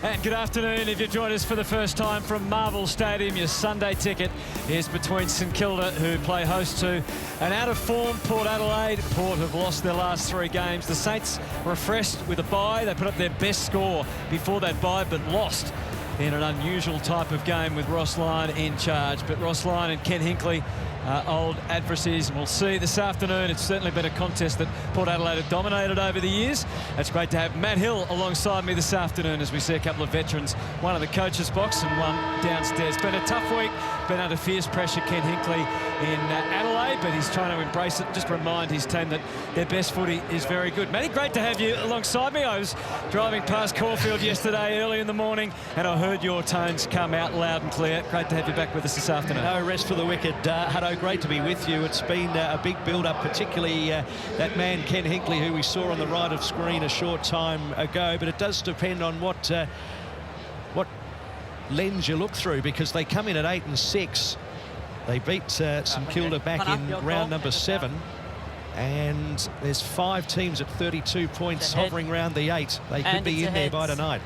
And good afternoon. If you've joined us for the first time from Marvel Stadium, your Sunday ticket is between St Kilda, who play host to an out-of-form Port Adelaide. Port have lost their last 3 games. The Saints refreshed with a bye. They put up their best score before that bye, but lost in an unusual type of game with Ross Lyon in charge. But Ross Lyon and Ken Hinkley, old adversaries, and we'll see this afternoon. It's certainly been a contest that Port Adelaide have dominated over the years. It's great to have Matt Hill alongside me this afternoon as we see a couple of veterans, one in the coach's box and one downstairs. Been a tough week, been under fierce pressure, Ken Hinkley in Adelaide, but he's trying to embrace it, just remind his team that their best footy is very good. Matty, great to have you alongside me. I was driving past Caulfield yesterday early in the morning and I heard your tones come out loud and clear. Great to have you back with us this afternoon. No rest for the wicked. Hutto, great to be with you. It's been a big build-up, particularly that man Ken Hinkley, who we saw on the right of screen a short time ago, but it does depend on what lens you look through, because they come in at 8 and 6. They beat St Kilda back in round number 7, and there's 5 teams at 32 points hovering around the 8. They could be in there by tonight.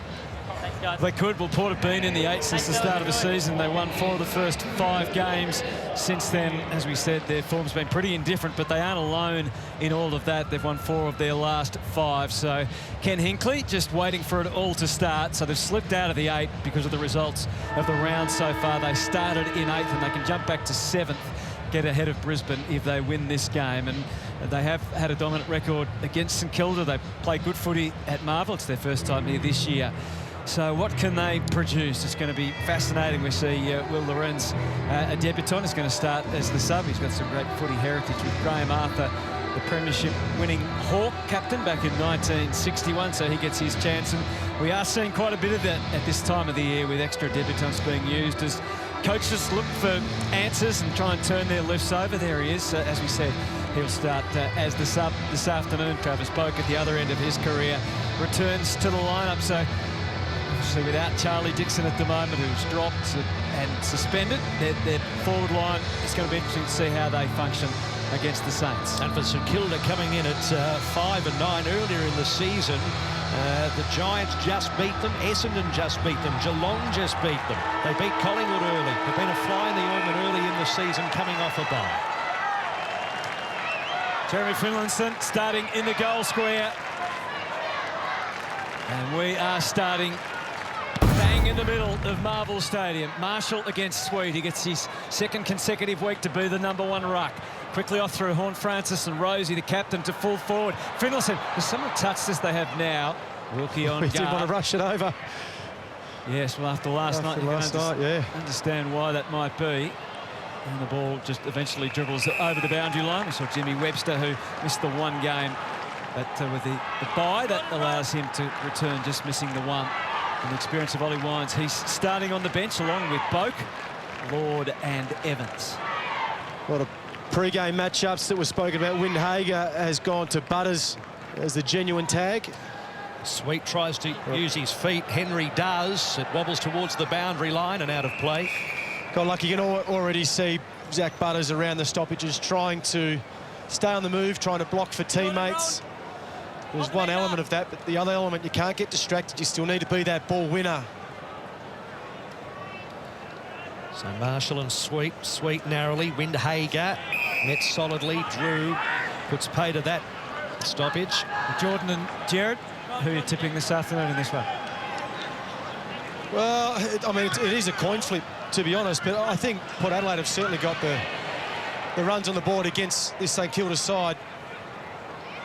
They could. Well, Port have been in the 8 since the start of the season. They won 4 of the first 5 games. Since then, as we said, their form's been pretty indifferent, but they aren't alone in all of that. They've won 4 of their last 5. So Ken Hinkley just waiting for it all to start. So they've slipped out of the 8 because of the results of the round so far. They started in 8th and they can jump back to 7th, get ahead of Brisbane if they win this game. And they have had a dominant record against St Kilda. They play good footy at Marvel. It's their first time here this year. So what can they produce? It's going to be fascinating. We see Will Lorenz, a debutant, is going to start as the sub. He's got some great footy heritage with Graham Arthur, the premiership winning Hawk captain back in 1961, so he gets his chance. And we are seeing quite a bit of that at this time of the year, with extra debutants being used as coaches look for answers and try and turn their lifts over. There he is. As we said, he'll start as the sub this afternoon. Travis Boak at the other end of his career returns to the lineup. So without Charlie Dixon at the moment, who's dropped and suspended, their forward line, it's going to be interesting to see how they function against the Saints. And for St Kilda, coming in at 5 and 9 earlier in the season, the Giants just beat them, Essendon just beat them, Geelong just beat them. They beat Collingwood early. They've been a fly in the ointment early in the season, coming off a bye. Jeremy Finlayson starting in the goal square. And we are starting bang in the middle of Marvel Stadium. Marshall against Sweet. He gets his 2nd consecutive week to be the #1 ruck. Quickly off through Horne-Francis and Rosie, the captain, to full forward. Finlayson, with some of the touch as they have now. Wilkie on guard. He did want to rush it over. Yes, well, after last night, you can understand why that might be. And the ball just eventually dribbles over the boundary line. We saw Jimmy Webster, who missed the 1 game. But with the bye, that allows him to return, just missing the 1. And the experience of Ollie Wines, he's starting on the bench along with Boak, Lord and Evans. A lot of pre-game matchups that were spoken about. Windhager has gone to Butters as the genuine tag. Sweet tries to use his feet. Henry does. It wobbles towards the boundary line and out of play. Got lucky. You can already see Zach Butters around the stoppages, trying to stay on the move, trying to block for teammates. There's one element of that, but the other element, you can't get distracted. You still need to be that ball winner. So Marshall and Sweet narrowly. Windhager met solidly. Drew puts pay to that stoppage. Jordan and Jared, who are you tipping this afternoon in this one? Well, I mean, it is a coin flip, to be honest, but I think Port Adelaide have certainly got the runs on the board against this St Kilda side.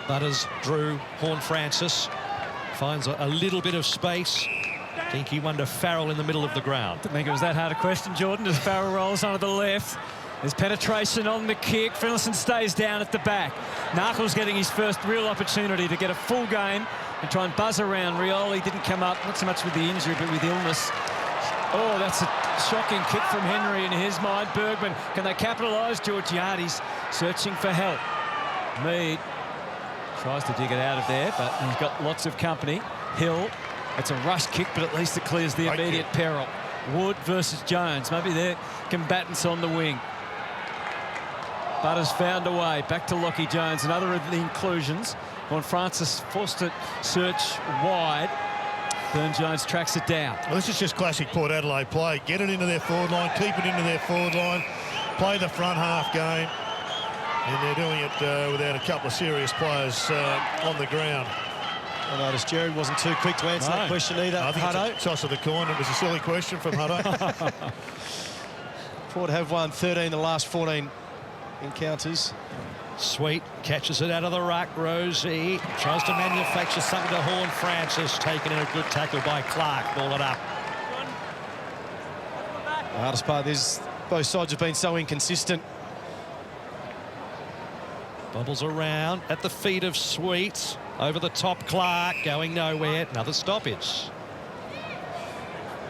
Butters, Drew, Horne-Francis finds a little bit of space. Dinky one to Farrell in the middle of the ground. Didn't think it was that hard a question, Jordan, as Farrell rolls onto the left. There's penetration on the kick. Finlayson stays down at the back. Narkle's getting his first real opportunity to get a full game and try and buzz around. Rioli didn't come up, not so much with the injury, but with illness. Oh, that's a shocking kick from Henry in his mind. Bergman, can they capitalise? Georgiades searching for help. Mead tries to dig it out of there, but he's got lots of company. Hill, it's a rush kick, but at least it clears the immediate peril. Wood versus Jones. Maybe they're combatants on the wing. Butters found a way. Back to Lockie Jones. Another of the inclusions. Horne-Francis forced to search wide. Burne-Jones tracks it down. Well, this is just classic Port Adelaide play. Get it into their forward line, keep it into their forward line, play the front half game. And they're doing it without a couple of serious players on the ground. I noticed Jared wasn't too quick to answer that question either. I think it's a toss of the coin. It was a silly question from Hutto. Port have won 13 in the last 14 encounters. Sweet catches it out of the ruck. Rosie tries to manufacture something to Horne-Francis, taken in a good tackle by Clark. Ball it up. The hardest part is both sides have been so inconsistent. Bubbles around at the feet of Sweet. Over the top, Clark going nowhere. Another stoppage.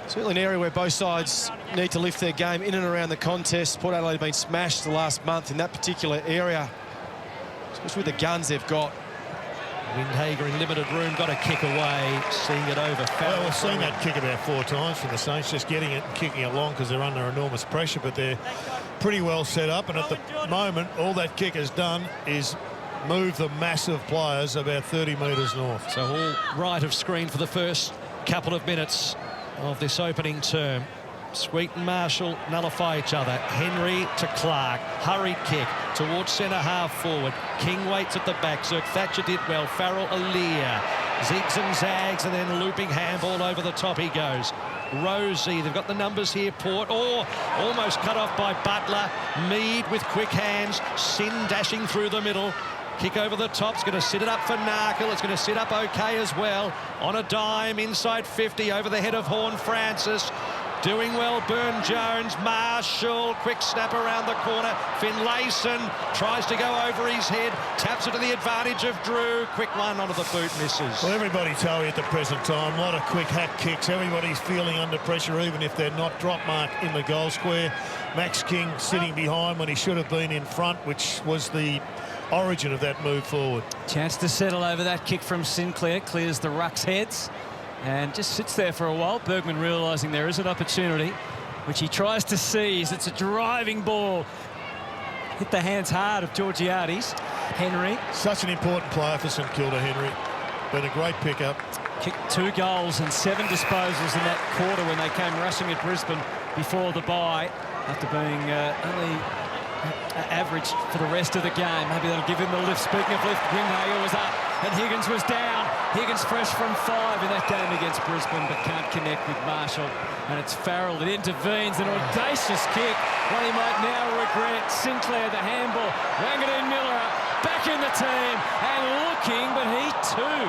Certainly an area where both sides need to lift their game in and around the contest. Port Adelaide have been smashed the last month in that particular area, especially with the guns they've got. Windhager in limited room, got a kick away, seeing it over. Well, we've seen that kick about 4 times from the Saints, just getting it and kicking it long because they're under enormous pressure, but they're pretty well set up. And at the moment, all that kick has done is move the massive players about 30 metres north. So all right of screen for the first couple of minutes of this opening term. Sweet and Marshall nullify each other. Henry to Clark. Hurried kick towards centre half forward. King waits at the back. Zerk Thatcher did well. Farrell Aaliyah. Zigs and zags and then looping handball over the top he goes. Rosie, they've got the numbers here, Port. Oh, almost cut off by Butler. Mead with quick hands. Sin dashing through the middle. Kick over the top. It's going to sit it up for Narkle. It's going to sit up okay as well. On a dime, inside 50, over the head of Horne-Francis. Doing well, Burne-Jones. Marshall, quick snap around the corner. Finlayson tries to go over his head. Taps it to the advantage of Drew. Quick one onto the boot, misses. Well, everybody Towie at the present time. A lot of quick hack kicks. Everybody's feeling under pressure, even if they're not drop mark in the goal square. Max King sitting behind when he should have been in front, which was the origin of that move forward. Chance to settle over that kick from Sinclair. Clears the ruck's heads and just sits there for a while. Bergman realising there is an opportunity, which he tries to seize. It's a driving ball. Hit the hands hard of Georgiades. Henry. Such an important player for St Kilda, Henry. Been a great pickup. Kicked 2 goals and 7 disposals in that quarter when they came rushing at Brisbane before the bye, after being only average for the rest of the game. Maybe that'll give him the lift. Speaking of lift, Windhager was up and Higgins was down. Higgins fresh from 5 in that game against Brisbane, but can't connect with Marshall. And it's Farrell that intervenes. An audacious kick, one he might now regret. Sinclair, the handball. Wanganeen-Milera back in the team and looking, but he too.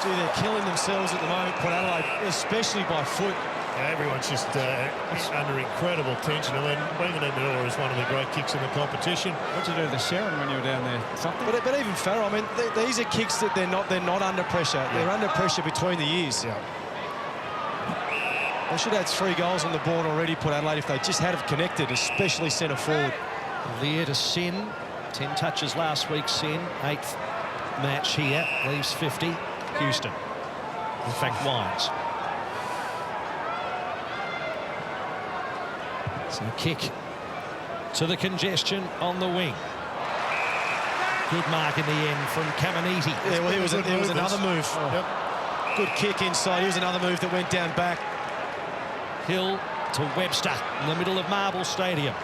Gee, they're killing themselves at the moment, Port Adelaide, especially by foot. Everyone's just under incredible tension. I mean, Wanganeen-Milera is one of the great kicks in the competition. What did you do to Sharon when you were down there? Something? But even Farrell, I mean, these are kicks that they're not under pressure. Yeah. They're under pressure between the ears. Yeah. They should have had 3 goals on the board already, Port Adelaide, if they just had have connected, especially centre forward. Lear to Sin. 10 touches last week, Sin. 8th match here. Leaves 50. Houston. In fact, Wines. So kick to the congestion on the wing. Good mark in the end from Caminiti. Yeah, well, there was another move. Oh. Yep. Good kick inside. Here's another move that went down back. Hill to Webster in the middle of Marble Stadium.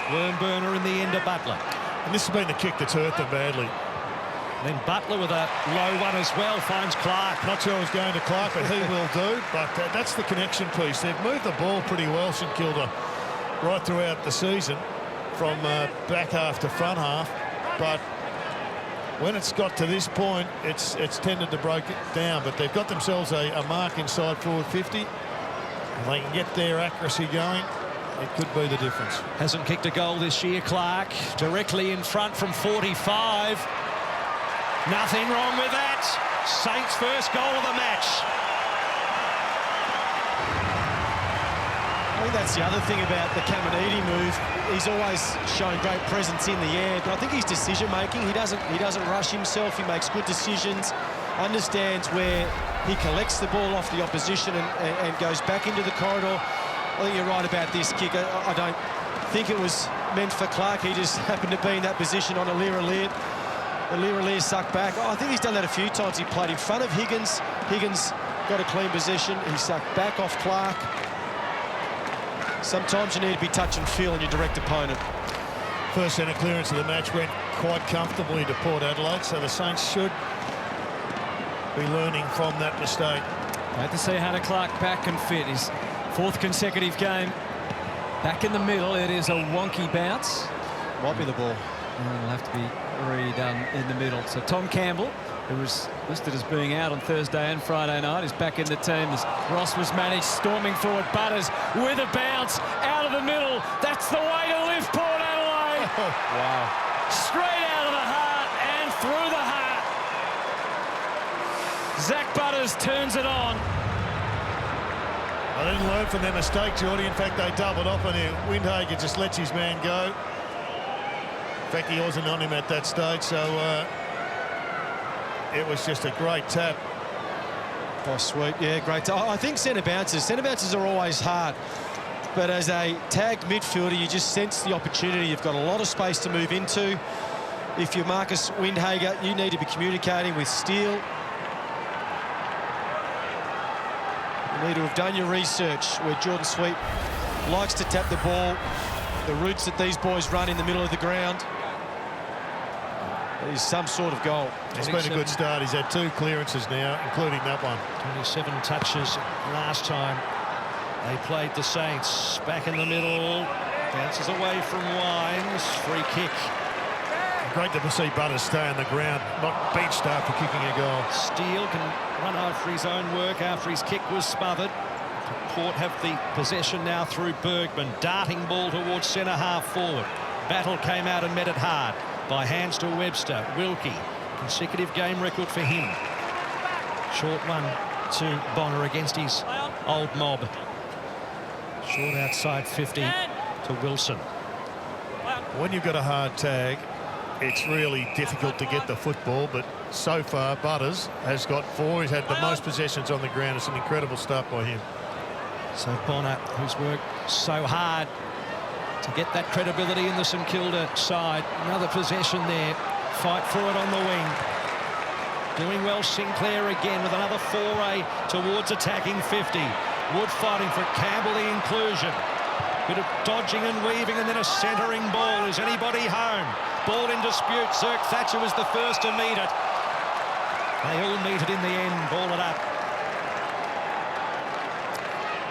Wormburner in the end of Butler. And this has been the kick that's hurt them badly. Then Butler with a low one as well finds Clark. Not sure he's going to Clark, but he will do. But that's the connection piece. They've moved the ball pretty well, St Kilda, right throughout the season, from back half to front half. But when it's got to this point, it's tended to break it down. But they've got themselves a mark inside forward 50. If they can get their accuracy going, it could be the difference. Hasn't kicked a goal this year, Clark. Directly in front from 45. Nothing wrong with that. Saints' first goal of the match. I think that's the other thing about the Caminiti move. He's always shown great presence in the air, but I think his decision-making, he doesn't rush himself. He makes good decisions, understands where he collects the ball off the opposition and goes back into the corridor. I think you're right about this kick. I don't think it was meant for Clark. He just happened to be in that position on Aaliyah sucked back. I think he's done that a few times. He played in front of Higgins. Higgins got a clean possession. He sucked back off Clark. Sometimes you need to be touch and feel on your direct opponent. First centre clearance of the match went quite comfortably to Port Adelaide, so the Saints should be learning from that mistake. Great to see Hannah Clark back and fit. His 4th consecutive game. Back in the middle, it is a wonky bounce. Might be the ball. It'll have to be redone in the middle. So Tom Campbell, who was listed as being out on Thursday and Friday night, is back in the team as Ross was managed, storming forward. Butters with a bounce out of the middle. That's the way to lift Port Adelaide. Wow. Straight out of the heart and through the heart. Zach Butters turns it on. They didn't learn from their mistake, Geordie. In fact, they doubled up on him. Windhager just lets his man go. In fact, he wasn't on him at that stage, so it was just a great tap. Oh, sweet. Yeah, great. I think centre bounces are always hard. But as a tagged midfielder, you just sense the opportunity. You've got a lot of space to move into. If you're Marcus Windhager, you need to be communicating with Steele. You need to have done your research where Jordan Sweet likes to tap the ball, the routes that these boys run in the middle of the ground. It is some sort of goal. It's been a good start. He's had 2 clearances now, including that one. 27 touches last time they played the Saints. Back in the middle, bounces away from Wines. Free kick. Great to see Butters stay on the ground, not benched after kicking a goal. Steele can run after his own work after his kick was smothered. Port have the possession now through Bergman. Darting ball towards centre half forward. Battle came out and met it hard. By hands to Webster. Wilkie. Consecutive game record for him. Short one to Bonner against his old mob. Short outside 50 to Wilson. When you've got a hard tag, it's really difficult to get the football, but so far Butters has got 4. He's had the most possessions on the ground. It's an incredible start by him. So Bonner, who's worked so hard to get that credibility in the St Kilda side. Another possession there. Fight for it on the wing. Doing well Sinclair again with another foray towards attacking 50. Wood fighting for Campbell, the inclusion. Bit of dodging and weaving and then a centering ball. Is anybody home? Ball in dispute. Zirk Thatcher was the first to meet it. They all meet it in the end. Ball it up.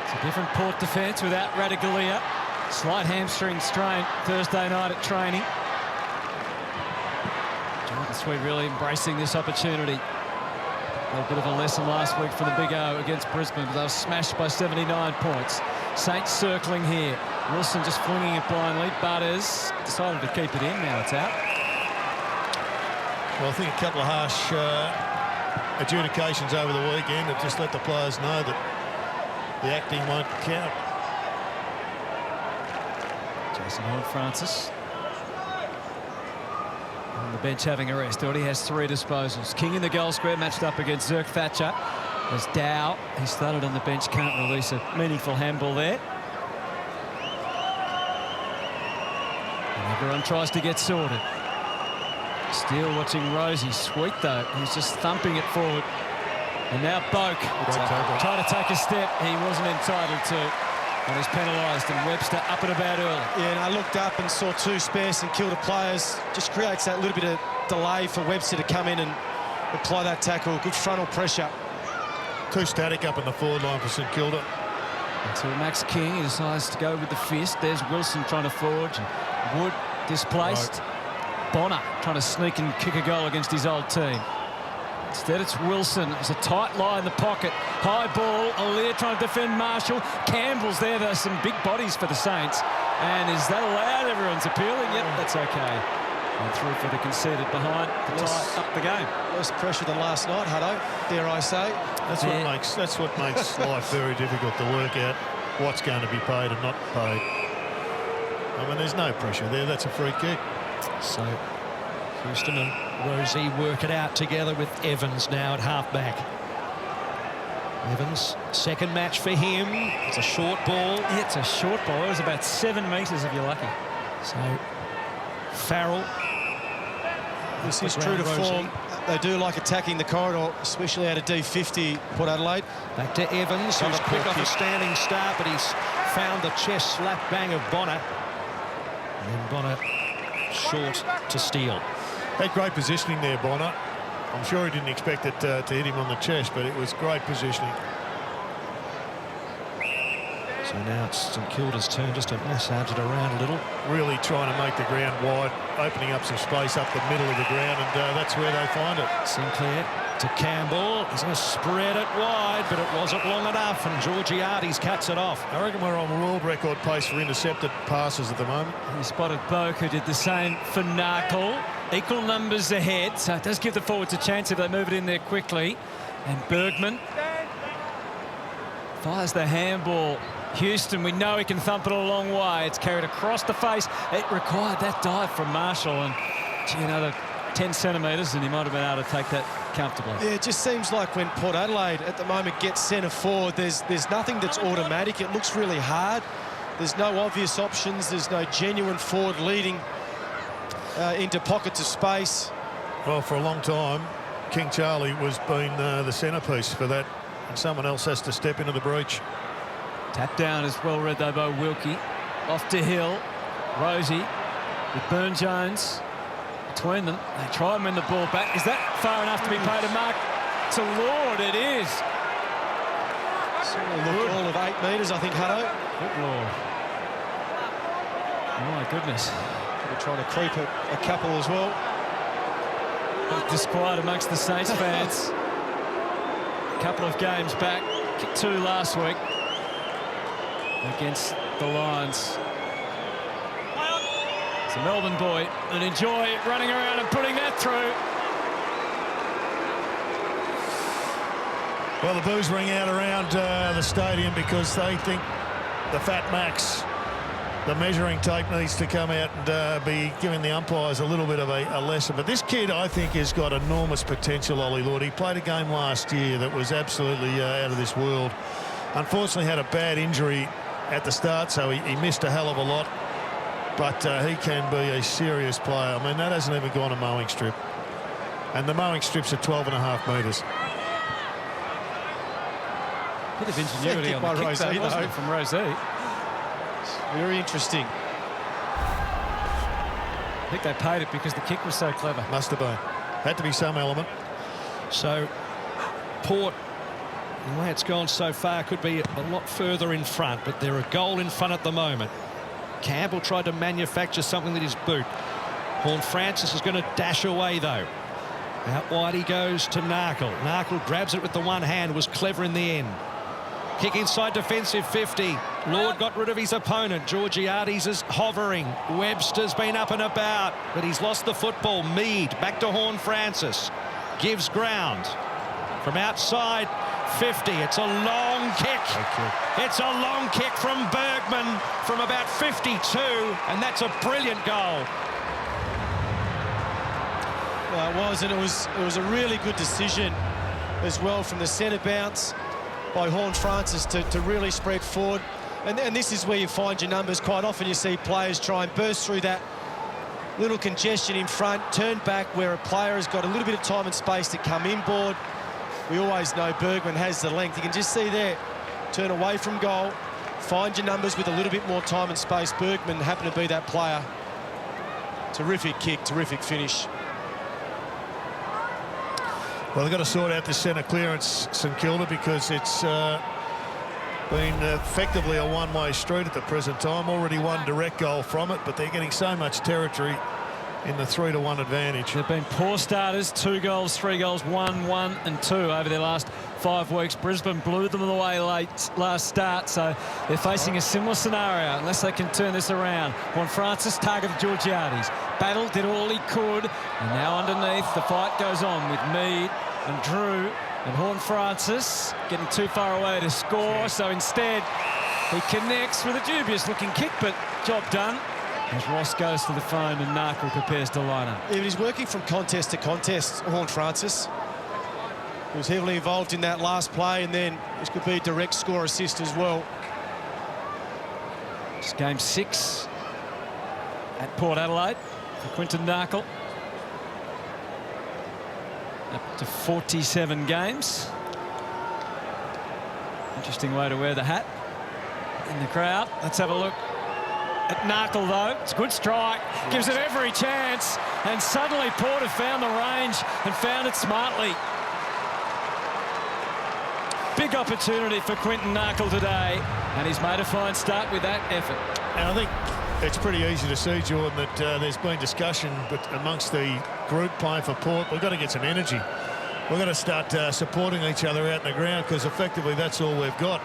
It's a different Port defence without Radigalia. Slight hamstring strain Thursday night at training. Jordan Sweet really embracing this opportunity. A bit of a lesson last week for the Big O against Brisbane, but they were smashed by 79 points. Saints circling here. Wilson just flinging it blindly. Butters decided to keep it in. Now it's out. Well, I think a couple of harsh adjudications over the weekend have just let the players know that the acting won't count. Jason Horne-Francis on the bench having a rest. Already has 3 disposals. King in the goal square matched up against Zirk Thatcher. As Dow, he started on the bench, can't release a meaningful handball there. And everyone tries to get sorted. Steele watching Rosie. Sweet though, he's just thumping it forward. And now Boak tried to take a step he wasn't entitled to. And he's penalised, and Webster up and about early. Yeah, and I looked up and saw 2 spare St Kilda players. Just creates that little bit of delay for Webster to come in and apply that tackle. Good frontal pressure. Too static up in the forward line for St Kilda. Until Max King, he decides to go with the fist. There's Wilson trying to forge. And Wood displaced. Right. Bonner trying to sneak and kick a goal against his old team. Instead, it's Wilson. It's a tight lie in the pocket. High ball. Aliir trying to defend Marshall. Campbell's there. There's some big bodies for the Saints. And is that allowed? Everyone's appealing. Yep, that's okay. And through for the conceded behind to tie up the game. Less pressure than last night, Hutto, dare I say. That's what makes life very difficult to work out what's going to be paid and not paid. I mean, there's no pressure there. That's a free kick. So Houston and Rosie work it out together with Evans now at halfback. Evans, second match for him. It's a short ball. It's a short ball. It was about 7 metres if you're lucky. So Farrell. This is true to form. They do like attacking the corridor, especially out of D50, Port Adelaide. Back to Evans, who's quick off a standing start, but he's found the chest slap bang of Bonner. And then Bonner short to Steele. Had great positioning there, Bonner. I'm sure he didn't expect it to hit him on the chest, but it was great positioning. So now it's St Kilda's turn just to massage it around a little. Really trying to make the ground wide, opening up some space up the middle of the ground, and that's where they find it. Sinclair to Campbell. He's going to spread it wide, but it wasn't long enough, and Georgiades cuts it off. I reckon we're on world record pace for intercepted passes at the moment. He spotted Boak, who did the same for Narkle. Equal numbers ahead, so it does give the forwards a chance if they move it in there quickly. And Bergman fires the handball. Houston, we know he can thump it a long way. It's carried across the face. It required that dive from Marshall, and gee, another 10 centimetres, and he might have been able to take that comfortably. Yeah, it just seems like when Port Adelaide at the moment gets centre forward, there's nothing that's automatic. It looks really hard. There's no obvious options. There's no genuine forward leading into pockets of space. Well, for a long time, King Charlie was being the centrepiece for that, and someone else has to step into the breach. Tap down is well read though by Wilkie. Off to Hill. Rosie with Burne-Jones between them. They try and win the ball back. Is that far enough to be paid a mark to Lord? It is. All of 8 metres, I think, Hutto. Good Lord. Oh my goodness. They're trying to creep a couple as well. Disquiet amongst the Saints fans. A couple of games back. Kicked 2 last week against the Lions. It's a Melbourne boy, and enjoy running around and putting that through. Well, the boos ring out around the stadium because they think the Fat Max, the measuring tape, needs to come out and be giving the umpires a little bit of a lesson. But this kid, I think, has got enormous potential, Ollie Lord. He played a game last year that was absolutely out of this world. Unfortunately, had a bad injury at the start, so he missed a hell of a lot. But he can be a serious player. I mean, that hasn't even gone a mowing strip. And the mowing strips are 12.5 metres. Bit of ingenuity on the kick, Rosé, though, wasn't it, from Rosé? Very interesting. I think they paid it because the kick was so clever. Must have been. Had to be some element. So Port, the way it's gone so far, could be a lot further in front, but they're a goal in front at the moment. Campbell tried to manufacture something with his boot. Horne-Francis is going to dash away, though. Out wide he goes to Narkle. Narkle grabs it with the one hand, was clever in the end. Kick inside defensive 50. Lord got rid of his opponent. Georgiades is hovering. Webster's been up and about, but he's lost the football. Mead back to Horne-Francis. Gives ground. From outside 50. It's a long kick. It's a long kick from Bergman from about 52, and that's a brilliant goal. Well, it was, and it was a really good decision as well from the centre bounce by Horne-Francis to really spread forward. And this is where you find your numbers. Quite often you see players try and burst through that little congestion in front, turn back where a player has got a little bit of time and space to come inboard. We always know Bergman has the length. You can just see there, turn away from goal, find your numbers with a little bit more time and space. Bergman happened to be that player. Terrific kick, terrific finish. Well, they've got to sort out this centre clearance, St Kilda, because it's been effectively a one-way street at the present time. Already one direct goal from it, but they're getting so much territory in the 3-1 advantage. They've been poor starters, 2 goals, 3 goals, 1, 1 and 2 over their last 5 weeks. Brisbane blew them away late last start, so they're facing a similar scenario unless they can turn this around. Horne-Francis targeted Georgiades. Battle did all he could, and now underneath the fight goes on with Mead and Drew and Horne-Francis getting too far away to score, so instead he connects with a dubious looking kick, but job done. As Ross goes to the phone and Narkle prepares to line up. Yeah, but he's working from contest to contest, Horne-Francis. He was heavily involved in that last play, and then this could be a direct score assist as well. It's game 6 at Port Adelaide for Quinton Narkle. Up to 47 games. Interesting way to wear the hat in the crowd. Let's have a look at Narkle, though. It's a good strike. Gives it every chance. And suddenly Porter found the range and found it smartly. Big opportunity for Quinton Narkle today. And he's made a fine start with that effort. And I think it's pretty easy to see, Jordan, that there's been discussion amongst the group playing for Port. We've got to get some energy. We've got to start supporting each other out in the ground, because effectively that's all we've got.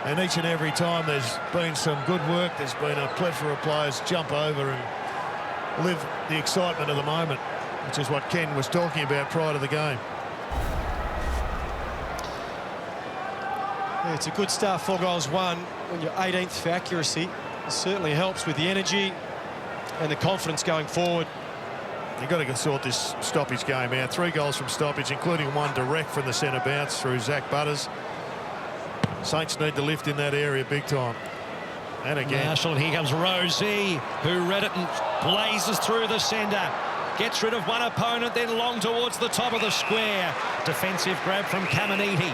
And each and every time there's been some good work, there's been a plethora of players jump over and live the excitement of the moment, which is what Ken was talking about prior to the game. Yeah, it's a good start, 4 goals won when you're 18th for accuracy. It certainly helps with the energy and the confidence going forward. You've got to sort this stoppage game out. 3 goals from stoppage, including 1 direct from the centre bounce through Zach Butters. Saints need to lift in that area big time. And again, Marshall, and here comes Rosie, who read it and blazes through the centre. Gets rid of one opponent, then long towards the top of the square. Defensive grab from Caminiti.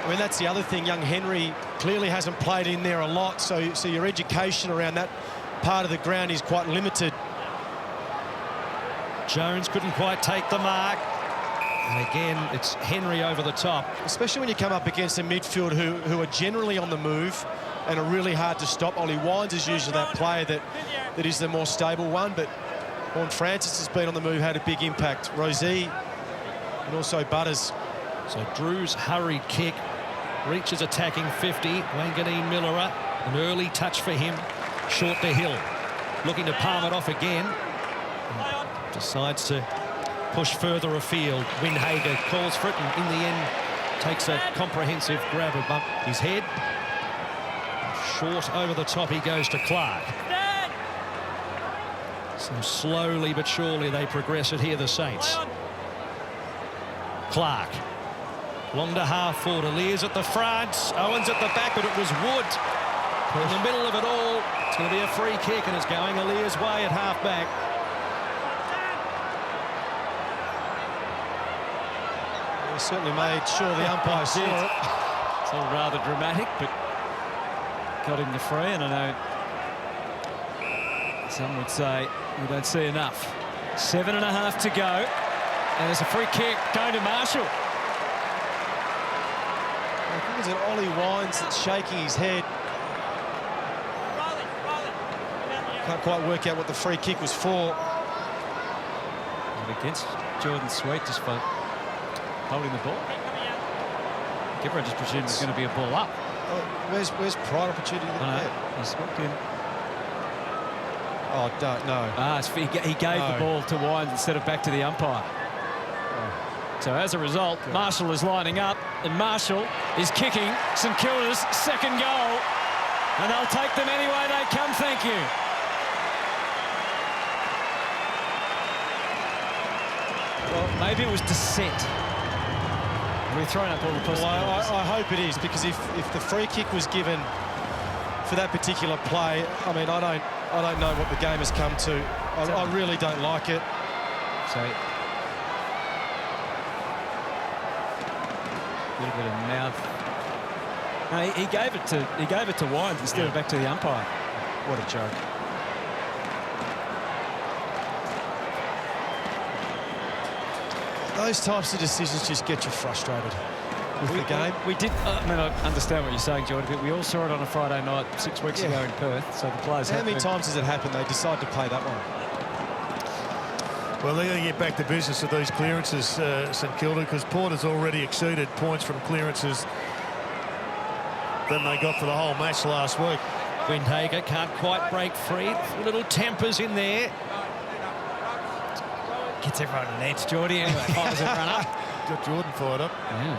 I mean, that's the other thing. Young Henry clearly hasn't played in there a lot, so your education around that part of the ground is quite limited. Jones couldn't quite take the mark. And again, it's Henry over the top. Especially when you come up against a midfield who are generally on the move and are really hard to stop. Ollie Wines is usually that player that is the more stable one, but Horne-Francis has been on the move, had a big impact. Rosie and also Butters. So Drew's hurried kick reaches attacking 50. Wanganeen-Milera, an early touch for him. Short to Hill. Looking to palm it off again. Decides to push further afield. Windhager calls for it, and in the end takes a comprehensive grab above his head. Short over the top he goes to Clark. So slowly but surely they progress it here, the Saints. Clark. Long to half forward. Alias at the front. Owens at the back, but it was Wood. In the middle of it all, it's going to be a free kick, and it's going Alias' way at half back. They certainly made sure the umpire saw it. It's all rather dramatic, but got him the free, and I know some would say we don't see enough. 7.5 to go, and there's a free kick going to Marshall. I think it's an Ollie Wines that's shaking his head. Can't quite work out what the free kick was for. And against Jordan Sweet, just for holding the ball. Everyone just presumed it's going to be a ball up. Where's Pride opportunity? He's walked in. Oh, no. He gave the ball to Wines instead of back to the umpire. So as a result, Marshall is lining up, and Marshall is kicking St Kilda's second goal, and they'll take them any way they come, thank you. Well, maybe it was dissent. We're throwing up all the possibilities. Well, I hope it is, because if the free kick was given for that particular play, I mean, I don't know what the game has come to. I really don't like it. So a little bit of mouth. No, he gave it to Wines instead of back to the umpire. What a joke. Those types of decisions just get you frustrated with the game. We did. I mean, I understand what you're saying, Jordan, but we all saw it on a Friday night 6 weeks ago in Perth. So the players. How many times has it happened? They decide to play that one. Well, they're going to get back to business with these clearances, St Kilda, because Port has already exceeded points from clearances than they got for the whole match last week. Windhager can't quite break free. Little tempers in there. Gets everyone on edge, Geordie. Anyway, fires everyone up. Got Jordan fired up. Yeah.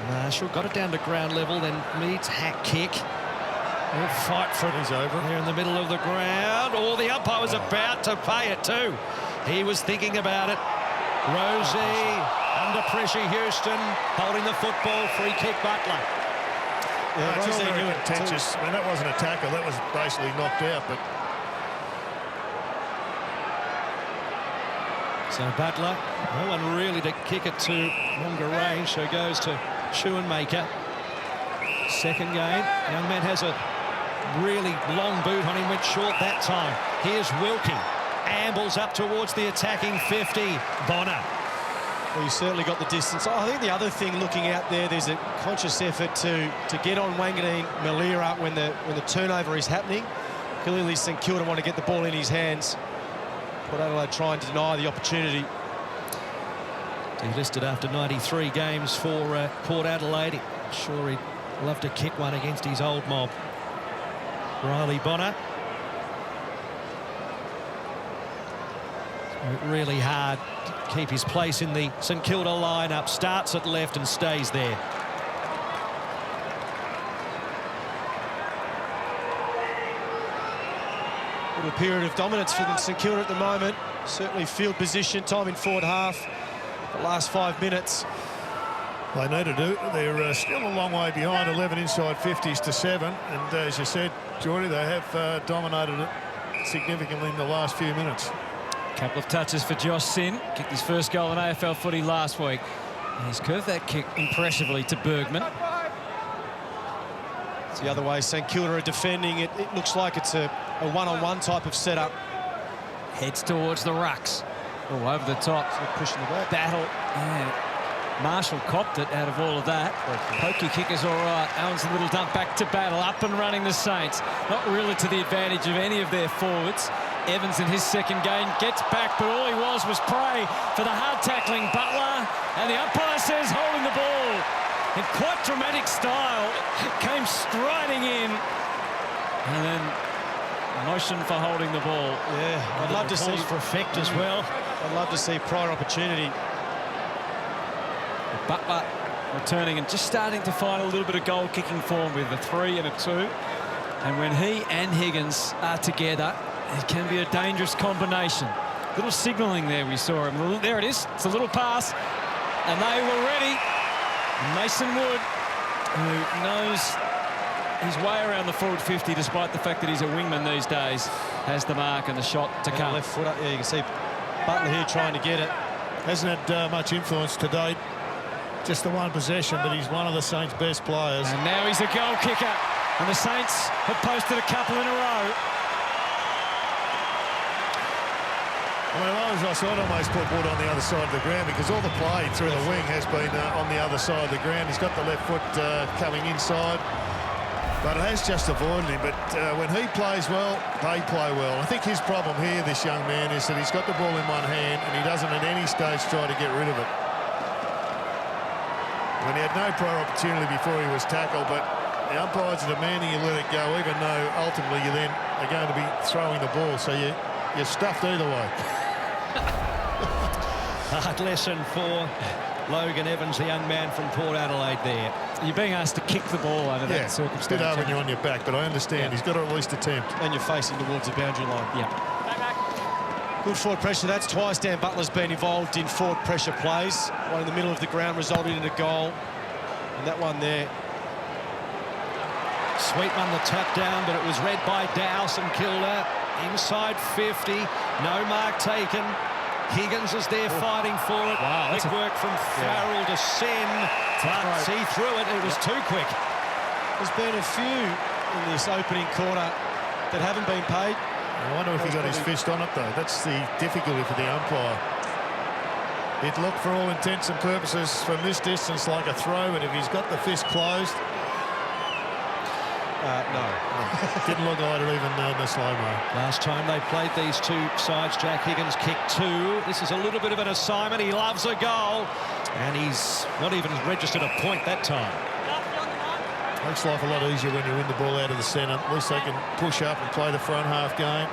Marshall got it down to ground level, then Meads hack kick. He'll fight for it. He's over. There in the middle of the ground. Oh, the umpire was about to pay it too. He was thinking about it. Rosie under pressure. Houston holding the football. Free kick Butler. Yeah, it's all very contentious. I mean, that wasn't a tackle. That was basically knocked out. But So Butler, no one really to kick it to longer range, so goes to Schoenmaker. Second game, young man has a really long boot on him, went short that time. Here's Wilkie, ambles up towards the attacking 50. Bonner. Well, you certainly got the distance. I think the other thing looking out there, there's a conscious effort to get on Wanganeen-Milera when the turnover is happening. Clearly St Kilda want to get the ball in his hands. Port Adelaide trying to deny the opportunity. Delisted after 93 games for Port Adelaide. Sure he'd love to kick one against his old mob. Riley Bonner. Really hard to keep his place in the St Kilda lineup. Starts at left and stays there. Little period of dominance for St Kilda at the moment. Certainly field position, time in forward half. The last 5 minutes. They need to do. They're still a long way behind, 11 inside 50s to 7. And as you said, Geordie, they have dominated it significantly in the last few minutes. Couple of touches for Josh Sin. Kicked his first goal in AFL footy last week. And he's curved that kick impressively to Bergman. It's the other way. St Kilda are defending. It looks like it's a one-on-one type of setup. Heads towards the rucks. Oh, over the top. So pushing the back. Battle. Yeah. Marshall copped it out of all of that. Pokey kick is all right. Allen's a little dump back to Battle. Up and running the Saints. Not really to the advantage of any of their forwards. Evans in his second game gets back, but all he was prey for the hard-tackling Butler. And the umpire says holding the ball. In quite dramatic style. Came striding in. And then motion for holding the ball. Yeah, I'd love to see for effect as well. I'd love to see prior opportunity. Butler returning and just starting to find a little bit of goal-kicking form with a 3 and a 2. And when he and Higgins are together, it can be a dangerous combination. Little signalling there, we saw him. There it is. It's a little pass. And they were ready. Mason Wood, who knows his way around the forward 50, despite the fact that he's a wingman these days, has the mark and the shot to come. Left foot up. Yeah, you can see Butler here trying to get it. Hasn't had much influence to date. Just the one possession, but he's one of the Saints' best players. And now he's a goal kicker. And the Saints have posted a couple in a row. I mean, I'd almost put Wood on the other side of the ground because all the play through the wing has been on the other side of the ground. He's got the left foot coming inside, but it has just avoided him. But when he plays well, they play well. I think his problem here, this young man, is that he's got the ball in one hand and he doesn't at any stage try to get rid of it. When he had no prior opportunity before he was tackled, but the umpires are demanding you let it go, even though ultimately you then are going to be throwing the ball, so you're stuffed either way. Hard lesson for Logan Evans, the young man from Port Adelaide there. You're being asked to kick the ball under that circumstance. It's a bit hard when you're on your back, but I understand. He's got to at least attempt. And you're facing towards the boundary line. Yeah. Good forward pressure. That's twice Dan Butler's been involved in forward pressure plays. One in the middle of the ground resulted in a goal. And that one there. Sweetman the tap down, but it was read by Dow. St Kilda inside 50. No mark taken. Higgins is there fighting for it. Wow, quick work from Farrell to Sen. But he threw it. It was too quick. There's been a few in this opening quarter that haven't been paid. I wonder if he got his fist on it, though. That's the difficulty for the umpire. It looked, for all intents and purposes, from this distance like a throw, but if he's got the fist closed... No. Didn't look like it even in the slow-mo. Last time they played these two sides, Jack Higgins kicked 2. This is a little bit of an assignment. He loves a goal. And he's not even registered a point that time. Makes life a lot easier when you win the ball out of the centre. At least they can push up and play the front half game.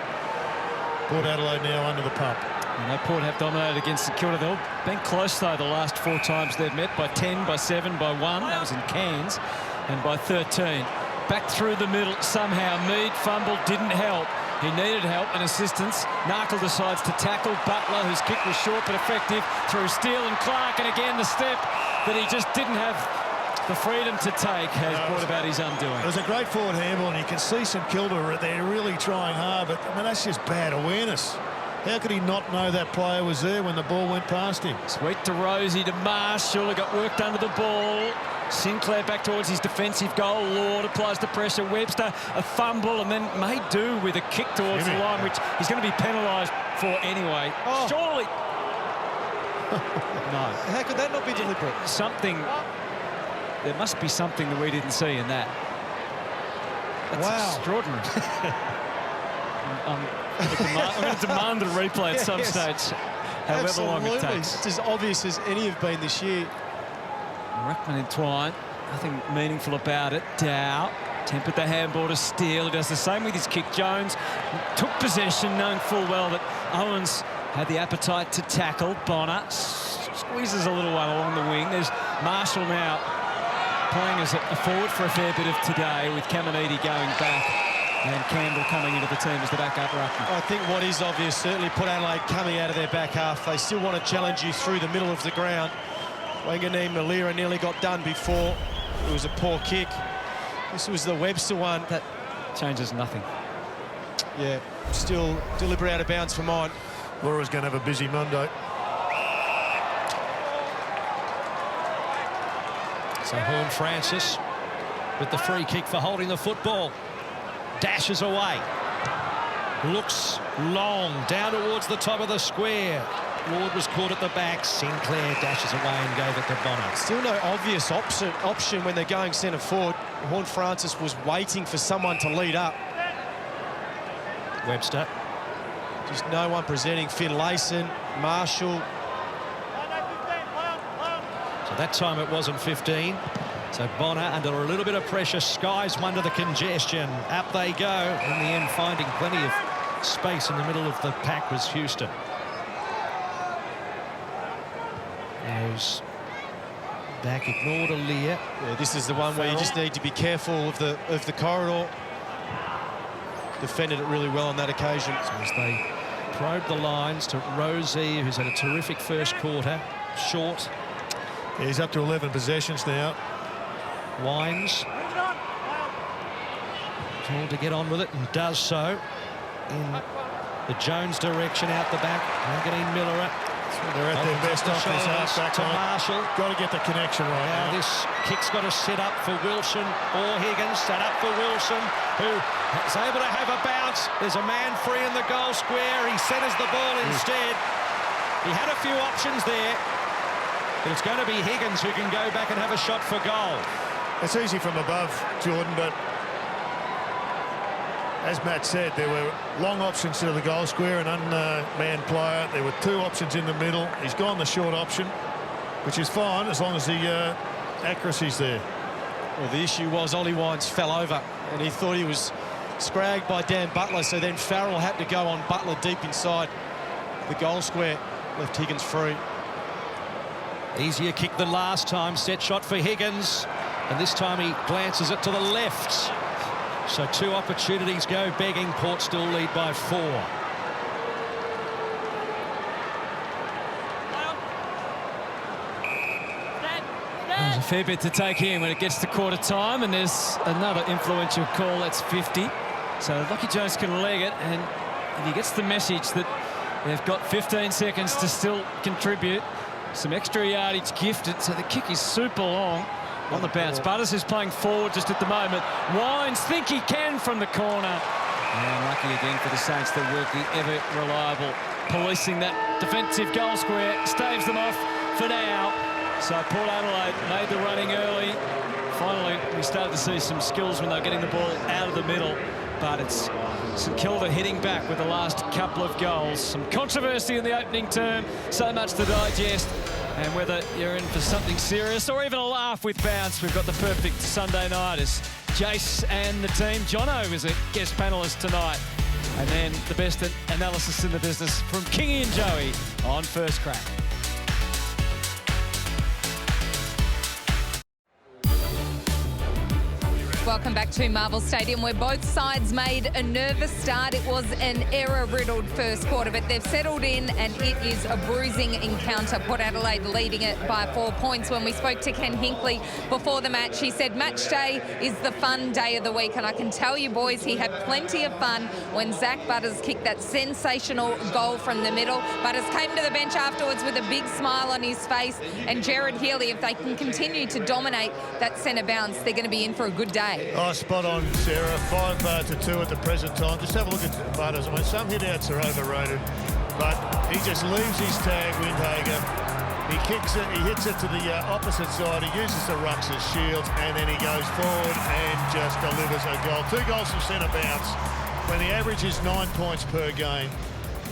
Port Adelaide now under the pump. You know, Port have dominated against St Kilda. They've been close, though, the last 4 times they've met, by 10, by 7, by 1. That was in Cairns. And by 13. Back through the middle somehow. Mead fumbled, didn't help. He needed help and assistance. Narkle decides to tackle Butler, whose kick was short but effective, through Steele and Clark. And again, the step that he just didn't have the freedom to take has brought about his undoing. It was a great forward handball, and you can see St Kilda, they're really trying hard, but I mean, that's just bad awareness. How could he not know that player was there when the ball went past him? Sweet to Rosie, to Marshall, who got worked under the ball. Sinclair back towards his defensive goal. Lord applies the pressure. Webster, a fumble, and then made do with a kick towards the line, which he's going to be penalised for anyway. Oh. Surely. No. How could that not be deliberate? Something. There must be something that we didn't see in that. That's extraordinary. I'm going to demand a replay at some stage, however long it takes. It's as obvious as any have been this year. Ruckman entwined, nothing meaningful about it. Dow tempered the handball to Steele. He does the same with his kick. Jones took possession, knowing full well that Owens had the appetite to tackle. Bonner squeezes a little one along the wing. There's Marshall now playing as a forward for a fair bit of today, with Caminiti going back and Campbell coming into the team as the backup ruckman. I think what is obvious, certainly Port Adelaide coming out of their back half, they still want to challenge you through the middle of the ground. Wanganeen-Milera nearly got done before. It was a poor kick. This was the Webster one. That changes nothing. Yeah, still deliberate out of bounds for mine. Laura's going to have a busy Monday. So Horne-Francis with the free kick for holding the football. Dashes away. Looks long, down towards the top of the square. Lord was caught at the back. Sinclair dashes away and gave it to Bonner. Still no obvious option when they're going centre forward. Horne-Francis was waiting for someone to lead up. Webster. Just no one presenting. Finlayson, Marshall. So that time it wasn't 15. So Bonner, under a little bit of pressure, skies one to the congestion. Up they go. In the end, finding plenty of space in the middle of the pack was Houston. Goes back, ignored a Lear. Yeah, this is the one where you just need to be careful of the corridor. Defended it really well on that occasion. So as they probe the lines to Rosie, who's had a terrific first quarter. Short. Yeah, he's up to 11 possessions now. Winds. Told to get on with it, and does so in the Jones direction out the back. Wanganeen-Milera. They're at their best off this half-back to line. Marshall. Got to get the connection right Now now. this kick's got to set up for Wilson or Higgins. Set up for Wilson, who is able to have a bounce. There's a man free in the goal square. He centres the ball instead. He had a few options there, but it's going to be Higgins who can go back and have a shot for goal. It's easy from above, Jordan, but as Matt said, there were long options to the goal square, an unmanned player. There were two options in the middle. He's gone the short option, which is fine as long as the accuracy's there. Well, the issue was Ollie Wines fell over, and he thought he was scragged by Dan Butler, so then Farrell had to go on Butler deep inside the goal square, left Higgins free. Easier kick than last time. Set shot for Higgins, and this time he glances it to the left. So two opportunities go begging. Port still lead by 4. There's a fair bit to take in when it gets to quarter time, and there's another influential call. That's 50. So Lockie Jones can leg it, and if he gets the message that they've got 15 seconds to still contribute, some extra yardage gifted, so the kick is super long. On the bounce. Butters is playing forward just at the moment. Wines think he can from the corner. And lucky again for the Saints that Wilkie, ever reliable, policing that defensive goal square, staves them off for now. So Port Adelaide made the running early. Finally, we started to see some skills when they were getting the ball out of the middle. But it's St Kilda hitting back with the last couple of goals. Some controversy in the opening term, so much to digest. And whether you're in for something serious or even a laugh with Bounce, we've got the perfect Sunday night as Jace and the team. Jono is a guest panellist tonight. And then the best analysis in the business from Kingy and Joey on First Crack. Welcome back to Marvel Stadium, where both sides made a nervous start. It was an error-riddled first quarter, but they've settled in, and it is a bruising encounter. Port Adelaide leading it by 4 points. When we spoke to Ken Hinkley before the match, he said match day is the fun day of the week, and I can tell you, boys, he had plenty of fun when Zach Butters kicked that sensational goal from the middle. Butters came to the bench afterwards with a big smile on his face, and Jared Healy, if they can continue to dominate that centre bounce, they're going to be in for a good day. Oh, spot on, Sarah. 5-2 at the present time. Just have a look at Butters. I mean, some hit-outs are overrated, but he just leaves his tag, Windhager. He kicks it, he hits it to the opposite side. He uses the rucks as shields, and then he goes forward and just delivers a goal. 2 goals from centre bounce. When the average is 9 points per game,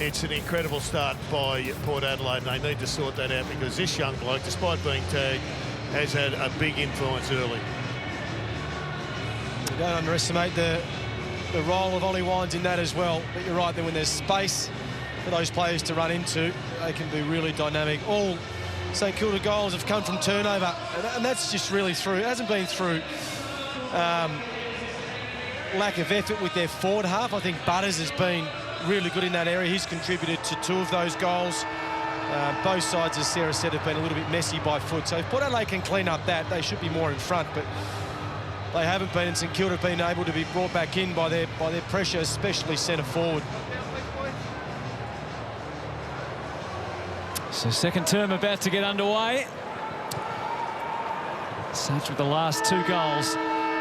it's an incredible start by Port Adelaide, and they need to sort that out, because this young bloke, despite being tagged, has had a big influence early. Don't underestimate the role of Ollie Wines in that as well. But you're right, that when there's space for those players to run into, they can be really dynamic. All St Kilda goals have come from turnover, and that's just really through. It hasn't been through lack of effort with their forward half. I think Butters has been really good in that area. He's contributed to 2 of those goals. Both sides, as Sarah said, have been a little bit messy by foot. So if Port Adelaide can clean up that, they should be more in front. But they haven't been, and St Kilda have been able to be brought back in by their pressure, especially centre forward. So second term about to get underway. Saints with the last 2 goals,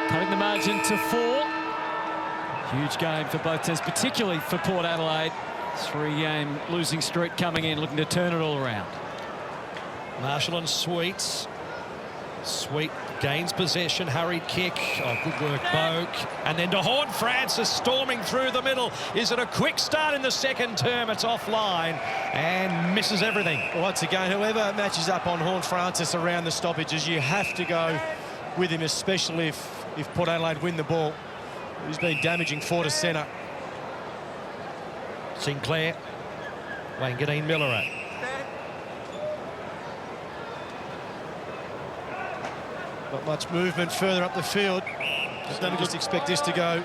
cutting the margin to 4. Huge game for both teams, particularly for Port Adelaide. 3-game losing streak coming in, looking to turn it all around. Marshall and Sweets. Sweet gains possession, hurried kick. Oh, good work, Boak. And then to Horne-Francis, storming through the middle. Is it a quick start in the second term? It's offline and misses everything. Well, once again, whoever matches up on Horne-Francis around the stoppages, you have to go with him, especially if Port Adelaide win the ball. He's been damaging forward to centre. Sinclair, Wanganeen-Milera. Not much movement further up the field. Just expect this to go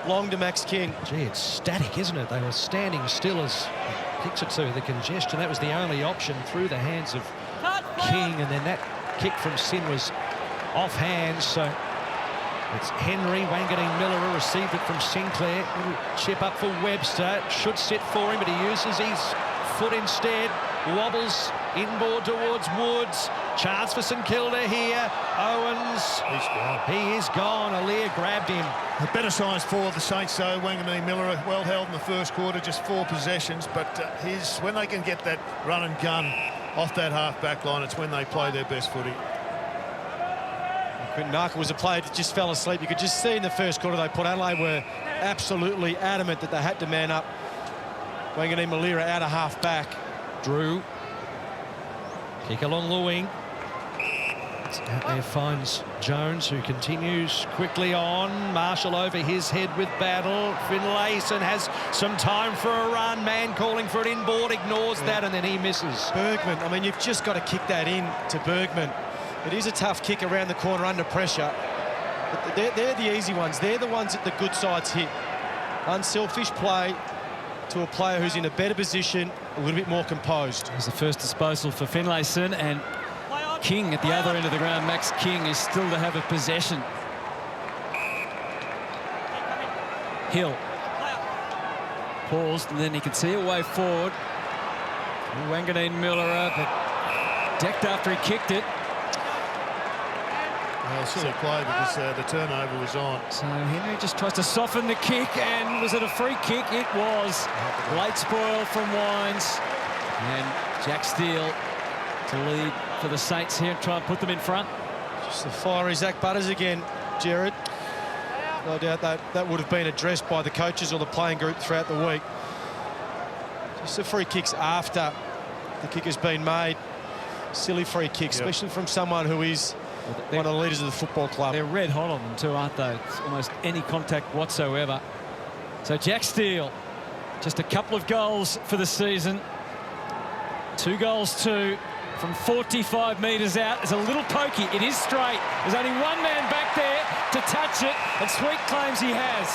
long to Max King. Gee, it's static, isn't it? They were standing still as he kicks it to the congestion. That was the only option through the hands of King, and then that kick from Sin was off hands. So it's Henry. Wanganeen-Milera received it from Sinclair. Little chip up for Webster. Should sit for him, but he uses his foot instead. Wobbles inboard towards Woods. Chance for St Kilda here. Owens. He's gone. He is gone. Aaliyah grabbed him. A better signs for the Saints, though. Wanganeen-Milera well held in the first quarter, just 4 possessions. But when they can get that run and gun off that half-back line, it's when they play their best footy. Quinton Narkle was a player that just fell asleep. You could just see in the first quarter, they Port Adelaide were absolutely adamant that they had to man up. Wanganeen-Milera out of half-back. Drew. Kick along the wing. Out there finds Jones, who continues quickly on. Marshall over his head with battle. Finlayson has some time for a run. Man calling for it inboard, ignores that, and then he misses. Bergman, I mean, you've just got to kick that in to Bergman. It is a tough kick around the corner under pressure. But they're the easy ones. They're the ones that the good sides hit. Unselfish play to a player who's in a better position, a little bit more composed. It was the first disposal for Finlayson, and King at the other end of the ground. Max King is still to have a possession. Hill paused, and then he could see a way forward. Wanganeen-Milera, but decked after he kicked it. Well, silly play, because the turnover was on. So Henry just tries to soften the kick, and was it a free kick? It was. Late spoil from Wines, and Jack Steele to lead for the Saints here and try and put them in front. Just the fiery Zach Butters again, Jared. No doubt that would have been addressed by the coaches or the playing group throughout the week. Just the free kicks after the kick has been made. Silly free kicks, especially from someone who is one of the leaders of the football club. They're red hot on them too, aren't they? It's almost any contact whatsoever. So Jack Steele, just a couple of goals for the season. 2 goals to from 45 metres out. It's a little pokey. It is straight. There's only one man back there to touch it, and Sweet claims he has.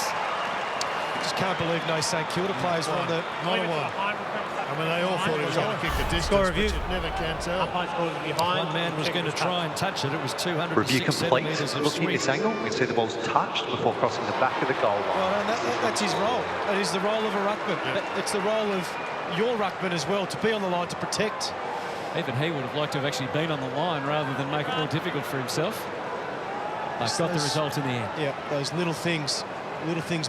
Just can't believe no St Kilda players won the... Not a one. I mean, they all thought he was going to kick the distance, but you never can tell. One man was going to try and touch it. It was 206 Review complete. centimetres of Looking at swing. this angle, we see the ball's touched before crossing the back of the goal line. Well, and that's his role. It is the role of a ruckman. Yeah. It's the role of your ruckman as well, to be on the line to protect. Even he would have liked to have actually been on the line rather than make it more difficult for himself. But got the result in the end. Yeah, those little things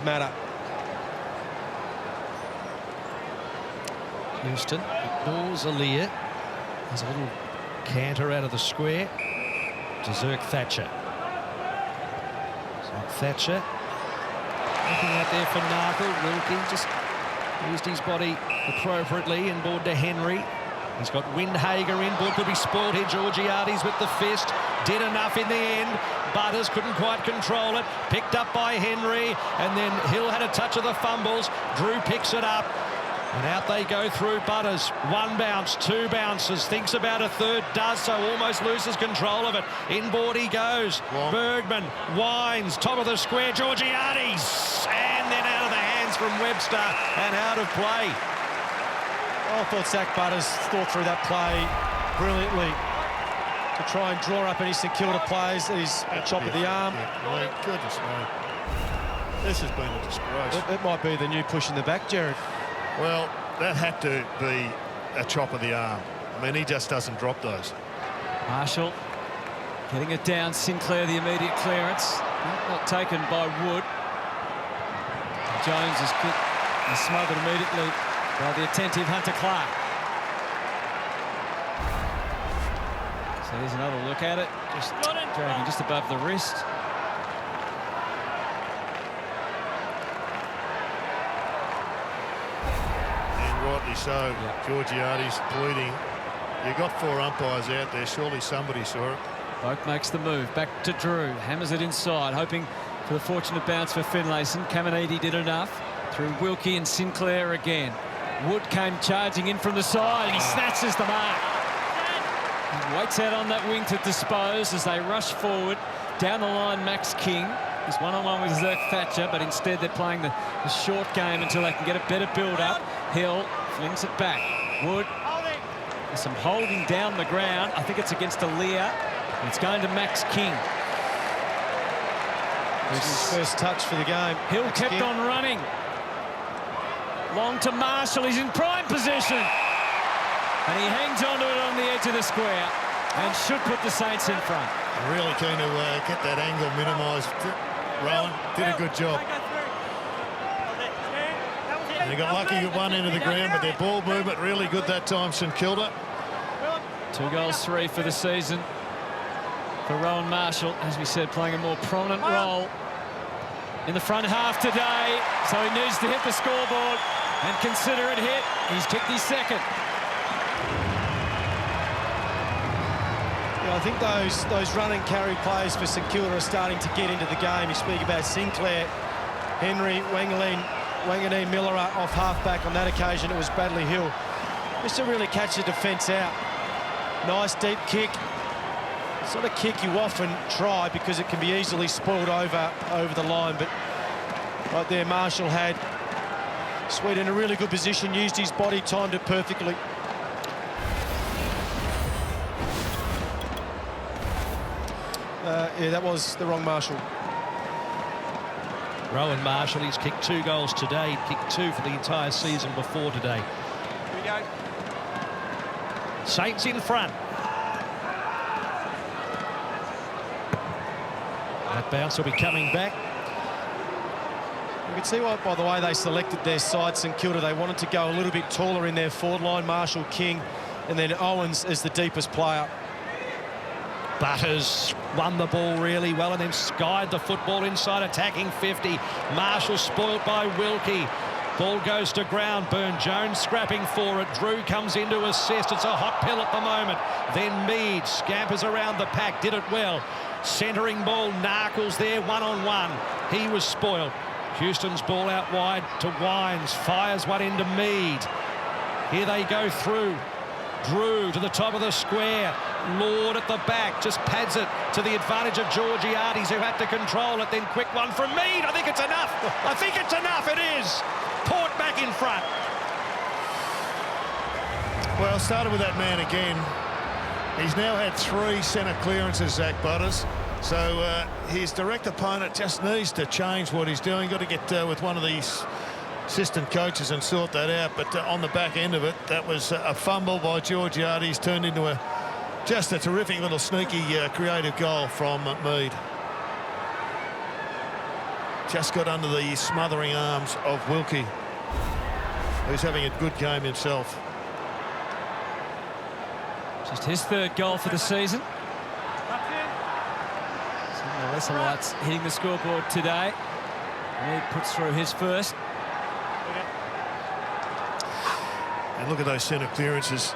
matter. Houston ignores Aaliyah. There's a little canter out of the square to Zirk Thatcher. Zirk Thatcher looking out there for Narkle. Wilkie just used his body appropriately inboard to Henry. He's got Windhager inboard. Could be spoiled here. Georgiades with the fist. Did enough in the end. Butters couldn't quite control it. Picked up by Henry. And then Hill had a touch of the fumbles. Drew picks it up. And out they go through Butters. One bounce, two bounces, thinks about a third, does so, almost loses control of it. Inboard he goes. Long. Bergman winds, top of the square, Georgiades. And then out of the hands from Webster and out of play. I thought Zach Butters thought through that play brilliantly to try and draw up any St Kilda players. He's a chop of the arm. My goodness me. This has been a disgrace. It might be the new push in the back, Jared. Well, that had to be a chop of the arm. I mean, he just doesn't drop those. Marshall getting it down. Sinclair, the immediate clearance. Not taken by Wood. Jones is kicked and smothered immediately by the attentive Hunter Clark. So here's another look at it. Just dragging just above the wrist. Rightly so. Georgiades bleeding. You got four umpires out there. Surely somebody saw it. Boak makes the move. Back to Drew. Hammers it inside, hoping for the fortunate bounce for Finlayson. Caminiti did enough. Through Wilkie and Sinclair again. Wood came charging in from the side, and he snatches the mark. He waits out on that wing to dispose as they rush forward. Down the line, Max King. He's one-on-one with Zirk Thatcher, but instead they're playing the short game until they can get a better build-up. Hill flings it back. Wood. There's some holding down the ground. I think it's against Aaliyah. And it's going to Max King. This is his first touch for the game. Hill kept on running. Long to Marshall. He's in prime position. And he hangs onto it on the edge of the square and should put the Saints in front. Really keen to get that angle minimised. Rowan did a good job. They got lucky at one end of the ground, but their ball movement really good that time, St Kilda. 2 goals, 3 for the season for Rowan Marshall, as we said, playing a more prominent role in the front half today. So he needs to hit the scoreboard and consider it hit. He's kicked his second. I think those run and carry plays for St Kilda are starting to get into the game. You speak about Sinclair, Henry, Wanganeen-Milera off half-back. On that occasion, it was Bradley Hill. Just to really catch the defence out. Nice deep kick. It's not a kick you often try because it can be easily spoiled over the line, but right there, Marshall had Sweet in a really good position, used his body, timed it perfectly. Yeah, that was the wrong Marshall. Rowan Marshall, he's kicked 2 goals today. He'd kicked 2 for the entire season before today. Here we go. Saints in front. That bounce will be coming back. You can see why, by the way they selected their side, St Kilda. They wanted to go a little bit taller in their forward line. Marshall, King, and then Owens as the deepest player. Butters won the ball really well and then skied the football inside, attacking 50. Marshall spoilt by Wilkie. Ball goes to ground. Burn-Jones scrapping for it. Drew comes in to assist. It's a hot pill at the moment. Then Mead scampers around the pack. Did it well. Centering ball. Narkles there one-on-one. He was spoiled. Houston's ball out wide to Wines. Fires one into Mead. Here they go through. Drew to the top of the square. Lord at the back, just pads it to the advantage of Georgiades, who had to control it. Then quick one from Mead. I think it's enough. I think it's enough. It is. Port back in front. Well, started with that man again. He's now had 3 centre clearances, Zach Butters. So his direct opponent just needs to change what he's doing. Got to get with one of these assistant coaches and sort that out. But on the back end of it, that was a fumble by Georgiades, turned into just a terrific little sneaky creative goal from Mead. Just got under the smothering arms of Wilkie, who's having a good game himself. Just his 3rd goal for the season. Some of the lesser lights hitting the scoreboard today. Mead puts through his first. And look at those centre clearances.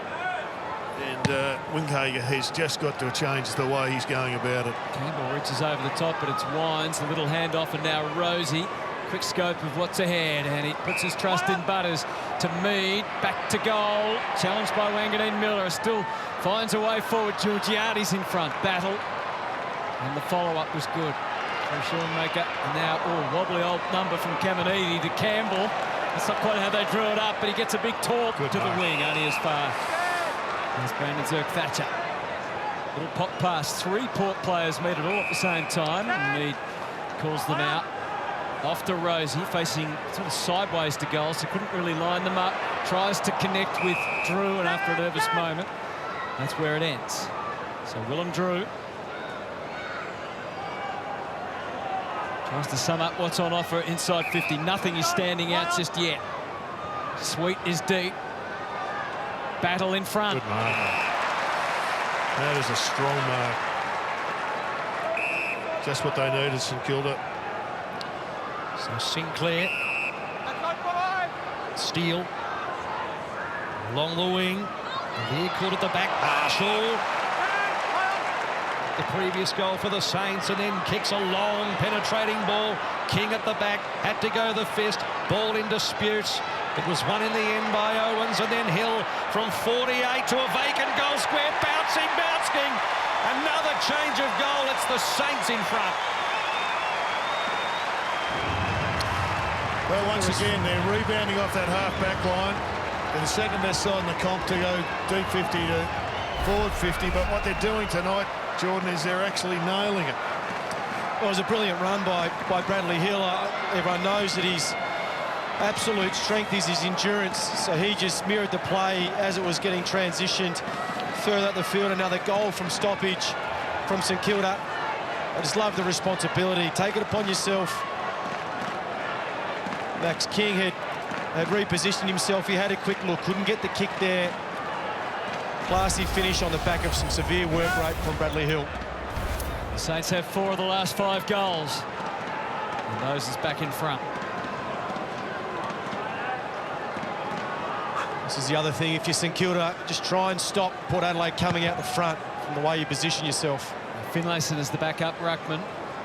And Winghager has just got to change the way he's going about it. Campbell reaches over the top, but it's Wines, a little handoff, and now Rosie. Quick scope of what's ahead, and he puts his trust in Butters to Mead, back to goal, challenged by Wanganeen-Milera, still finds a way forward. Georgiades in front, battle, and the follow-up was good from Schoenmaker, and now wobbly old number from Caminiti to Campbell. That's not quite how they drew it up, but he gets a big torque to the wing, only as far as Brandon Zerk-Thatcher. Little pop pass, 3 Port players meet it all at the same time, and Mead calls them out. Off to Rosie, facing sort of sideways to goal, so couldn't really line them up. Tries to connect with Drew, and after a nervous moment, that's where it ends. So Willem Drew tries to sum up what's on offer inside 50. Nothing is standing out just yet. Sweet is deep. Battle in front. Good mark. That is a strong mark. Just what they needed, St Kilda. So Sinclair, Steele, along the wing, and caught at the back. Marshall, the previous goal for the Saints, and then kicks a long penetrating ball. King at the back, had to go the fist. Ball in dispute. It was won in the end by Owens, and then Hill from 48 to a vacant goal square, bouncing. Another change of goal. It's the Saints in front. Well, once again, they're rebounding off that half-back line. They're the second best side in the comp to go deep 50 to forward 50. But what they're doing tonight, Jordan, is they're actually nailing it. Well, it was a brilliant run by Bradley Hill. Everyone knows that his absolute strength is his endurance. So he just mirrored the play as it was getting transitioned further up the field. Another goal from stoppage from St Kilda. I just love the responsibility. Take it upon yourself. Max King had repositioned himself. He had a quick look, couldn't get the kick there. Classy finish on the back of some severe work rate from Bradley Hill. The Saints have 4 of the last 5 goals. And those is back in front. This is the other thing. If you're St Kilda, just try and stop Port Adelaide coming out the front from the way you position yourself. Finlayson is the backup ruckman.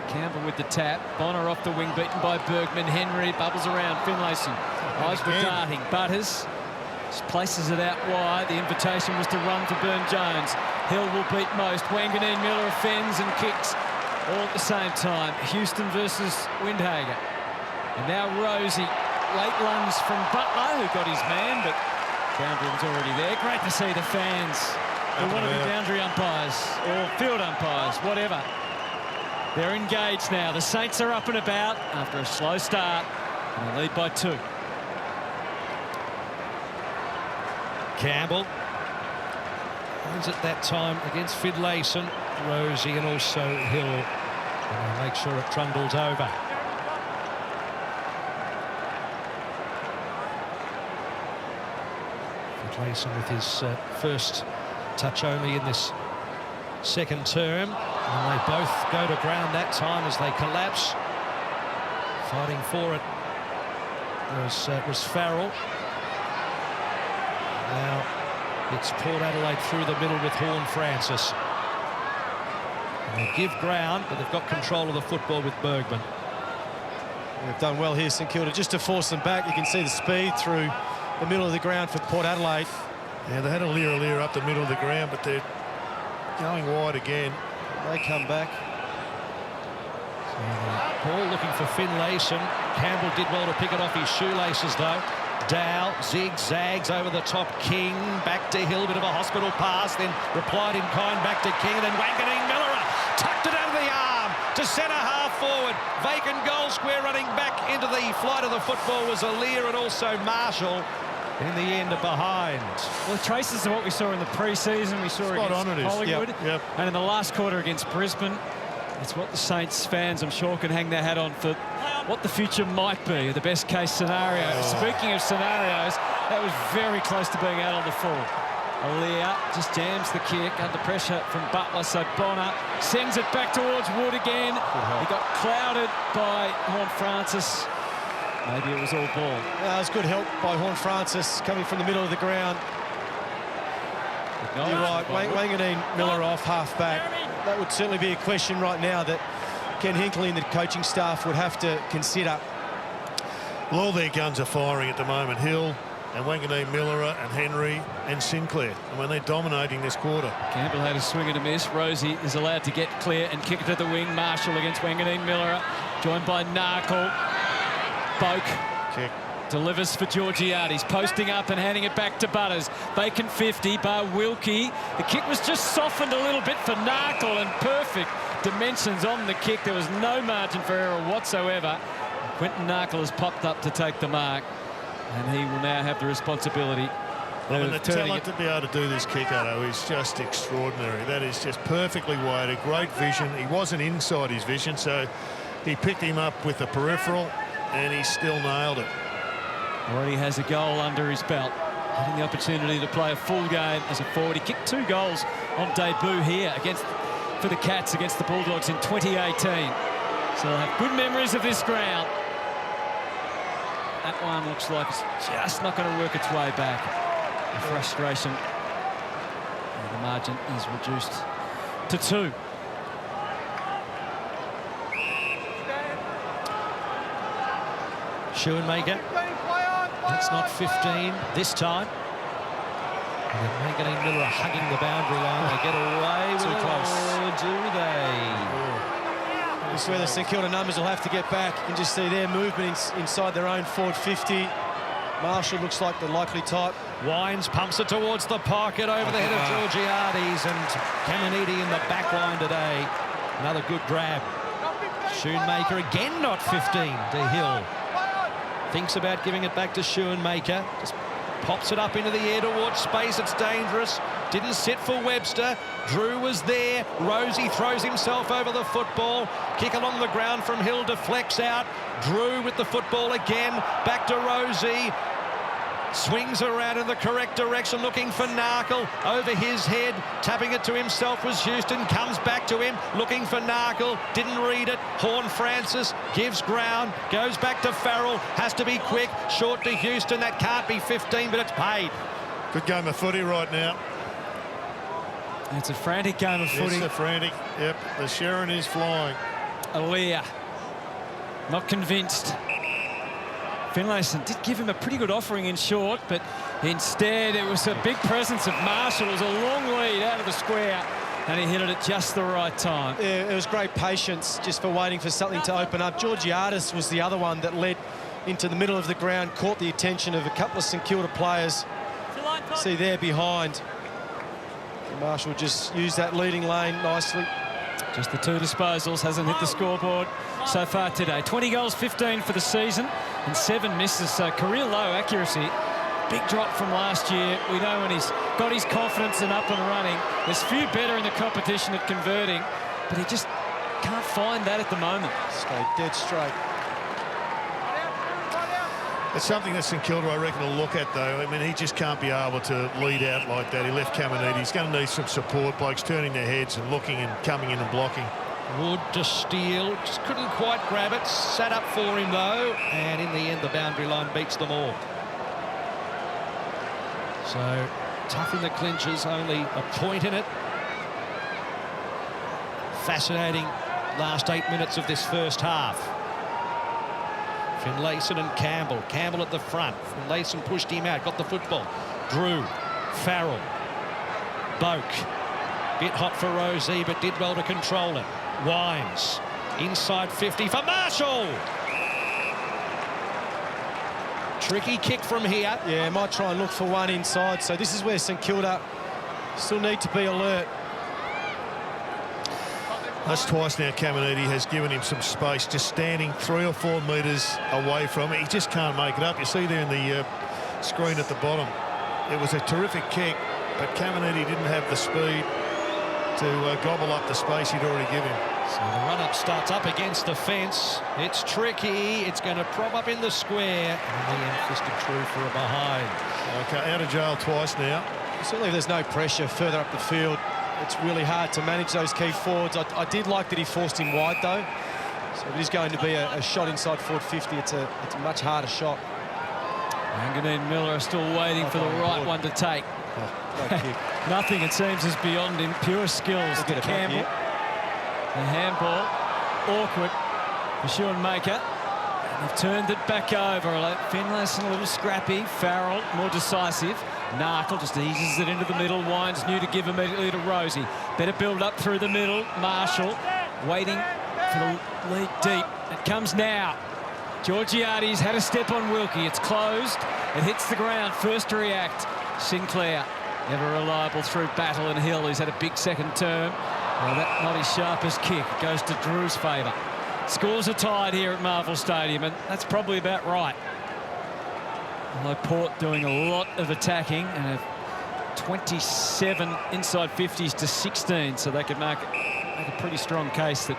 Campbell with the tap. Bonner off the wing, beaten by Bergman. Henry bubbles around. Finlayson. Eyes were darting. Butters just places it out wide. The invitation was to run for Burn-Jones. Hill will beat most. Wanganeen-Milera fends and kicks all at the same time. Houston versus Windhager. And now Rosie. Late lunge from Butler, who got his man, but boundary was already there. Great to see the fans who want to be boundary umpires or field umpires, whatever. They're engaged now. The Saints are up and about after a slow start, and they lead by 2. Campbell runs at that time against Finlayson, Rosie, and also Hill. And they make sure it trundles over. Finlayson with his first touch only in this second term. And they both go to ground that time as they collapse. Fighting for it was Farrell. Now it's Port Adelaide through the middle with Horne-Francis. And they give ground, but they've got control of the football with Bergman. They've done well here, St Kilda, just to force them back. You can see the speed through the middle of the ground for Port Adelaide. Yeah, they had a Lear up the middle of the ground, but they're going wide again. They come back. Ball looking for Finlayson. Campbell did well to pick it off his shoelaces, though. Dow zigzags over the top. King back to Hill, bit of a hospital pass, then replied in kind back to King, and then Wanganeen-Milera tucked it under the arm to centre half forward. Vacant goal square, running back into the flight of the football was Lear and also Marshall. In the end, behind. Well, traces of what we saw in the pre-season, we saw against Collingwood, Yep. and in the last quarter against Brisbane. It's what the Saints fans, I'm sure, can hang their hat on for what the future might be, the best case scenario. Speaking of scenarios, that was very close to being out on the full. Lear just jams the kick under pressure from Butler, so Bonner sends it back towards Wood again. He got clouded by Horne-Francis. Maybe it was all ball. It was good help by Horne-Francis coming from the middle of the ground. You're right, Wanganeen-Milera off half-back. That would certainly be a question right now that Ken Hinkley and the coaching staff would have to consider. Well, all their guns are firing at the moment. Hill and Wanganeen-Milera and Henry and Sinclair. And when they're dominating this quarter. Campbell had a swing and a miss. Rosie is allowed to get clear and kick it to the wing. Marshall against Wanganeen-Milera, joined by Narkle. Boak Kick. delivers for Georgiades, posting up and handing it back to Butters. Vacant 50 by Wilkie. The kick was just softened a little bit for Narkle, and perfect dimensions on the kick. There was no margin for error whatsoever. Quentin Narkle has popped up to take the mark, and he will now have the responsibility. I mean, the talent to be able to do this kick, Addo, is just extraordinary. That is just perfectly weighted, great vision. He wasn't inside his vision, so he picked him up with the peripheral, and he still nailed it. Already has a goal under his belt. Having the opportunity to play a full game as a forward. He kicked 2 goals on debut here for the Cats against the Bulldogs in 2018. So they'll have good memories of this ground. That one looks like it's just not going to work its way back. The frustration. And the margin is reduced to 2. Schoenmaker. That's not 15 this time. And then Wanganeen-Milera hugging the boundary line. They get away with it. close. Or do they? This is where the St Kilda numbers will have to get back. You can just see their movement inside their own forward 50. Marshall looks like the likely type. Wines pumps it towards the pocket over the head of Georgiades, and Caminiti in the back line today. Another good grab. Schoenmaker again not 15 to Hill. Thinks about giving it back to Schoenmaker. Just pops it up into the air towards space. It's dangerous. Didn't sit for Webster. Drew was there. Rosie throws himself over the football. Kick along the ground from Hill, deflects out. Drew with the football again. Back to Rosie. Swings around in the correct direction, looking for Narkle. Over his head, tapping it to himself was Houston. Comes back to him, looking for Narkle. Didn't read it. Horne-Francis gives ground. Goes back to Farrell. Has to be quick. Short to Houston. That can't be 15, but it's paid. Good game of footy right now. It's a frantic game of footy. It's a frantic. Yep, the Sharon is flying. Lear not convinced. Finlayson did give him a pretty good offering in short, but instead it was a big presence of Marshall. It was a long lead out of the square, and he hit it at just the right time. Yeah, it was great patience just for waiting for something to open up. Georgiades was the other one that led into the middle of the ground, caught the attention of a couple of St Kilda players. See there behind. Marshall just used that leading lane nicely. Just the 2 disposals, hasn't hit the scoreboard so far today. 20 goals, 15 for the season, and 7 misses, so career low accuracy. Big drop from last year. We know when he's got his confidence and up and running. There's few better in the competition at converting, but he just can't find that at the moment. Straight, dead straight. It's something that St Kilda, I reckon, will look at, though. I mean, he just can't be able to lead out like that. He left Caminiti. He's going to need some support, blokes turning their heads and looking and coming in and blocking. Wood to steal, just couldn't quite grab it. Sat up for him, though, and in the end, the boundary line beats them all. So, tough in the clinches, only a point in it. Fascinating last 8 minutes of this first half. Finlayson and Campbell. Campbell at the front. Finlayson pushed him out, got the football. Drew Farrell. Boak. Bit hot for Rosie, but did well to control it. Wines. Inside 50 for Marshall. Tricky kick from here. Yeah, might try and look for one inside. So this is where St Kilda still need to be alert. That's twice now Caminiti has given him some space, just standing 3 or 4 metres away from it. He just can't make it up. You see there in the screen at the bottom. It was a terrific kick, but Caminiti didn't have the speed to gobble up the space he'd already given him. So the run-up starts up against the fence. It's tricky. It's going to prop up in the square. And the end-fisted true for a behind. Okay, out of jail twice now. Certainly there's no pressure further up the field. It's really hard to manage those key forwards. I did like that he forced him wide, though. So if it is going to be a shot inside forward 50, it's a much harder shot. Wanganeen-Milera are still waiting for the right one to take. Nothing, it seems, is beyond him. Pure skills to Campbell. The handball, awkward for Schoenmaker. They've turned it back over. Finlayson a little scrappy. Farrell more decisive. Narkle just eases it into the middle. Wines new to give immediately to Rosie. Better build up through the middle. Marshall waiting for the lead deep. It comes now. Georgiades had a step on Wilkie. It's closed. It hits the ground. First to react, Sinclair. Ever reliable through Battle and Hill. He's had a big second term. Well, that not his sharpest kick. It goes to Drew's favour. Scores are tied here at Marvel Stadium, and that's probably about right. Although Port doing a lot of attacking and have 27 inside 50s to 16, so they could make a pretty strong case that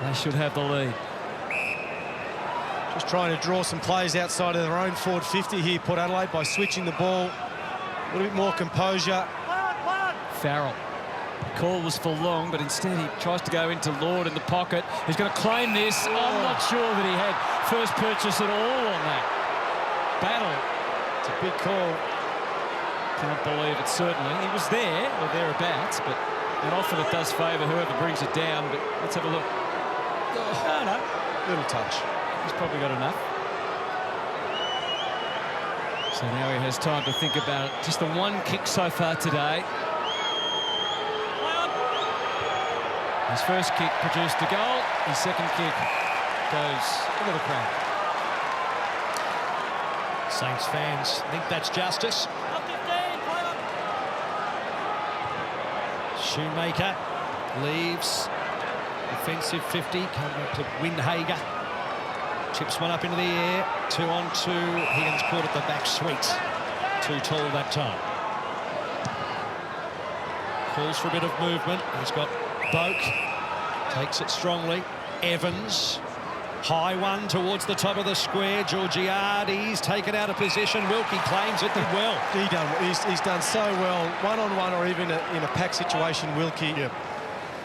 they should have the lead. Just trying to draw some plays outside of their own forward 50 here, Port Adelaide, by switching the ball. A little bit more composure. Farrell. The call was for long, but instead he tries to go into Lord in the pocket. He's going to claim this. I'm not sure that he had first purchase at all on that. Battle. It's a big call. Can't believe it, certainly. He was there, or thereabouts, but and often it does favour whoever brings it down, but let's have a look. Oh, no. Little touch. He's probably got enough. So now he has time to think about it. Just the one kick so far today. His first kick produced a goal. His second kick goes into the crowd. Saints fans think that's justice. Shoemaker leaves defensive 50, come back to Windhager. Chips one up into the air, 2 on 2. Higgins caught at the back, sweet. Too tall that time. Calls for a bit of movement. He's got Boak, takes it strongly. Evans, high one towards the top of the square. Georgiades taken out of position. Wilkie claims it, did well. He's done so well, one-on-one or even in a pack situation, Wilkie. Yep.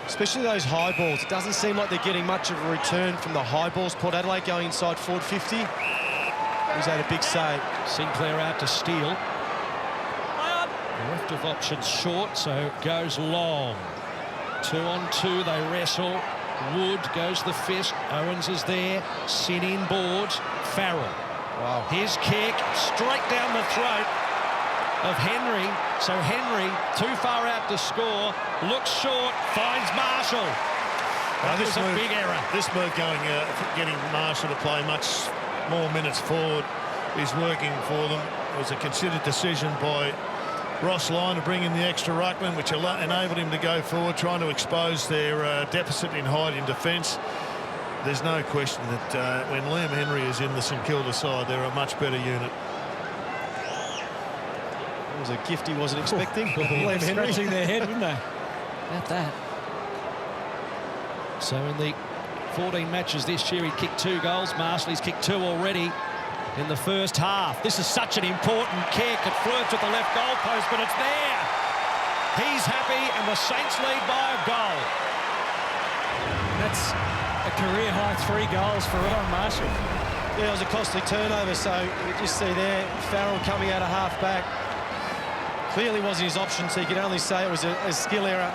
Especially those high balls. It doesn't seem like they're getting much of a return from the high balls. Port Adelaide going inside forward 50. He's had a big save. Sinclair out to steal. Left of options short, so goes long. 2 on 2, they wrestle. Wood goes the fist. Owens is there. Sin inboard. Farrell. Wow. His kick straight down the throat of Henry. So Henry too far out to score. Looks short. Finds Marshall. That was a big error. This move going, getting Marshall to play much more minutes forward is working for them. It was a considered decision by Ross Lyon to bring in the extra ruckman, which enabled him to go forward, trying to expose their deficit in height in defence. There's no question that when Liam Henry is in the St Kilda side, they're a much better unit. It was a gift he wasn't expecting. Liam Henry scratching their head, wouldn't they? About that. So in the 14 matches this year, he kicked 2 goals. Marshall, he's kicked 2 already in the first half. This is such an important kick. It flirts with the left goal post, but it's there. He's happy, and the Saints lead by a goal. That's a career-high 3 goals for Ron Marshall. Yeah, it was a costly turnover, so you just see there, Farrell coming out of half-back. Clearly wasn't his option, so you can only say it was a skill error.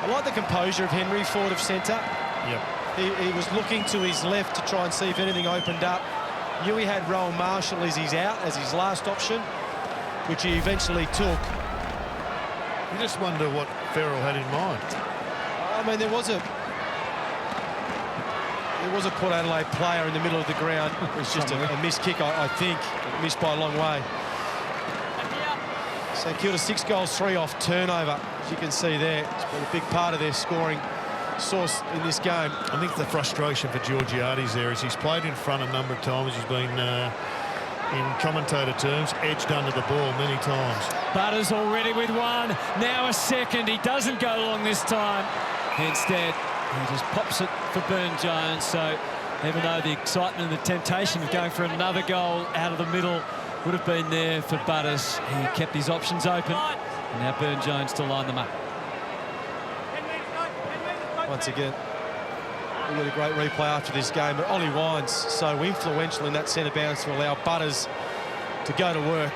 I like the composure of Henry, forward of centre. Yep. He was looking to his left to try and see if anything opened up. Knew he had Rowan Marshall as his last option. which he eventually took. You just wonder what Farrell had in mind. I mean, there was a Port Adelaide player in the middle of the ground. It was just a missed kick, I think. Missed by a long way. St Kilda 6 goals, 3 off turnover. As you can see there, it's been a big part of their scoring source in this game. I think the frustration for Georgiades there is he's played in front a number of times. He's been, in commentator terms, edged under the ball many times. Butters already with one. Now a second. He doesn't go long this time. Instead, he just pops it for Burne-Jones. So even though the excitement and the temptation of going for another goal out of the middle would have been there for Butters, he kept his options open. And now Burne-Jones to line them up. Once again, we got a great replay after this game, but Ollie Wines so influential in that centre bounce to allow Butters to go to work.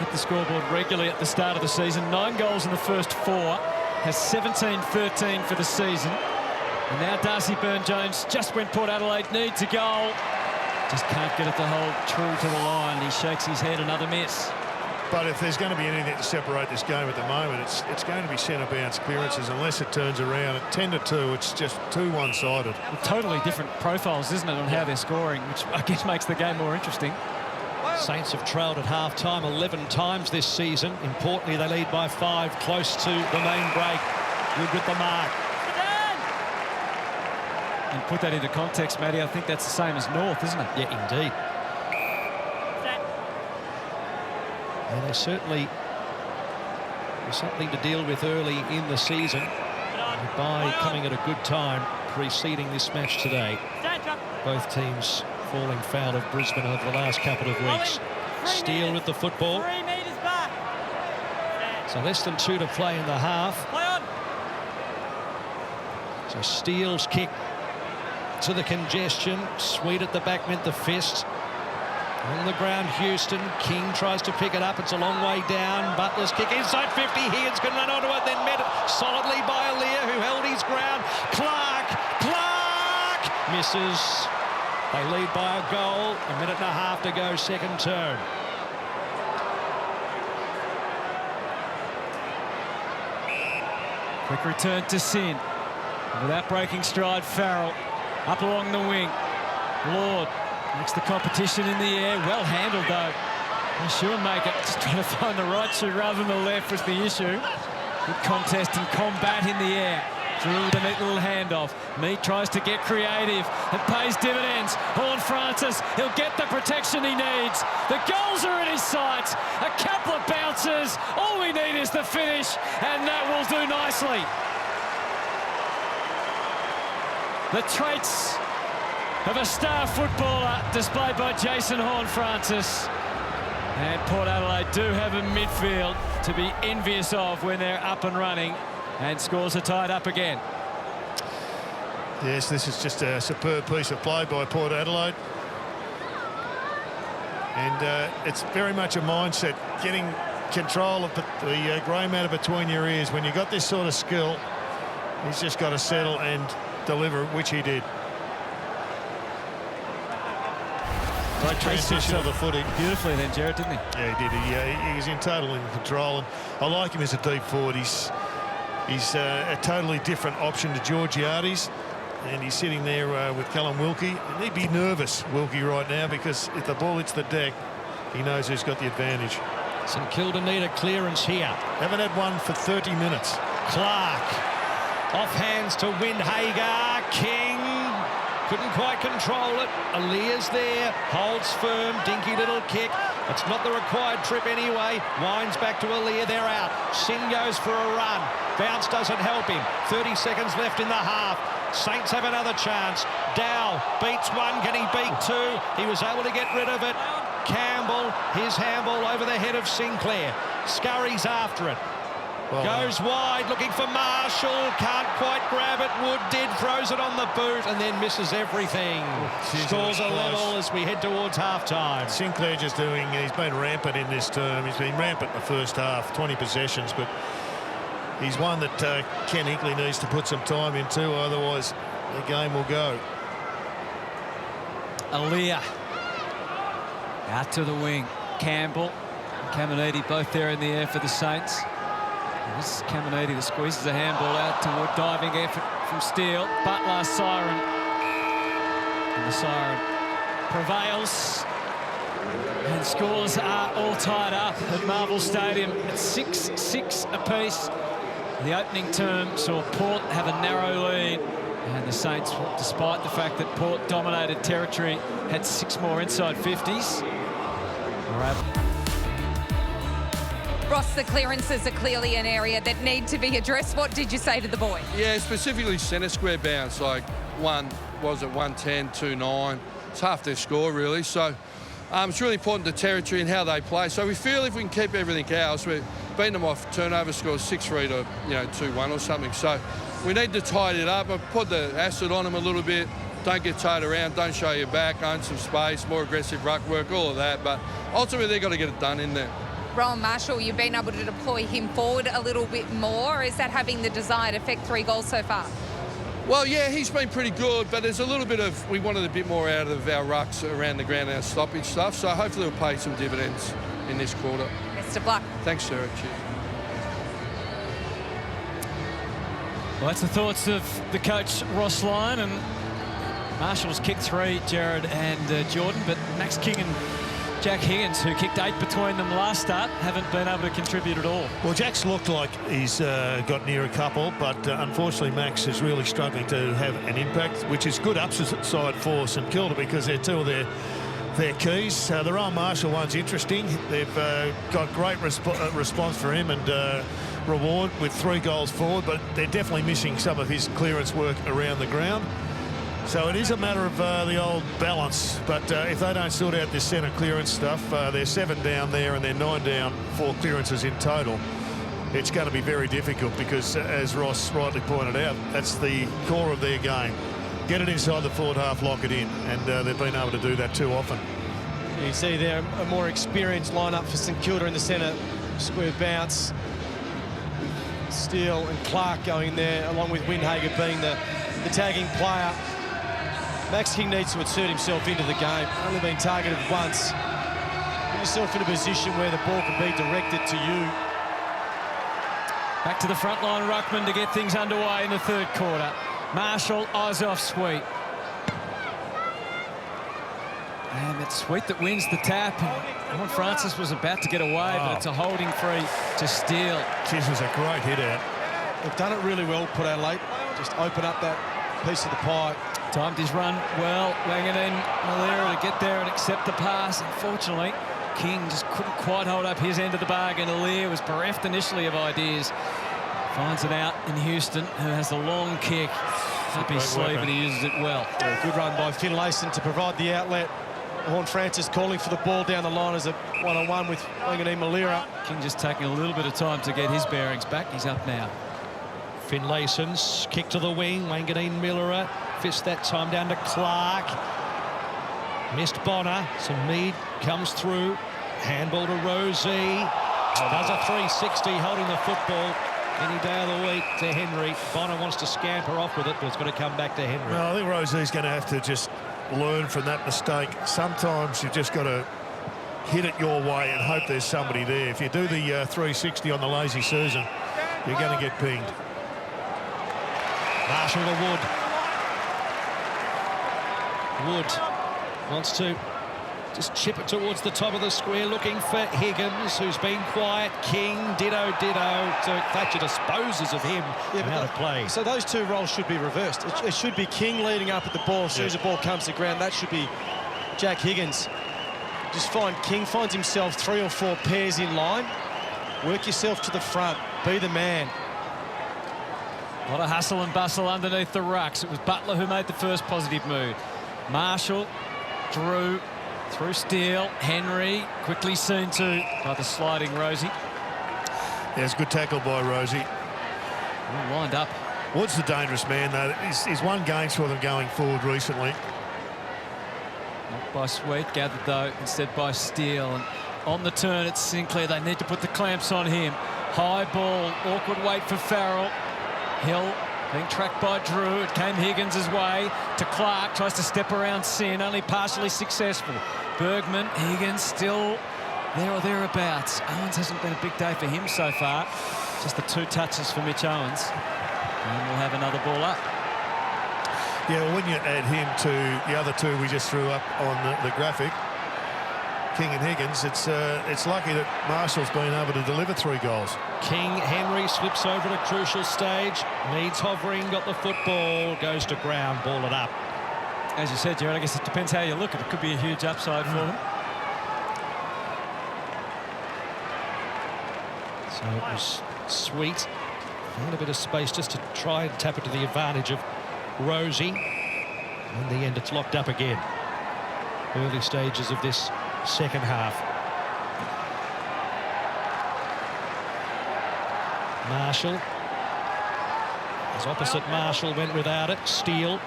Hit the scoreboard regularly at the start of the season. 9 goals in the first 4. Has 17-13 for the season. And now Darcy Burne-Jones, just when Port Adelaide needs a goal, just can't get it to hold true to the line. He shakes his head, another miss. But if there's going to be anything to separate this game at the moment, it's going to be centre bounce clearances. Unless it turns around at 10-2, it's just too one-sided. Totally different profiles, isn't it, on how they're scoring, which I guess makes the game more interesting. Saints have trailed at half-time 11 times this season. Importantly, they lead by 5, close to the main break. Good with the mark. And put that into context, Matty, I think that's the same as North, isn't it? Yeah, indeed. And there's certainly something to deal with early in the season. By coming at a good time preceding this match today. Both teams falling foul of Brisbane over the last couple of weeks. Steele with the football. So less than 2 to play in the half. So Steele's kick to the congestion. Sweet at the back meant the fist. On the ground, Houston. King tries to pick it up. It's a long way down. Butler's kick inside 50. Higgins can run onto it, then met it solidly by Aaliyah, who held his ground. Clark misses. They lead by a goal. A minute and a half to go, second term. Quick return to Sin. Without breaking stride, Farrell up along the wing. Lord makes the competition in the air. Well handled, though. Shoemaker just trying to find the right shoe rather than the left was the issue. Good contest and combat in the air. Drew with a neat little handoff. Mead tries to get creative. It pays dividends. Horne-Francis, he'll get the protection he needs. The goals are in his sights. A couple of bounces. All we need is the finish, and that will do nicely. The traits of a star footballer displayed by Jason Horne-Francis. And Port Adelaide do have a midfield to be envious of when they're up and running, and scores are tied up again. Yes, this is just a superb piece of play by Port Adelaide. And it's very much a mindset, getting control of the grey matter between your ears. When you've got this sort of skill, he's just got to settle and deliver, which he did. Great transition of the footy. Beautifully then, Jared, didn't he? Yeah, he did. He was in total control, and I like him as a deep forward. He's a totally different option to Georgiades, and he's sitting there with Callum Wilkie. And he'd be nervous, Wilkie, right now, because if the ball hits the deck, he knows who's got the advantage. St Kilda need a clearance here. Haven't had one for 30 minutes. Clark off hands to Windhager. King couldn't quite control it. Aaliyah's there, holds firm, dinky little kick. It's not the required trip anyway. Winds back to Aaliyah, they're out. Sin goes for a run. Bounce doesn't help him. 30 seconds left in the half. Saints have another chance. Dow beats one. Can he beat two? He was able to get rid of it. Campbell, his handball over the head of Sinclair. Scurry's after it. Goes wide, looking for Marshall. Can't quite grab it. Wood did, throws it on the boot, and then misses everything. Scores a level as we head towards half-time. Sinclair just he's been rampant in this term. He's been rampant in the first half, 20 possessions, but he's one that Ken Hinkley needs to put some time into, otherwise the game will go. Aaliyah out to the wing. Campbell Caminiti both there in the air for the Saints. And this is Caminiti that squeezes a handball out toward diving effort from Steele. Butler siren. And the siren prevails. And scores are all tied up at Marvel Stadium at 6-6 apiece. The opening term saw Port have a narrow lead. And the Saints, despite the fact that Port dominated territory, had 6 more inside 50s. Ross, the clearances are clearly an area that need to be addressed. What did you say to the boy? Yeah, specifically centre square bounce, like 110, 2-9. It's half their score, really. So it's really important to territory and how they play. So we feel if we can keep everything else, we're beating them off turnover scores 6-3 to 2-1 or something. So we need to tidy it up. I've put the acid on them a little bit. Don't get towed around. Don't show your back. Own some space. More aggressive ruck work. All of that. But ultimately, they've got to get it done in there. Rowan Marshall, you've been able to deploy him forward a little bit more. Is that having the desired effect? 3 goals so far. Well, yeah, he's been pretty good, but there's a little bit of, we wanted a bit more out of our rucks around the ground, our stoppage stuff, so hopefully we'll pay some dividends in this quarter. Best of luck. Thanks, Sarah. Cheers. Well, that's the thoughts of the coach, Ross Lyon, and Marshall's kicked 3, Jared and Jordan, but Max King and Jack Higgins, who kicked 8 between them last start, haven't been able to contribute at all. Well, Jack's looked like he's got near a couple, but unfortunately Max is really struggling to have an impact, which is good upside for St Kilda because they're 2 of their keys. The Rowan Marshall one's interesting. They've got great response for him and reward with 3 goals forward, but they're definitely missing some of his clearance work around the ground. So it is a matter of the old balance, but if they don't sort out this centre clearance stuff, they're 7 down there and they're 9 down, 4 clearances in total. It's going to be very difficult because, as Ross rightly pointed out, that's the core of their game. Get it inside the forward half, lock it in, and they've been able to do that too often. You see there a more experienced lineup for St Kilda in the centre square bounce. Steele and Clark going there, along with Windhager being the tagging player. Max King needs to insert himself into the game. Only been targeted once. Put yourself in a position where the ball can be directed to you. Back to the front line, ruckman to get things underway in the 3rd quarter. Marshall, eyes off Sweet. And it's Sweet that wins the tap. Horne-Francis was about to get away, but it's a holding free to Steele. This was a great hit out. They've done it really well, Port Adelaide. Just open up that piece of the pie. Timed his run well. Wanganeen-Milera to get there and accept the pass. Unfortunately, King just couldn't quite hold up his end of the bargain. Aliir was bereft initially of ideas. Finds it out in Houston, who has a long kick up his sleeve, and he uses it well. Yeah, good run by Finlayson to provide the outlet. Horne-Francis calling for the ball down the line as a one-on-one with Wanganeen-Milera. King just taking a little bit of time to get his bearings back. He's up now. Finlayson's kick to the wing. Wanganeen-Milera fist that time down to Clark. Missed Bonner. Some Mead comes through. Handball to Rosie. Does a 360 holding the football. Any day of the week to Henry. Bonner wants to scamper off with it, but it's got to come back to Henry. No, I think Rosie's going to have to just learn from that mistake. Sometimes you've just got to hit it your way and hope there's somebody there. If you do the 360 on the lazy Susan, you're going to get pinged. Marshall to Wood. Wood wants to just chip it towards the top of the square, looking for Higgins, who's been quiet. King, ditto. Thatcher disposes of him out of play. So those 2 roles should be reversed. It should be King leading up at the ball. As soon as the ball comes to ground, that should be Jack Higgins. Just find King finds himself 3 or 4 pairs in line. Work yourself to the front. Be the man. A lot of hustle and bustle underneath the rucks. It was Butler who made the first positive move. Marshall, Drew, through Steele, Henry, quickly seen to by the sliding Rosie. Yeah, it's a good tackle by Rosie. All lined up. Wood's the dangerous man, though. He's won games for them going forward recently. Not by Sweet, gathered though instead by Steele. And on the turn, it's Sinclair. They need to put the clamps on him. High ball, awkward wait for Farrell. Hill being tracked by Drew. It came Higgins' way to Clark. Tries to step around Sin, only partially successful. Bergman, Higgins still there or thereabouts. Owens hasn't been a big day for him so far. Just the 2 touches for Mitch Owens. And we'll have another ball up. Yeah, well, when you add him to the other 2 we just threw up on the graphic, King and Higgins, it's lucky that Marshall's been able to deliver 3 goals. King, Henry slips over at a crucial stage, needs hovering, got the football, goes to ground, ball it up. As you said, Jared, I guess it depends how you look at it. It could be a huge upside for them. So it was Sweet. Found a bit of space just to try and tap it to the advantage of Rosie. In the end, it's locked up again. Early stages of this second half. Marshall. As opposite Marshall went without it. Steele.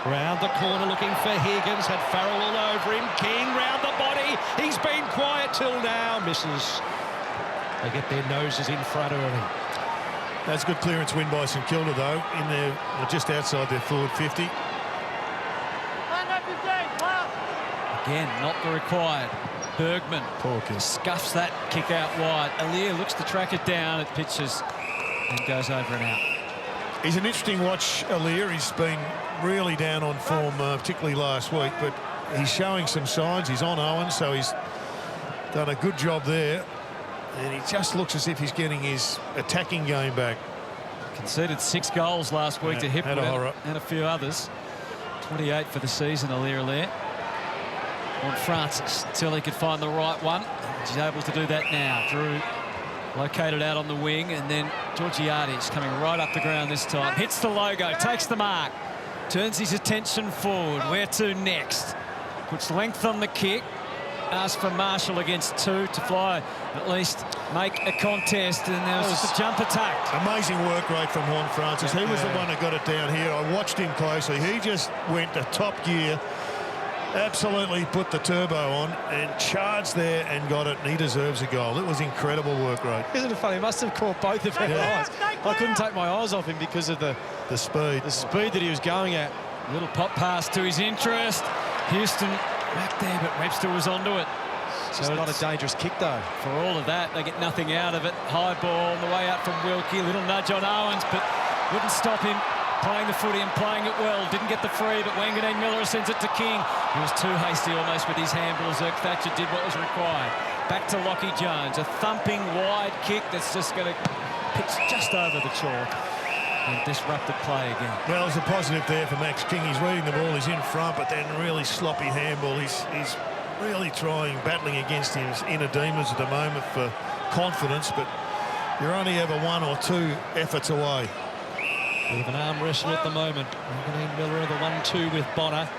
Round the corner looking for Higgins. Had Farrell all over him. King round the body. He's been quiet till now. Misses. They get their noses in front early. That's a good clearance win by St Kilda, though, in their just outside their forward 50. Again, not the required. Bergman scuffs that kick out wide. Aliir looks to track it down. It pitches and goes over and out. He's an interesting watch, Aliir. He's been really down on form, particularly last week, but he's showing some signs. He's on Owens, so he's done a good job there. And he just looks as if he's getting his attacking game back. Conceded 6 goals last week to Hipwood and a few others. 28 for the season, Aliir. Horne-Francis until he could find the right one. He's able to do that now. Drew located out on the wing, and then Georgiades coming right up the ground this time. Hits the logo, takes the mark, turns his attention forward. Where to next? Puts length on the kick. Asks for Marshall against 2 to fly, at least make a contest, and there was just a jump attack. Amazing work rate from Horne-Francis. He was the one that got it down here. I watched him closely. He just went to top gear, absolutely put the turbo on and charged there and got it, and he deserves a goal. It was incredible work rate. Isn't it funny? He must have caught both of our eyes. I couldn't take my eyes off him because of the speed that he was going at. Little pop pass to his interest. Houston back there, but Webster was onto it. It's not a dangerous kick, though. For all of that, they get nothing out of it. High ball on the way out from Wilkie. Little nudge on Owens, but wouldn't stop him playing the footy and playing it well. Didn't get the free, but Wanganeen-Milera sends it to King. He was too hasty almost with his handball. Zerk Thatcher did what was required. Back to Lockie Jones. A thumping wide kick that's just going to pitch just over the chalk. And disrupted play again. Well, there's a positive there for Max King. He's reading the ball, he's in front, but then really sloppy handball. He's really battling against his inner demons at the moment for confidence, but you're only ever 1 or 2 efforts away. Bit of an arm wrestle at the moment. Wanganeen-Milera, the 1-2 with Bonner.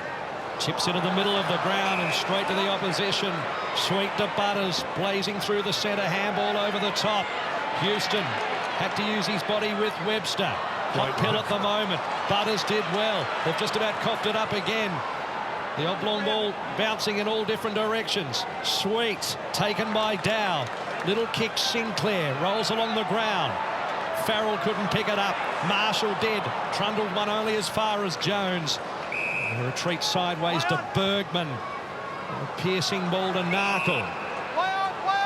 Chips into the middle of the ground and straight to the opposition. Sweet to Butters, blazing through the centre, handball over the top. Houston had to use his body with Webster. Hot pill at the moment. Butters did well. They've just about coughed it up again. The oblong ball bouncing in all different directions. Sweet, taken by Dow. Little kick, Sinclair rolls along the ground. Farrell couldn't pick it up. Marshall did. Trundled one only as far as Jones. A retreat sideways to Bergman. A piercing ball to Narkle.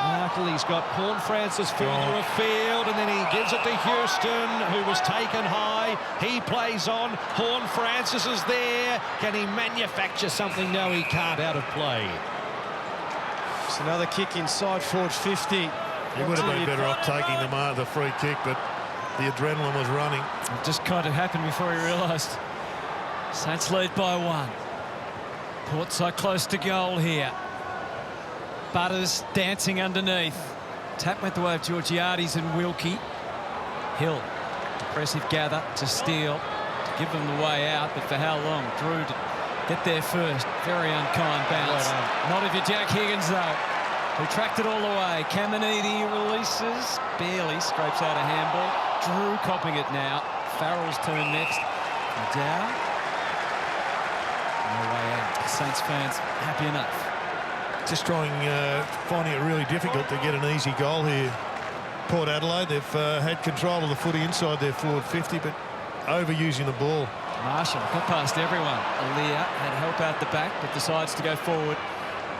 Narkle, he's got Horne-Francis further afield, and then he gives it to Houston, who was taken high. He plays on. Horne-Francis is there. Can he manufacture something? No, he can't. Out of play. It's another kick inside forward 50. He would have been better off taking the free kick, but the adrenaline was running. It just kind of happened before he realised. Saints lead by 1. Port so close to goal here. Butters dancing underneath. Tap went the way of Georgiades and Wilkie. Hill, impressive gather to Steele to give them the way out, but for how long? Drew to get there first. Very unkind bounce. Not if you're Jack Higgins, though, who tracked it all the way. Caminiti releases, barely scrapes out a handball. Drew copping it now. Farrell's turn next. Dow. No way out. Saints fans happy enough. Just finding it really difficult to get an easy goal here. Port Adelaide, they've had control of the footy inside their forward 50, but overusing the ball. Marshall got past everyone. Aliir had help out the back, but decides to go forward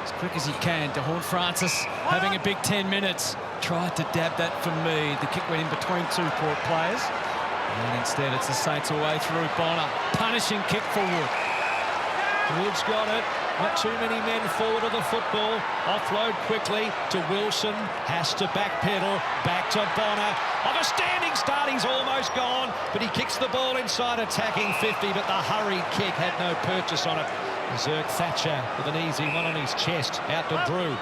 as quick as he can to Horne-Francis, having a big 10 minutes. Tried to dab that for Mead. The kick went in between two Port players. And instead it's the Saints away through Bonner. Punishing kick for Wood. Wood's got it. Not too many men forward of the football. Offload quickly to Wilson. Has to backpedal. Back to Bonner. Of a standing start, he's almost gone. But he kicks the ball inside, attacking 50. But the hurried kick had no purchase on it. Zerk Thatcher with an easy one on his chest. Out to Drew.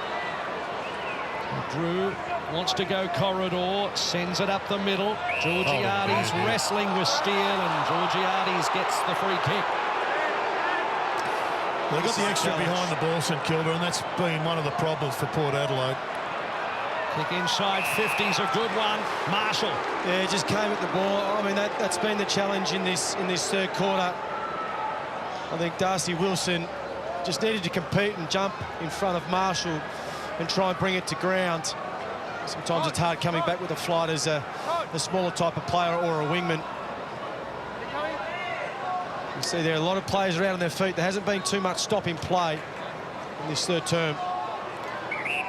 Drew wants to go corridor. Sends it up the middle. Georgiades wrestling with Steele. And Georgiades gets the free kick. They got the extra behind the ball, St Kilda, and that's been one of the problems for Port Adelaide. Kick inside 50's a good one. Marshall. Yeah, just came at the ball. I mean, that's been the challenge in this third quarter. I think Darcy Wilson just needed to compete and jump in front of Marshall and try and bring it to ground. Sometimes it's hard coming back with a flight as a smaller type of player or a wingman. You see there are a lot of players around on their feet. There hasn't been too much stop in play in this third term.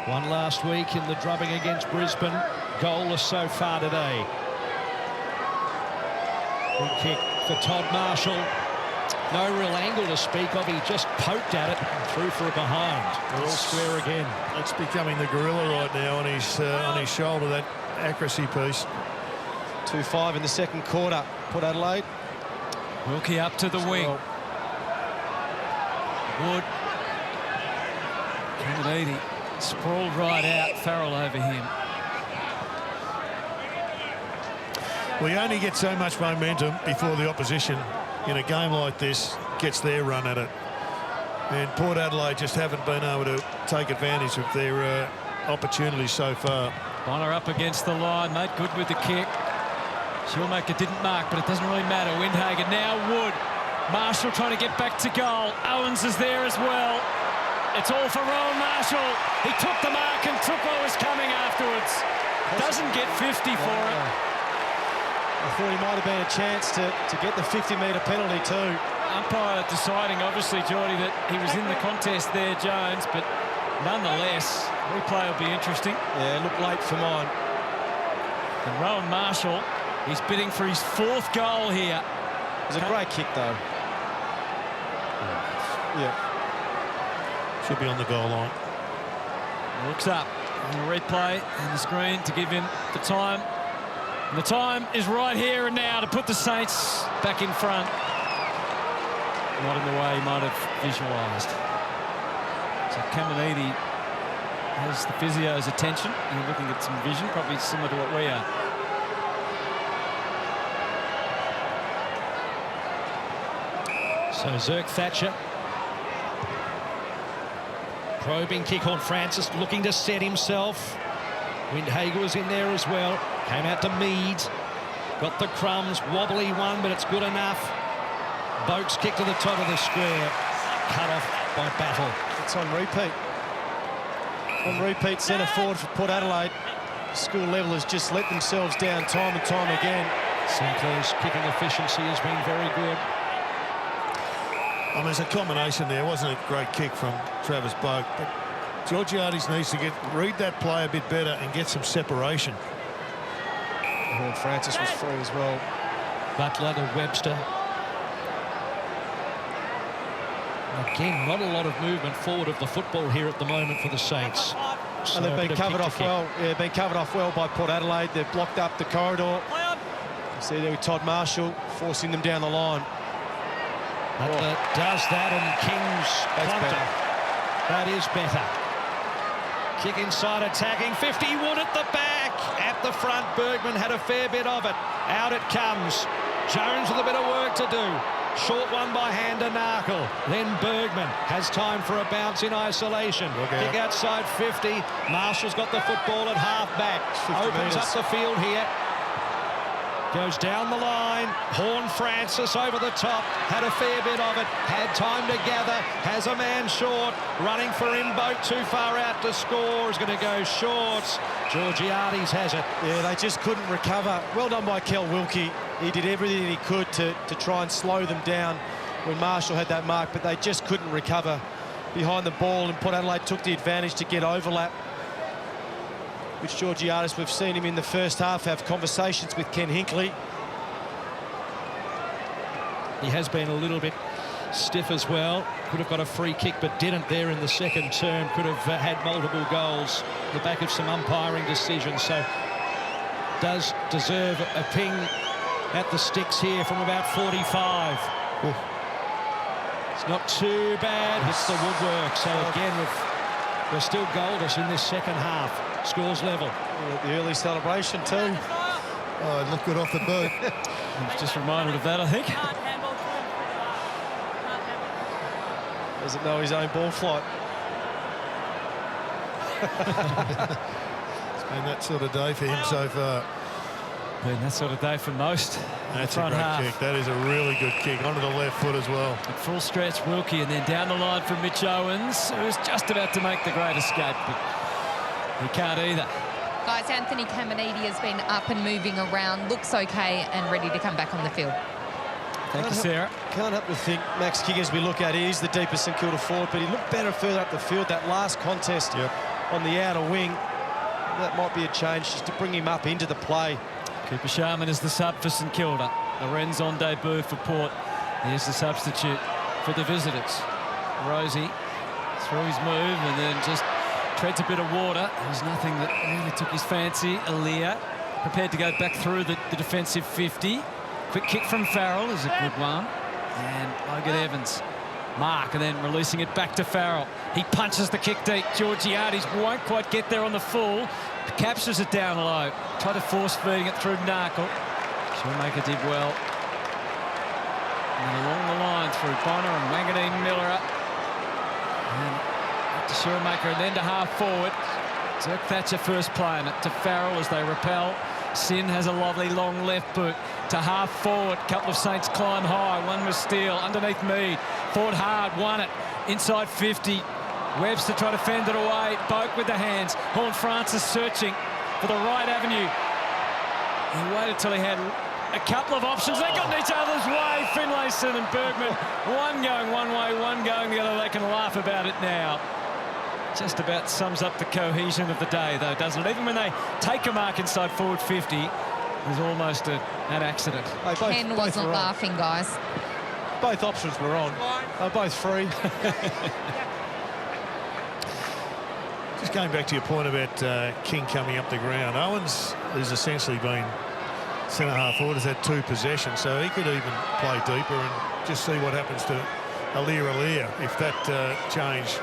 One last week in the drubbing against Brisbane. Goalless so far today. Good kick for Todd Marshall. No real angle to speak of. He just poked at it and threw for a behind. They're all square again. It's becoming the gorilla right now on his shoulder, that accuracy piece. 2-5 in the second quarter. Port Adelaide. Wilkie up to the wing. Wood. Kennedy sprawled right out. Farrell over him. We only get so much momentum before the opposition in a game like this gets their run at it. And Port Adelaide just haven't been able to take advantage of their opportunities so far. Bonner up against the line, made good with the kick. Schulmaker didn't mark, but it doesn't really matter. Windhagen now Wood. Marshall trying to get back to goal. Owens is there as well. It's all for Rowan Marshall. He took the mark and took what was coming afterwards. Doesn't get 50 for it. I thought he might have been a chance to get the 50-metre penalty too. Umpire deciding, obviously, Geordie, that he was in the contest there, Jones, but nonetheless, replay will be interesting. Yeah, it looked late for mine. And Rowan Marshall, he's bidding for his fourth goal here. It was a great kick, though. Yeah. Should be on the goal line. Looks up on the replay and the screen to give him the time. And the time is right here and now to put the Saints back in front. Not in the way he might have visualised. So Caminiti has the physio's attention. He's looking at some vision, probably similar to what we are. So Zerk Thatcher. Probing kick on Francis, looking to set himself. Windhagen was in there as well. Came out to Mead. Got the crumbs. Wobbly one, but it's good enough. Boak's kick to the top of the square. Cut off by Battle. It's on repeat. On repeat, centre forward for Port Adelaide. School level has just let themselves down time and time again. Sinclair's kicking efficiency has been very good. I mean, there's a combination there. It wasn't a great kick from Travis Boak, but Georgiades needs to read that play a bit better and get some separation. Horne-Francis was free as well. Butler to Webster. Again, not a lot of movement forward of the football here at the moment for the Saints. And they've been covered off well. Yeah, been covered off well by Port Adelaide. They've blocked up the corridor. You see there with Todd Marshall forcing them down the line. Butler does that, and King's better. That is better. Kick inside, attacking. 50 Wood at the back. At the front, Bergman had a fair bit of it. Out it comes. Jones with a bit of work to do. Short one by hand to Narkle. Then Bergman has time for a bounce in isolation. Kick outside 50. Marshall's got the football at half-back. Opens up the field here. Goes down the line. Horne-Francis over the top. Had a fair bit of it. Had time to gather. Has a man short. Running for him. Boat too far out to score. Is going to go short. Georgiades has it. Yeah, they just couldn't recover. Well done by Kel Wilkie. He did everything he could to try and slow them down when Marshall had that mark, but they just couldn't recover behind the ball, and Port Adelaide took the advantage to get overlap, which Georgiades, we've seen him in the first half have conversations with Ken Hinkley. He has been a little bit stiff as well. Could have got a free kick, but didn't there in the second term. Could have had multiple goals on the back of some umpiring decisions. So does deserve a ping at the sticks here from about 45. Ooh. It's not too bad. Hits the woodwork. So again, we're still goalless in this second half. Scores level. The early celebration too. Oh, it looked good off the boot. He's just reminded of that, I think. Doesn't know his own ball flight. It's been that sort of day for him so far. Been that sort of day for most. That's a great kick. That is a really good kick onto the left foot as well. At full stretch, Wilkie, and then down the line from Mitch Owens, who's just about to make the great escape, but he can't either. Guys, Anthony Caminiti has been up and moving around, looks okay and ready to come back on the field. Thank you, Sarah. Can't help but think Max King, as we look at, he is the deepest St Kilda forward, but he looked better further up the field. That last contest on the outer wing, that might be a change just to bring him up into the play. Cooper Sharman is the sub for St Kilda. Lorenz on debut for Port. Here's the substitute for the visitors. Rosie through his move and then just treads a bit of water. There's nothing that really took his fancy. Aaliyah prepared to go back through the defensive 50. Quick kick from Farrell is a good one. And Logan Evans. Mark, and then releasing it back to Farrell. He punches the kick deep. Georgiades won't quite get there on the full. Captures it down low. Tried to force feeding it through Narkle. Shoemaker did well. And along the line through Bonner and Wanganeen-Milera. And up to Shoemaker and then to half forward. Dirk Thatcher first playing it to Farrell as they repel. Sin has a lovely long left boot to half forward. Couple of Saints climb high. One was Steele underneath Mead. Fought hard, won it. Inside 50. Webster tried to fend it away. Boak with the hands. Horne-Francis searching for the right avenue. He waited till he had a couple of options. They got in each other's way. Finlayson and Bergman. One going one way, one going the other. They can laugh about it now. Just about sums up the cohesion of the day, though, doesn't it? Even when they take a mark inside forward 50, there's almost an accident. Ken wasn't laughing, guys. Both options were on. They're both free. Just going back to your point about King coming up the ground, Owens has essentially been centre-half forward, has had 2 possessions, so he could even play deeper and just see what happens to Aaliyah if that change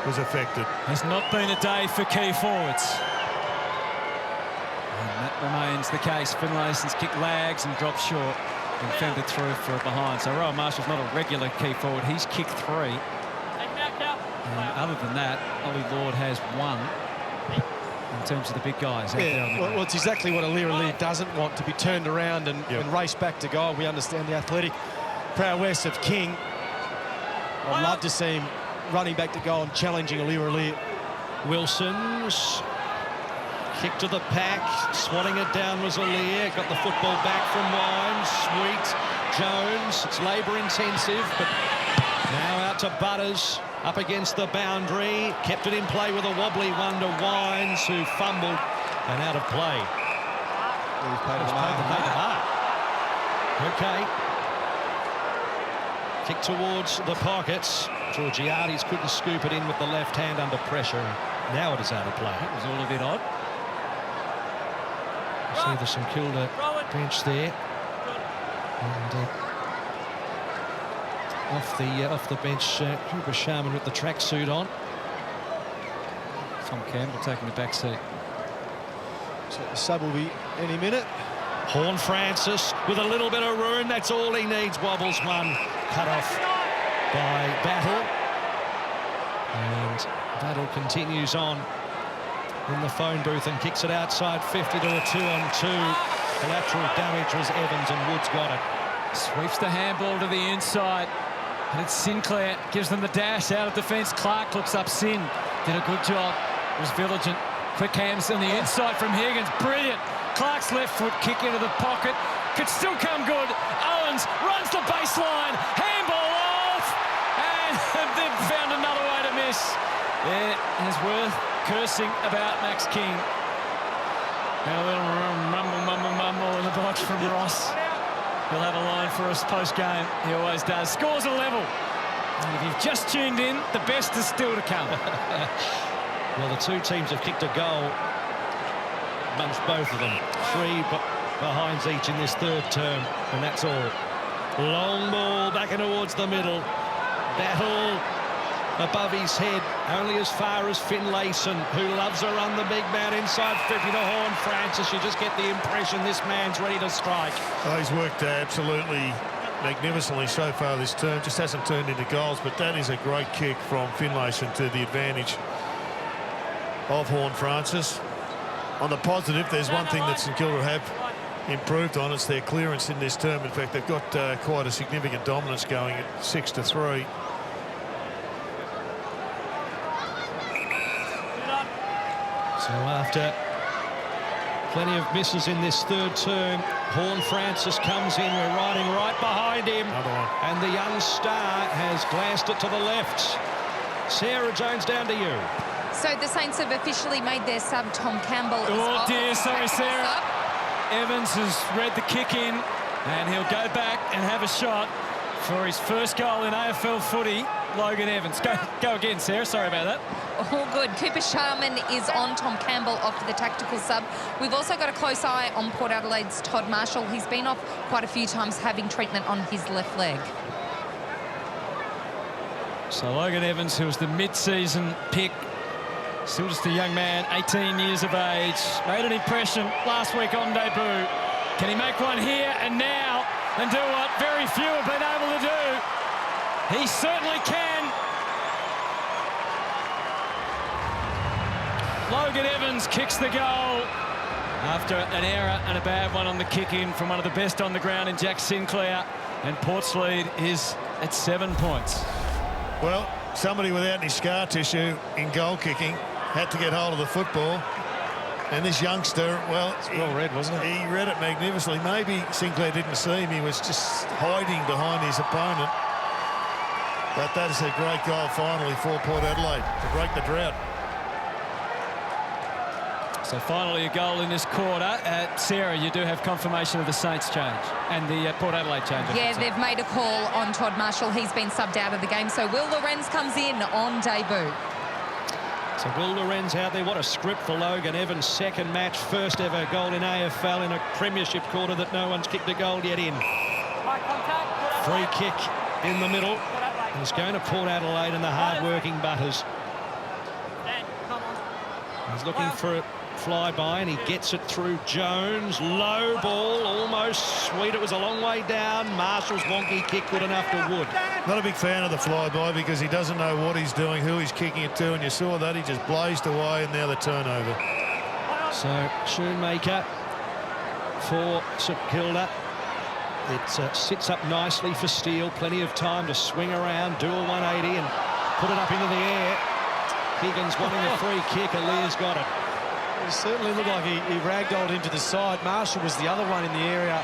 was affected. Has not been a day for key forwards. And that remains the case. Finlayson's kick lags and drops short and fended through for a behind. So Rowan Marshall's not a regular key forward. He's kicked 3. And other than that, Ollie Lord has 1 in terms of the big guys. Well, it's exactly what Aaliyah doesn't want, to be turned around and race back to goal. We understand the athletic prowess of King. I'd love to see him running back to goal and challenging Aaliyah. Wilson's kick to the pack, swatting it down was Aaliyah. Got the football back from Wines. Sweet. Jones. It's labour intensive, but now out to Butters. Up against the boundary. Kept it in play with a wobbly one to Wines, who fumbled and out of play. He's paid the mark. Okay. Kick towards the pockets. Georgiades couldn't scoop it in with the left hand under pressure. Now it is out of play. It was all a bit odd. See the St Kilda bench there. And off the bench, Cooper Sharman with the tracksuit on. Tom Campbell taking the back seat. So the sub will be any minute. Horne-Francis with a little bit of room. That's all he needs. Wobbles one. Cut off by Battle. And Battle continues on in the phone booth and kicks it outside 50 to a 2-on-2. Collateral damage was Evans, and Woods got it. Sweeps the handball to the inside. And it's Sinclair. Gives them the dash out of defence. Clark looks up. Sin did a good job. Was Viligent. Quick hands on the inside from Higgins. Brilliant. Clark's left foot kick into the pocket. Could still come good. Owens runs the baseline. Handball off. And they've found another Yeah, it's worth cursing about Max King. And a little mumble in the box from Ross. He'll have a line for us post-game. He always does. Scores a level. And if you've just tuned in, the best is still to come. Well, the two teams have kicked a goal amongst both of them. 3 behinds each in this third term, and that's all. Long ball back and towards the middle. Battle above his head, only as far as Finlayson, who loves a run the big man inside 50 to Horne-Francis. You just get the impression this man's ready to strike. Oh, he's worked absolutely magnificently so far this term. Just hasn't turned into goals, but that is a great kick from Finlayson to the advantage of Horne-Francis. On the positive, there's one thing that St Kilda have improved on. It's their clearance in this term. In fact, they've got quite a significant dominance going at 6-3. So after plenty of misses in this third term, Horne-Francis comes in. We're riding right behind him. Another one. And the young star has glanced it to the left. Sarah Jones, down to you. So the Saints have officially made their sub. Tom Campbell is Oh off. dear, sorry Sarah. Sub. Evans has read the kick in, and he'll go back and have a shot for his first goal in AFL footy. Logan Evans. Go again, Sarah. Sorry about that. All good. Cooper Sharman is on. Tom Campbell off to the tactical sub. We've also got a close eye on Port Adelaide's Todd Marshall. He's been off quite a few times, having treatment on his left leg. So Logan Evans, who was the mid-season pick, still just a young man, 18 years of age, made an impression last week on debut. Can he make one here and now and do what very few have been able to do? He certainly can. Logan Evans kicks the goal after an error and a bad one on the kick-in from one of the best on the ground in Jack Sinclair, and Port's lead is at 7 points. Well, somebody without any scar tissue in goal kicking had to get hold of the football. And this youngster, well, It's well read, wasn't it? He read it magnificently. Maybe Sinclair didn't see him. He was just hiding behind his opponent. But that is a great goal finally for Port Adelaide to break the drought. So finally a goal in this quarter. Sarah, you do have confirmation of the Saints change and the Port Adelaide change. Yeah, they've made a call on Todd Marshall. He's been subbed out of the game. So Will Lorenz comes in on debut. So Will Lorenz out there. What a script for Logan Evans. Second match, first ever goal in AFL in a premiership quarter that no one's kicked a goal yet in. Free kick in the middle. He's going to Port Adelaide and the hard-working Butters. He's looking for a fly-by and he gets it through Jones. Low ball, almost sweet. It was a long way down. Marshall's wonky kick good enough to Wood. Not a big fan of the flyby because he doesn't know what he's doing, who he's kicking it to, and you saw that. He just blazed away, and now the turnover. So Shoemaker for St Kilda. It sits up nicely for Steele. Plenty of time to swing around, do a 180 and put it up into the air. Higgins wanting a free kick. Aaliyah's got it. It certainly looked like he ragdolled into the side. Marshall was the other one in the area.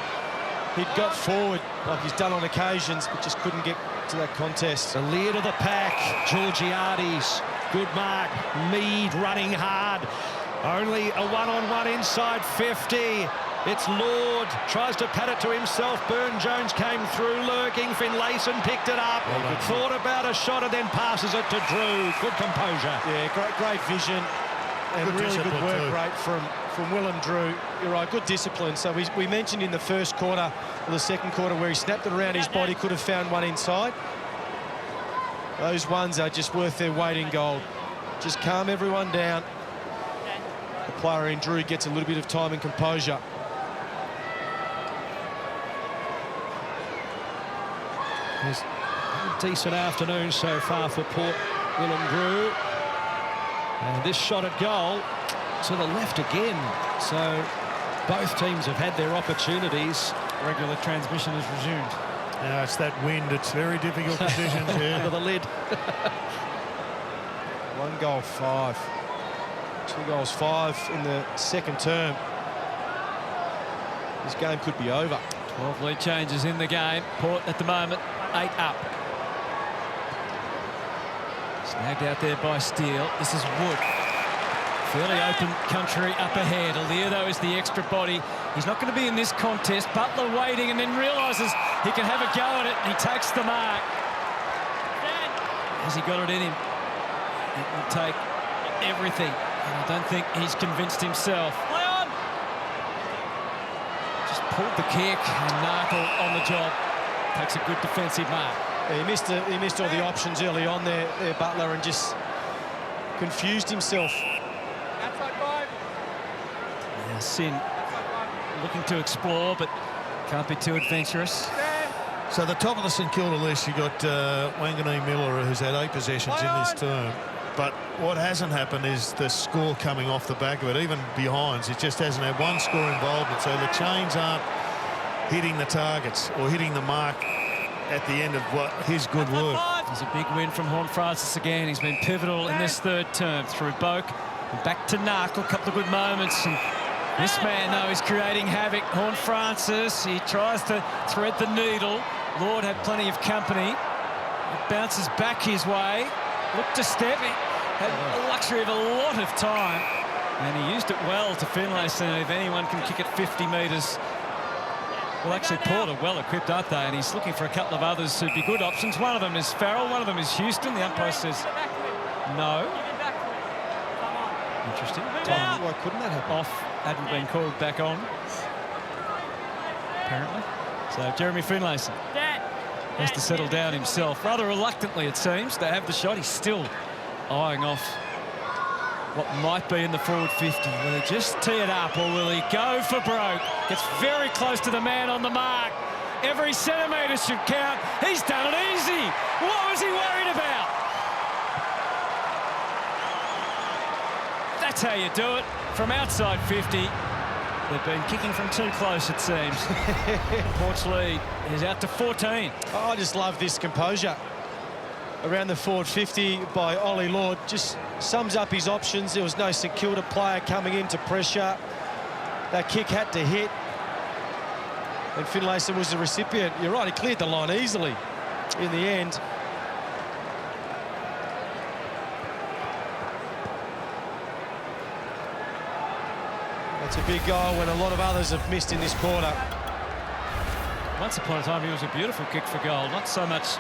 He'd got forward like he's done on occasions, but just couldn't get to that contest. Aaliyah to the pack. Georgiades. Good mark. Mead running hard. Only a one-on-one inside 50. It's Lord, tries to pat it to himself. Burne-Jones came through lurking. Finlayson picked it up. Thought about a shot and then passes it to Drew. Good composure. Yeah, great vision and Good really good discipline work too. rate from Will and Drew. You're right, good discipline. So we mentioned in the first quarter or the second quarter where he snapped it around his body, could have found one inside. Those ones are just worth their weight in gold. Just calm everyone down. The player in Drew gets a little bit of time and composure. It's a decent afternoon so far for Port Willem Drew. And this shot at goal to the left again. So both teams have had their opportunities. Regular transmission is resumed. Now it's that wind. It's very difficult conditions Under here. the lid. 1 goal, 5. 2 goals, 5 in the second term. This game could be over. 12 lead changes in the game. Port at the moment 8 up. Snagged out there by Steele. This is Wood. Fairly open country up ahead. Aliir, though, is the extra body. He's not going to be in this contest. Butler waiting and then realises he can have a go at it. And he takes the mark. Has he got it in him? It will take everything. And I don't think he's convinced himself. Play on! Just pulled the kick and Narkle on the job. Takes a good defensive mark. Yeah, he missed all the options early on there, Butler, and just confused himself. Now Sin looking to explore, but can't be too adventurous. So the top of the St Kilda list, you got Wanganeen-Milera, who's had 8 possessions in this term. But what hasn't happened is the score coming off the back of it, even behinds. It just hasn't had one score involvement. So the chains aren't hitting the targets or hitting the mark at the end of what his good work. There's a big win from Horne-Francis again. He's been pivotal in this third term through Boak and back to Narkle. A couple of good moments. And this man, though, is creating havoc. Horne-Francis, he tries to thread the needle. Lord had plenty of company. It bounces back his way. Looked to step. He had the luxury of a lot of time. And he used it well to Finlayson. If anyone can kick it 50 metres. Well, actually, Port are well equipped, aren't they? And he's looking for a couple of others who'd be good options. One of them is Farrell. One of them is Houston. The umpire says no. Interesting. Why couldn't that happen? Off. Hadn't been called back on, apparently. So Jeremy Finlayson has to settle down himself. Rather reluctantly, it seems, to have the shot. He's still eyeing off what might be in the forward 50. Will he just tee it up, or will he go for broke? Gets very close to the man on the mark. Every centimetre should count. He's done it easy. What was he worried about? That's how you do it. From outside 50. They've been kicking from too close, it seems. Port's lead is out to 14. Oh, I just love this composure around the forward 50 by Ollie Lord. Just sums up his options. There was no St Kilda player coming into pressure. That kick had to hit. And Finlayson was the recipient. You're right, he cleared the line easily in the end. That's a big goal when a lot of others have missed in this quarter. Once upon a time, he was a beautiful kick for goal. Not so much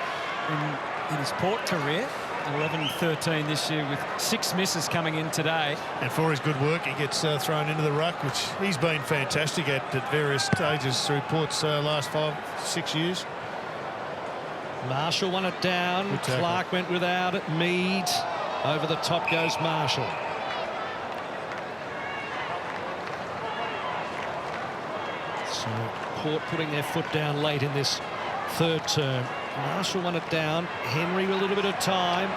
in his Port career. 11-13 this year with 6 misses coming in today. And for his good work, he gets thrown into the ruck, which he's been fantastic at various stages through Port's last 5-6 years. Marshall won it down. Clark went without it. Mead. Over the top goes Marshall. So Port putting their foot down late in this third term. Marshall won it down. Henry with a little bit of time.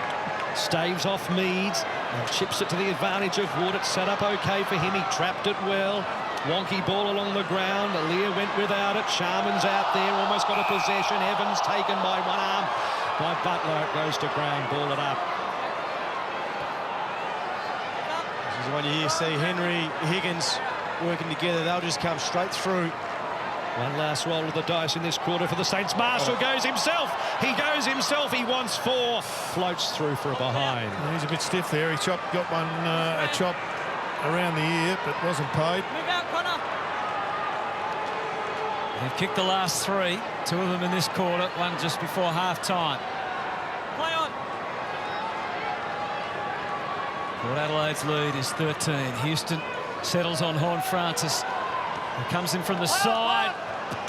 Staves off Mead. And chips it to the advantage of Wood. It's set up OK for him. He trapped it well. Wonky ball along the ground. Aliir went without it. Sharman's out there. Almost got a possession. Evans taken by one arm by Butler. It goes to ground. Ball it up. This is when you see Henry, Higgins working together. They'll just come straight through. One last roll of the dice in this quarter for the Saints. Marshall goes himself. He goes himself. He wants 4. Floats through for a behind. He's a bit stiff there. He got one a chop around the ear, but wasn't paid. Move out, Connor. They've kicked the last 3. 2 of them in this quarter. One just before half-time. Play on. Port Adelaide's lead is 13. Houston settles on Horne-Francis. He comes in from the side,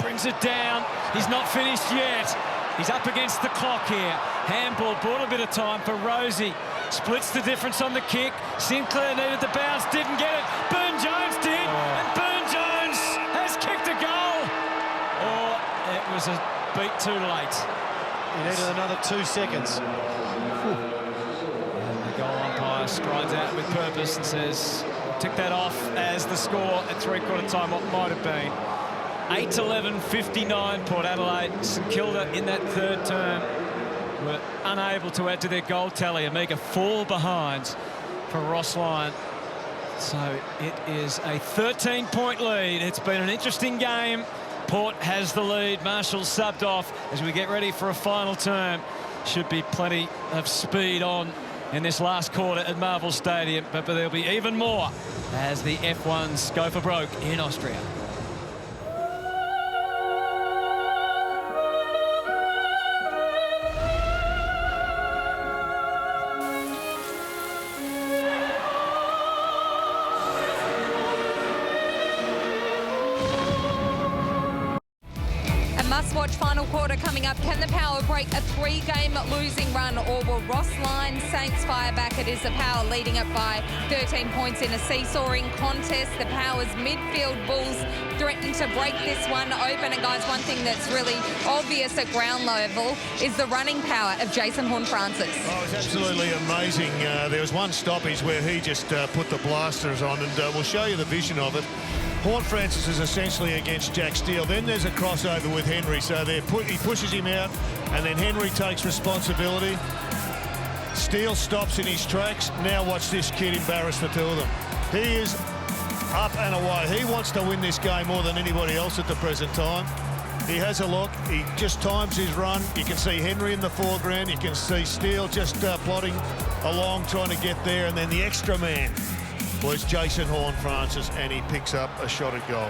brings it down. He's not finished yet. He's up against the clock here. Handball bought a bit of time for Rosie. Splits the difference on the kick. Sinclair needed the bounce, didn't get it. Burne-Jones did, and Burne-Jones has kicked a goal. Or it was a beat too late. He needed another 2 seconds. And the goal umpire strides out with purpose and says, tick that off as the score at 3/4 time, what might have been. 8-11-59, Port Adelaide. St Kilda in that third term were unable to add to their goal tally. A meagre 4 behinds for Ross Lyon. So it is a 13-point lead. It's been an interesting game. Port has the lead. Marshall subbed off as we get ready for a final term. Should be plenty of speed on in this last quarter at Marvel Stadium, but there'll be even more as the F1s go for broke in Austria. Must-watch final quarter coming up. Can the Power break a 3-game losing run, or will Ross Lyon Saints fire back? It is the Power leading it by 13 points in a seesawing contest. The Power's midfield Bulls threaten to break this one open. And guys, one thing that's really obvious at ground level is the running power of Jason Horne-Francis. Oh, it's absolutely amazing. There was one stoppage where he just put the blasters on, and we'll show you the vision of it. Horne-Francis is essentially against Jack Steele. Then there's a crossover with Henry, so he pushes him out, and then Henry takes responsibility. Steele stops in his tracks. Now watch this kid embarrass the two of them. He is up and away. He wants to win this game more than anybody else at the present time. He has a look. He just times his run. You can see Henry in the foreground. You can see Steele just plodding along, trying to get there, and then the extra man was Jason Horne-Francis, and he picks up a shot at goal.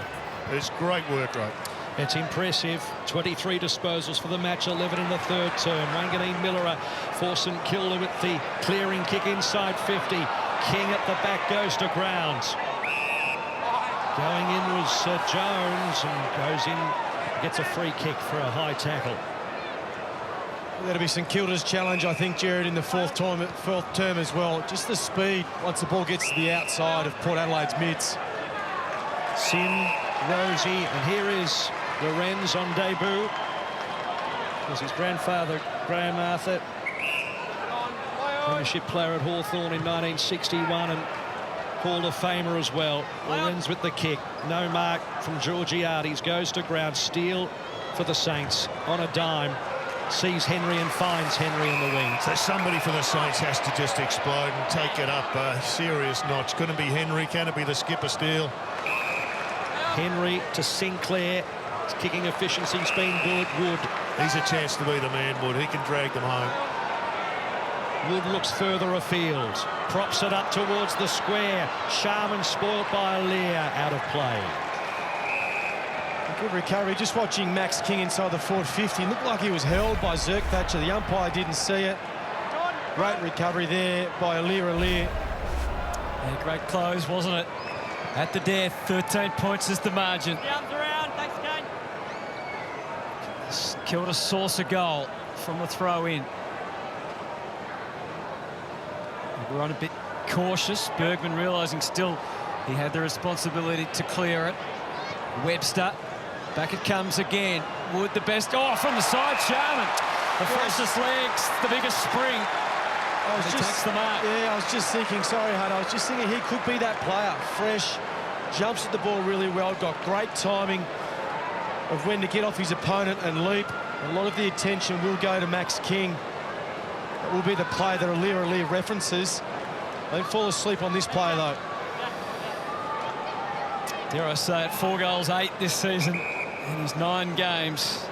It's great work rate. It's impressive. 23 disposals for the match, 11 in the third term. Wanganeen-Milera for St Kilda with the clearing kick inside 50. King at the back goes to ground. Going in was Jones, and goes in, gets a free kick for a high tackle. That'll be St Kilda's challenge, I think, Jared, in the fourth term as well. Just the speed once the ball gets to the outside of Port Adelaide's mids. Sin, Rosie, and here is Lorenz on debut. Because his grandfather, Graham Arthur, Premiership player at Hawthorn in 1961 and Hall of Famer as well. Lorenz with the kick. No mark from Georgiades. Goes to ground. Steele for the Saints on a dime. Sees Henry and finds Henry in the wing. So somebody for the Saints has to just explode and take it up a serious notch. Couldn't be Henry. Can it be the skipper Steele? Henry to Sinclair. His kicking efficiency's been good. Wood. He's a chance to be the man, Wood. He can drag them home. Wood looks further afield. Props it up towards the square. Sharman spoiled by Lear, out of play. Good recovery. Just watching Max King inside the forward 50. Looked like he was held by Zerk-Thatcher. The umpire didn't see it. Great recovery there by Lear. Yeah, great close, wasn't it? At the death, 13 points is the margin. Kilda source a goal from the throw-in. We're on a bit cautious. Bergman realising still he had the responsibility to clear it. Webster. Back it comes again. Wood the best. Oh, from the side, Sharman. The freshest legs, the biggest spring. Takes the mark. Yeah, I was just thinking, sorry, Hud, I was just thinking he could be that player. Fresh, jumps at the ball really well, got great timing of when to get off his opponent and leap. A lot of the attention will go to Max King. That will be the player that Lear references. Don't fall asleep on this player, though. Dare I say it, 4 goals, 8 this season in his 9 games.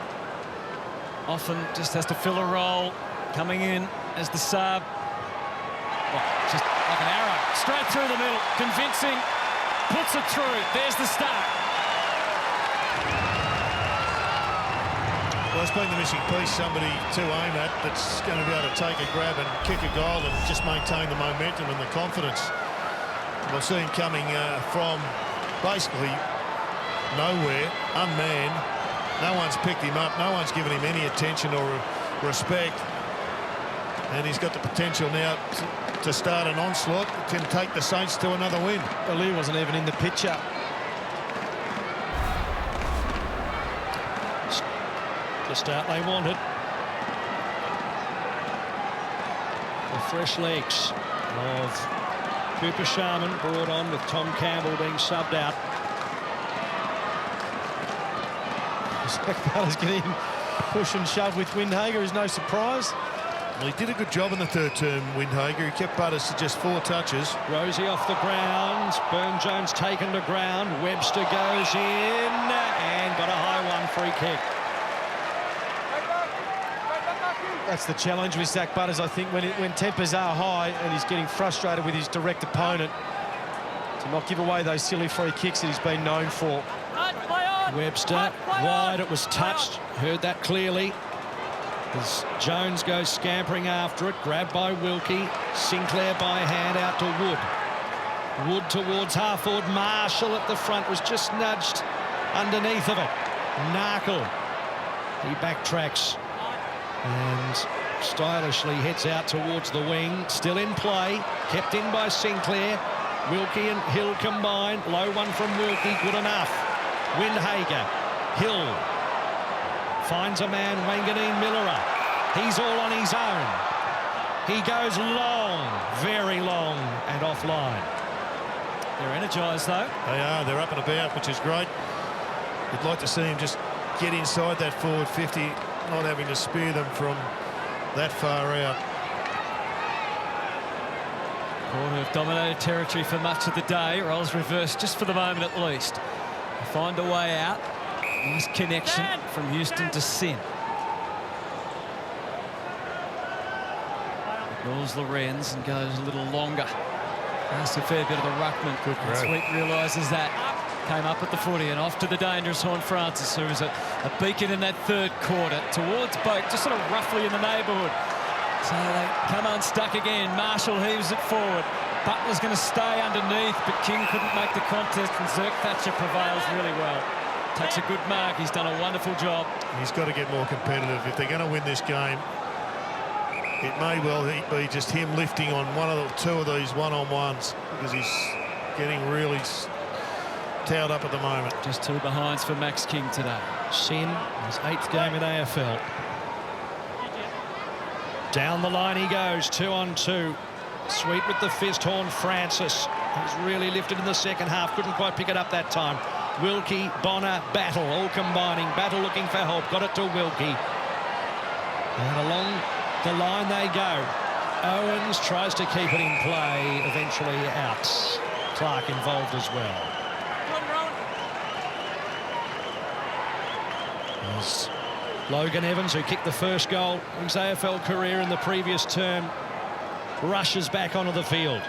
Often just has to fill a role, coming in as the sub. Well, just like an arrow, straight through the middle, convincing, puts it through. There's the start. Well, it's been the missing piece, somebody to aim at that's going to be able to take a grab and kick a goal and just maintain the momentum and the confidence. We'll see him coming from basically nowhere, unmanned. No one's picked him up. No one's given him any attention or respect. And he's got the potential now to start an onslaught. Can take the Saints to another win. Lee wasn't even in the picture. The start they wanted. The fresh legs of Cooper Sharman brought on with Tom Campbell being subbed out. Zach getting push and shove with Windhager is no surprise. Well, he did a good job in the third term, Windhager. He kept Butters to just 4 touches. Rosie off the ground. Burne-Jones taken to ground. Webster goes in and got a high one, free kick. That's the challenge with Zach Butters, I think, when tempers are high and he's getting frustrated with his direct opponent, to not give away those silly free kicks that he's been known for. Webster, wide, it was touched, heard that clearly. As Jones goes scampering after it, grabbed by Wilkie, Sinclair by hand out to Wood. Wood towards half-forward, Marshall at the front was just nudged underneath of it. Narkle, he backtracks and stylishly heads out towards the wing, still in play, kept in by Sinclair. Wilkie and Hill combined, low one from Wilkie, good enough. Windhager, Hill finds a man, Wanganeen-Milera. He's all on his own. He goes long, very long, and offline. They're energised, though. They are. They're up and about, which is great. You'd like to see him just get inside that forward 50, not having to spear them from that far out. Port have dominated territory for much of the day. Roles reversed just for the moment at least. They find a way out. Nice connection from Houston to Sin. Ignores Lorenz and goes a little longer. That's a fair bit of a ruckman. And Sweet realises that. Came up at the footy and off to the dangerous Horne-Francis, who was a beacon in that third quarter. Towards Boak, just sort of roughly in the neighbourhood. So they come unstuck again. Marshall heaves it forward. Butler's going to stay underneath, but King couldn't make the contest, and Zerk Thatcher prevails really well. Takes a good mark. He's done a wonderful job. He's got to get more competitive. If they're going to win this game, it may well be just him lifting on two of these one-on-ones, because he's getting really towed up at the moment. Just 2 behinds for Max King today. Sin, his 8th game in AFL. Down the line he goes, 2-on-2. Sweet with the fist, Horne-Francis. He's really lifted in the second half, couldn't quite pick it up that time. Wilkie, Bonner, Battle, all combining. Battle looking for help, got it to Wilkie. And along the line they go. Owens tries to keep it in play, eventually out. Clark involved as well. There's Logan Evans, who kicked the first goal in his AFL career in the previous term, rushes back onto the field.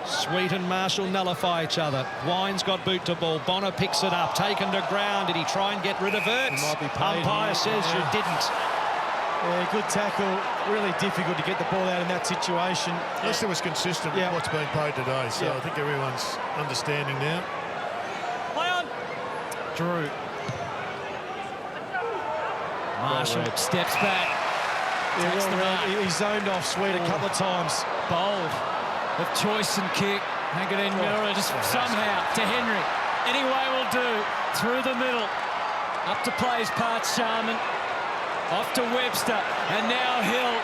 Sweet and Marshall nullify each other. Wine's got boot to ball. Bonner picks it up, taken to ground. Did he try and get rid of it? Umpire says you didn't. Yeah, good tackle. Really difficult to get the ball out in that situation. At least it was consistent with what's been paid today, so I think everyone's understanding now. Play on. Drew. Marshall steps back. He zoned off Sweet a couple of times. Bold of choice and kick. Wanganeen-Milera just somehow to Henry. Any way will do. Through the middle. Up to play his part, Sharman. Off to Webster. And now Hill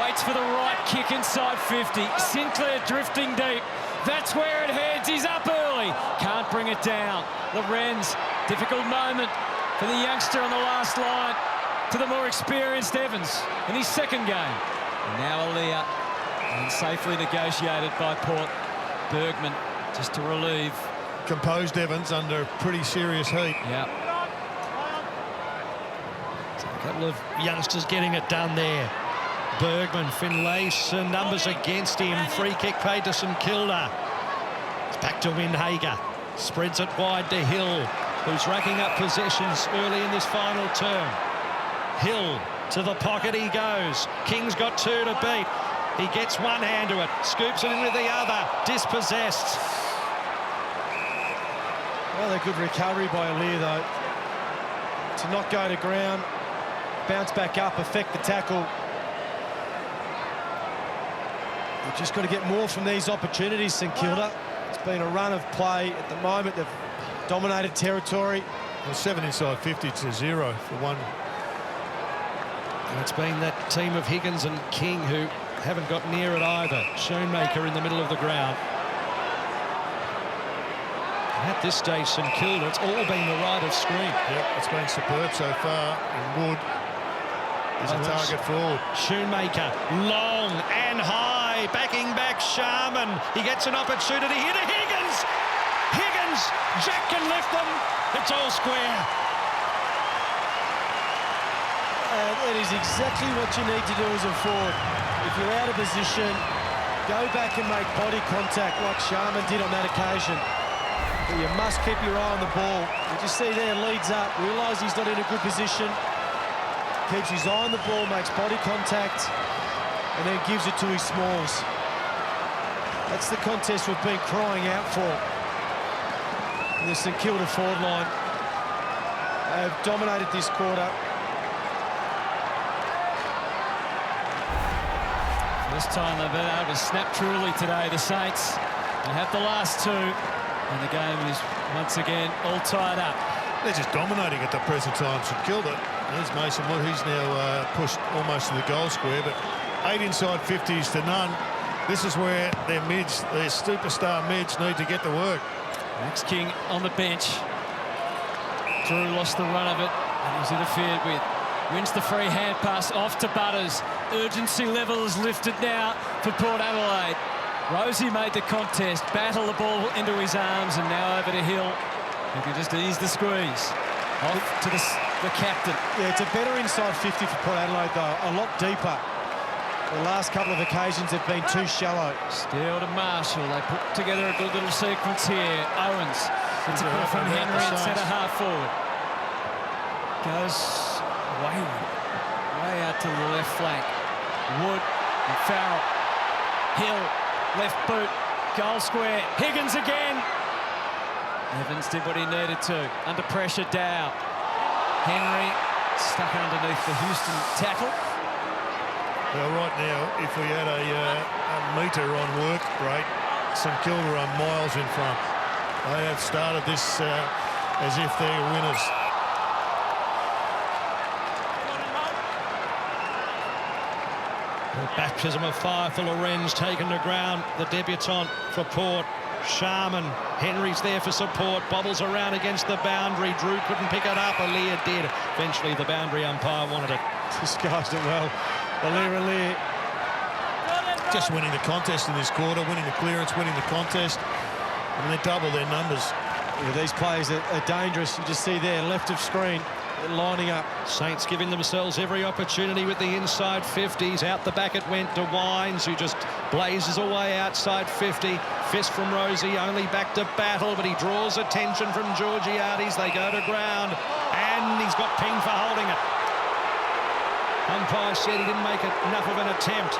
waits for the right kick inside 50. Sinclair drifting deep. That's where it heads. He's up early. Can't bring it down. Lorenz, difficult moment for the youngster on the last line to the more experienced Evans in his second game. And now Aaliyah, and safely negotiated by Port. Bergman just to relieve. Composed Evans under pretty serious heat. Yeah. A couple of youngsters getting it done there. Bergman, Finlayson, numbers against him. Free kick paid to St.Kilda. It's back to Windhager. Spreads it wide to Hill, who's racking up possessions early in this final term. Hill to the pocket he goes. King's got 2 to beat. He gets one hand to it, scoops it in with the other, dispossessed. Another good recovery by Aaliyah, though. To not go to ground, bounce back up, affect the tackle. You've just got to get more from these opportunities, St Kilda. It's been a run of play at the moment. They've dominated territory. Well, 7 inside 50 to 0 for one. And it's been that team of Higgins and King who haven't got near it either. Schoenmaker in the middle of the ground. At this stage, St Kilda, it's all been the right of screen. Yep, it's been superb so far. And Wood is a target forward. Schoenmaker, long and high, backing back Sharman. He gets an opportunity here to Higgins. Higgins, Jack can lift them. It's all square. That is exactly what you need to do as a forward. If you're out of position, go back and make body contact like Sharman did on that occasion. But you must keep your eye on the ball. You just see there, leads up, realise he's not in a good position, keeps his eye on the ball, makes body contact, and then gives it to his smalls. That's the contest we've been crying out for in the St Kilda forward line. They have dominated this quarter. This time they've been able to snap truly today, the Saints. They have the last two, and the game is once again all tied up. They're just dominating at the present time, St Kilda. There's Mason Wood. He's now pushed almost to the goal square, but 8 inside 50s to none. This is where their mids, their superstar mids, need to get to work. Max King on the bench. Drew lost the run of it and was interfered with. Wins the free hand pass off to Butters. Urgency level is lifted now for Port Adelaide. Rosie made the contest, battle the ball into his arms, and now over to Hill, who can just ease the squeeze. Off to the captain. Yeah, it's a better inside 50 for Port Adelaide, though. A lot deeper. The last couple of occasions have been too shallow. Still to Marshall. They put together a good little sequence here. Owens. It's a call from Henry at centre half forward. Goes way out to the left flank. Wood and Farrell. Hill, left boot, goal square. Higgins again. Evans did what he needed to. Under pressure, Dow. Henry stuck underneath the Houston tackle. Well, right now, if we had a metre on work rate, St Kilda are miles in front. They have started this as if they're winners. A baptism of fire for Lorenz, taken to ground. The debutant for Port. Sharman. Henry's there for support. Bobbles around against the boundary. Drew couldn't pick it up. Aaliyah did. Eventually, the boundary umpire wanted it. Disguised it well. Aaliyah. Just winning the contest in this quarter, winning the clearance, winning the contest. And they double their numbers. Yeah, these players are dangerous. You just see there, left of screen, lining up. Saints giving themselves every opportunity with the inside 50s. Out the back it went to Wines, who just blazes away outside 50. Fist from Rosie, only back to Battle, but he draws attention from Georgiades. They go to ground, and he's got pinged for holding it. Umpire said he didn't make enough of an attempt.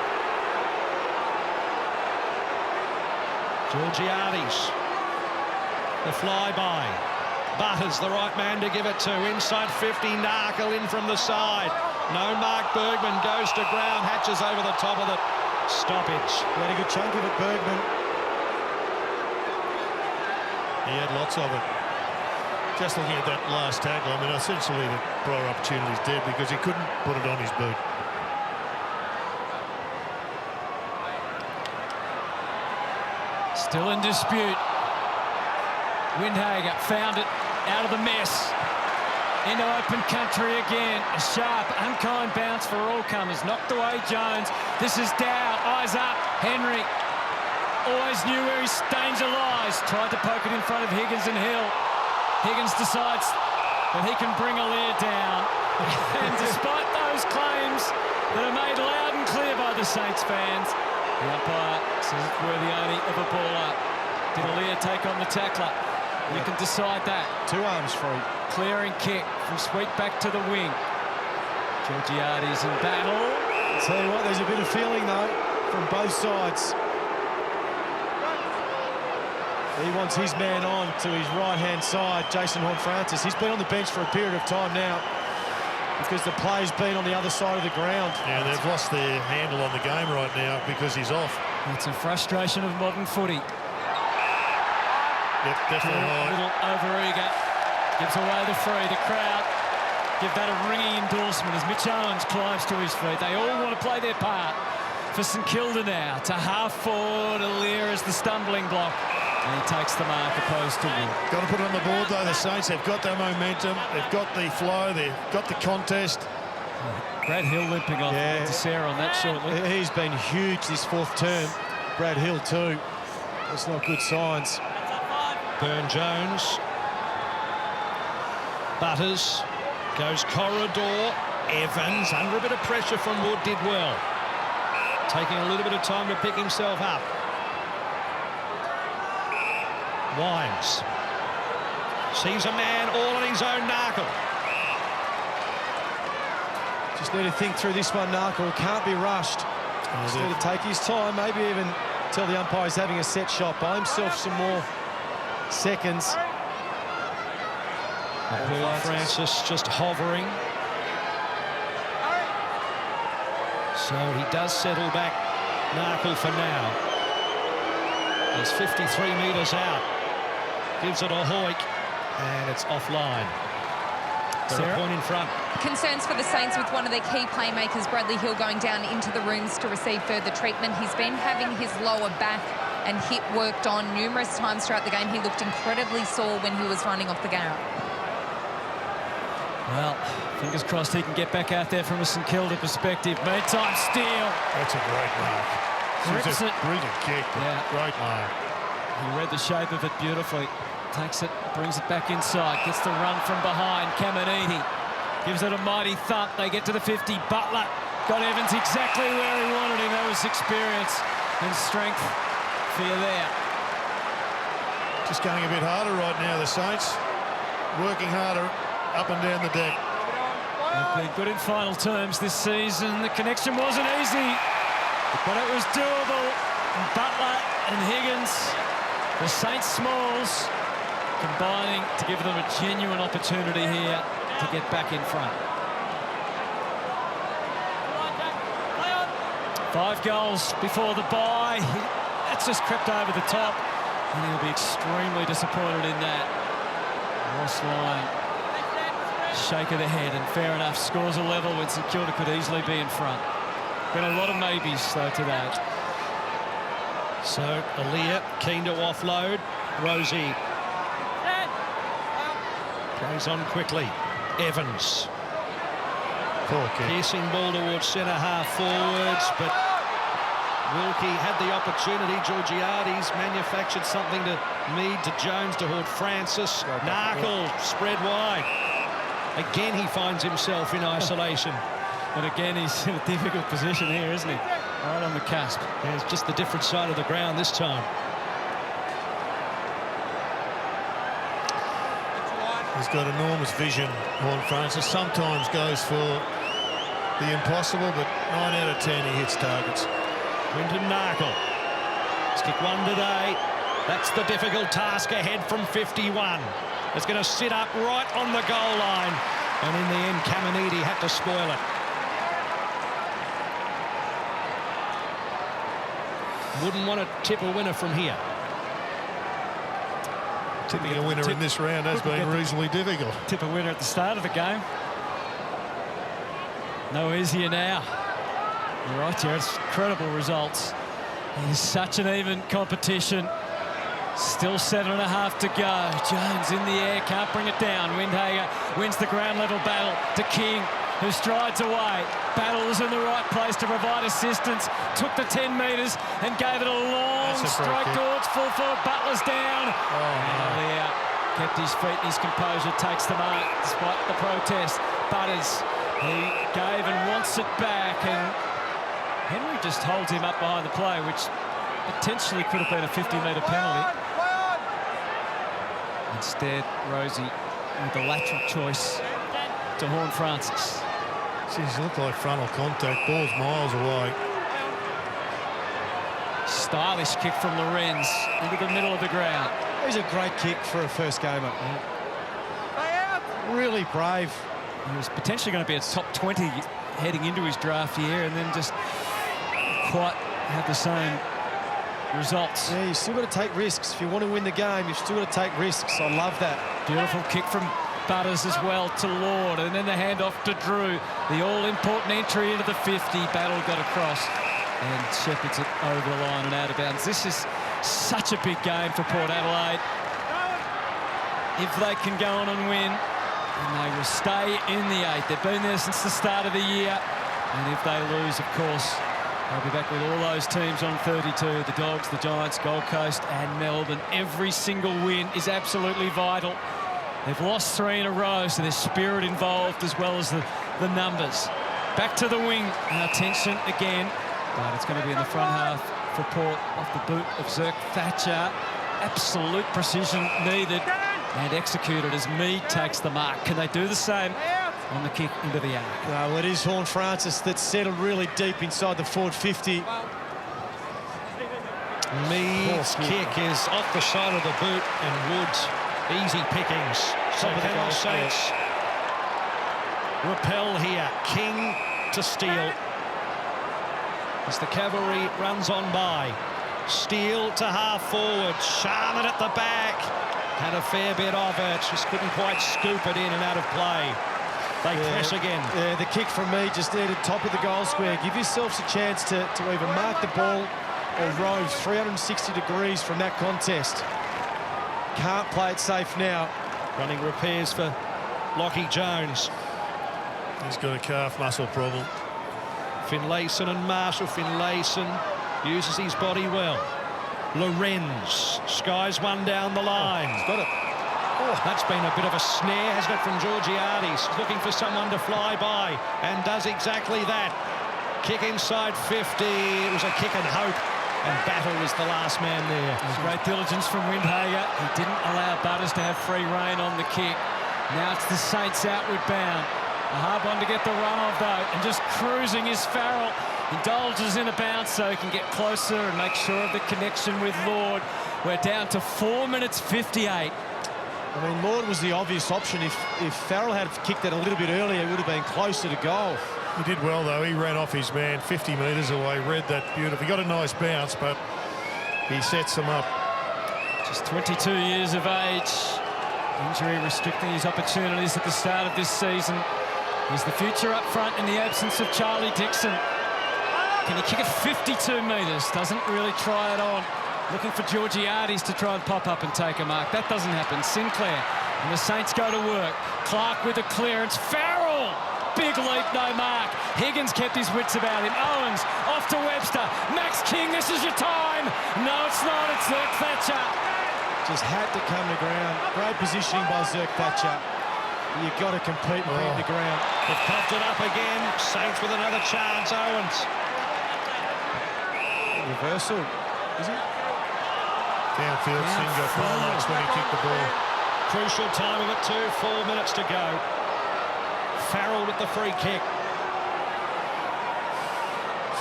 Georgiades, the flyby. Butters, the right man to give it to. Inside 50, Narkle in from the side. No Mark Bergman, goes to ground, hatches over the top of the stoppage. He had a good chunk of it, Bergman. He had lots of it. Just looking at that last tackle, I mean, essentially the prior opportunity's dead because he couldn't put it on his boot. Still in dispute. Windhager found it out of the mess. Into open country again. A sharp, unkind bounce for all comers. Knocked away Jones. This is Dow. Eyes up. Henry always knew where his danger lies. Tried to poke it in front of Higgins and Hill. Higgins decides that he can bring Aaliyah down. And despite those claims that are made loud and clear by the Saints fans, the umpire says it's worthy only of a ball up. Did Aaliyah take on the tackler? You can decide that. 2 arms free. Clearing kick from Sweet back to the wing. Georgiades in battle. I'll tell you what, there's a bit of feeling, though, from both sides. He wants his man on to his right-hand side, Jason Horne-Francis. He's been on the bench for a period of time now because the play's been on the other side of the ground. Yeah, they've lost their handle on the game right now because he's off. It's a frustration of modern footy. Yep, definitely A high. little over-eager. Gives away the free. The crowd give that a ringing endorsement as Mitch Owens climbs to his feet. They all want to play their part for St Kilda now. To half forward, Aaliyah is the stumbling block. And he takes the mark opposed to Wood. Got to put it on the board, though, the Saints. They've got their momentum. They've got the flow. They've got the contest. Brad Hill limping off to Sarah on that shortly. He's been huge this 4th term. Brad Hill, too. That's not good signs. Burn-Jones. Butters goes corridor. Evans, under a bit of pressure from Wood, did well. Taking a little bit of time to pick himself up. Wines. Sees a man all on his own, Narkle. Just need to think through this one, Narkle. Can't be rushed. Just need to take his time, maybe even tell the umpire he's having a set shot. Buy himself some more seconds. Horne-Francis just hovering. So he does settle back, Narkle, for now. He's 53 metres out. Gives it a hoik, and it's offline. They're a point in front. Concerns for the Saints with one of their key playmakers, Bradley Hill, going down into the rooms to receive further treatment. He's been having his lower back and hip worked on numerous times throughout the game. He looked incredibly sore when he was running off the gallop. Well, fingers crossed he can get back out there from a St.Kilda perspective. Meantime, steal. That's a great mark. Rips it. Brilliant kick. Yeah. Great mark. He read the shape of it beautifully. Takes it, brings it back inside. Gets the run from behind. Caminiti gives it a mighty thump. They get to the 50. Butler got Evans exactly where he wanted him. That was experience and strength for you there. Just going a bit harder right now, the Saints. Working harder up and down the deck. They've been good in final terms this season. The connection wasn't easy, but it was doable. And Butler and Higgins, the Saints smalls, combining to give them a genuine opportunity here to get back in front. 5 goals before the bye. That's just crept over the top, and he'll be extremely disappointed in that. Ross Lyon, shake of the head, and fair enough, scores a level when St Kilda could easily be in front. Been a lot of maybes, though, to that. So, Aaliyah keen to offload. Rosie plays on quickly. Evans. Poor kick. Piercing ball towards centre-half forwards, but Wilkie had the opportunity. Georgiades manufactured something to Mead, to Jones, to Horne-Francis. Narkle spread wide. Again, he finds himself in isolation. But again, he's in a difficult position here, isn't he? Right on the cusp. Yeah, it's just the different side of the ground this time. He's got enormous vision, Horne-Francis. Sometimes goes for the impossible, but 9 out of 10 he hits targets. Quinton Narkle. Let's kick one today. That's the difficult task ahead from 51. It's going to sit up right on the goal line. And in the end, Caminiti had to spoil it. Wouldn't want to tip a winner from here. Tipping a winner in this round has been reasonably difficult. Tip a winner at the start of the game. No easier now. You're right, Jared. It's incredible results. It is such an even competition. Still 7.5 to go. Jones in the air, can't bring it down. Windhager wins the ground level battle to King, who strides away. Battle was in the right place to provide assistance. Took the 10 metres and gave it a long strike towards full forward. Butler's down. Yeah, kept his feet and his composure. Takes the mark despite the protest. Butters, he gave and wants it back, and Henry just holds him up behind the play, which potentially could have been a 50-metre penalty. Instead, Rosie with the lateral choice to Horne-Francis. Geez, looked like frontal contact. Ball's miles away. Stylish kick from Lorenz into the middle of the ground. It was a great kick for a first gamer. Really brave. He was potentially going to be a top 20 heading into his draft year, and then just quite have the same results. Yeah, you still got to take risks. If you want to win the game, you've still got to take risks. I love that. Beautiful kick from Butters as well to Lord, and then the handoff to Drew. The all-important entry into the 50. Battle got across and shepherds it over the line and out of bounds. This is such a big game for Port Adelaide. If they can go on and win, and they will stay in the 8. They've been there since the start of the year, and if they lose, of course, they'll be back with all those teams on 32. The Dogs, the Giants, Gold Coast and Melbourne. Every single win is absolutely vital. They've lost 3 in a row, so there's spirit involved as well as the the numbers. Back to the wing. Now tension again. But it's going to be in the front half for Port off the boot of Zirk Thatcher. Absolute precision needed and executed as Mead takes the mark. Can they do the same on the kick into the arc? Well, it is Horne-Francis that's settled really deep inside the forward 50. Mead's kick is off the side of the boot, and Woods easy pickings. So can the Saints repel here? King to Steele as the cavalry runs on by. Steele to half forward. Sharman at the back. Had a fair bit of it. Just couldn't quite scoop it in and out of play. They press again. Yeah, the kick from me just needed top of the goal square. Give yourselves a chance to either mark the ball or rove 360 degrees from that contest. Can't play it safe now. Running repairs for Lockie Jones. He's got a calf muscle problem. Finlayson and Marshall. Finlayson uses his body well. Lorenz skies one down the line. He's got it. Oh, that's been a bit of a snare, hasn't it, from Georgiades? Looking for someone to fly by, and does exactly that. Kick inside 50. It was a kick and hope, and Battle was the last man there. Great diligence from Windhager. He didn't allow Butters to have free rein on the kick. Now it's the Saints outward bound. A hard one to get the run off, though, and just cruising is Farrell. Indulges in a bounce so he can get closer and make sure of the connection with Lord. We're down to 4 minutes 58. I mean, Lord was the obvious option. If Farrell had kicked it a little bit earlier, it would have been closer to goal. He did well, though. He ran off his man 50 metres away, read that beautifully. He got a nice bounce, but he sets them up. Just 22 years of age. Injury restricting his opportunities at the start of this season. He's the future up front in the absence of Charlie Dixon. Can he kick it 52 metres? Doesn't really try it on. Looking for Georgiades to try and pop up and take a mark. That doesn't happen. Sinclair and the Saints go to work. Clark with a clearance. Farrell! Big leap, no mark. Higgins kept his wits about him. Owens off to Webster. Max King, this is your time. No, it's not. It's Zirk Thatcher. Just had to come to ground. Great positioning by Zirk Thatcher. You've got to compete and beat the ground. They've popped it up again. Saints with another chance. Owens. Reversal, is it? Downfield, Singer climax when he kicked the ball. Crucial time of it too. 4 minutes to go. Farrell with the free kick.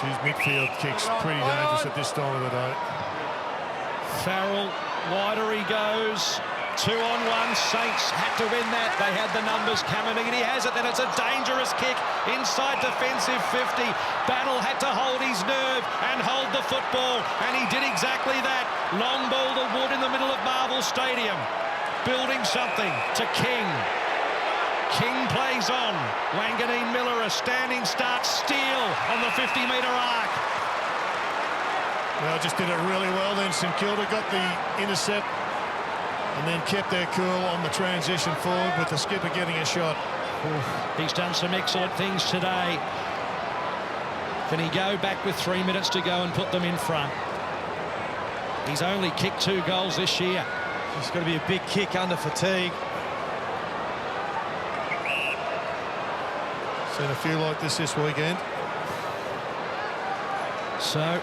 His midfield kick's pretty dangerous at this time of the day. Farrell, wider he goes. 2-on-1. Saints had to win that. They had the numbers. Caminiti has it. Then it's a dangerous kick inside defensive 50. Battle had to hold his nerve and hold the football, and he did exactly that. Long ball to Wood in the middle of Marvel Stadium. Building something to King. King plays on. Wanganeen-Milera, standing start, Steele on the 50-metre arc. Well, just did it really well then. St Kilda got the intercept and then kept their cool on the transition forward with the skipper getting a shot. He's done some excellent things today. Can he go back with 3 minutes to go and put them in front? He's only kicked 2 goals this year. It's got to be a big kick under fatigue. Seen a few like this weekend. So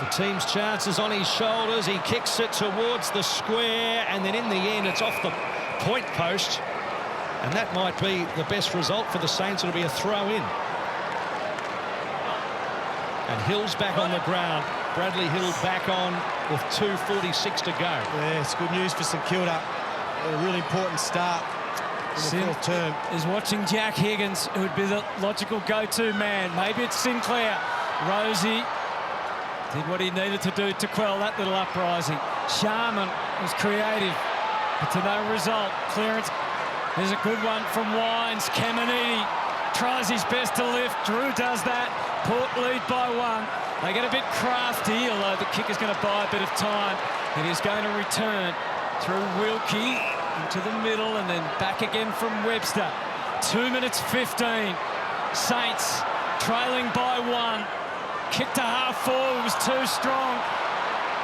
the team's chances on his shoulders. He kicks it towards the square, and then in the end it's off the point post, and that might be the best result for the Saints. It'll be a throw-in. And Hill's back on the ground. Bradley Hill back on with 2:46 to go. Yeah, it's good news for St Kilda. A really important start in the fourth term. Is watching Jack Higgins, who would be the logical go-to man. Maybe it's Sinclair. Rosie did what he needed to do to quell that little uprising. Sharman was creative, but to no result. Clearance. There's a good one from Wines. Caminiti tries his best to lift. Drew does that. Port lead by 1. They get a bit crafty, although the kick is going to buy a bit of time. It is going to return through Wilkie into the middle and then back again from Webster. 2 minutes 15. Saints trailing by 1. Kick to half forward was too strong.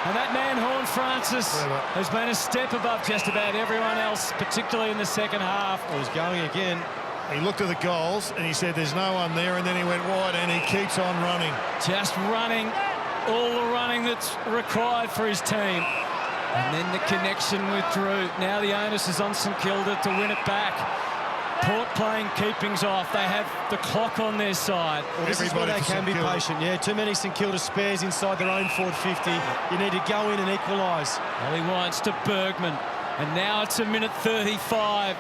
And that man, Horne-Francis, has been a step above just about everyone else, particularly in the second half. He's going again. He looked at the goals and he said there's no one there, and then he went wide and he keeps on running. Just running, all the running that's required for his team. And then the connection with Drew. Now the onus is on St Kilda to win it back. Port playing keepings off. They have the clock on their side. Well, this is where they can be patient. Yeah, too many St Kilda spares inside their own forward 50. You need to go in and equalise. Ollie Wines to Bergman. And now it's a minute 35.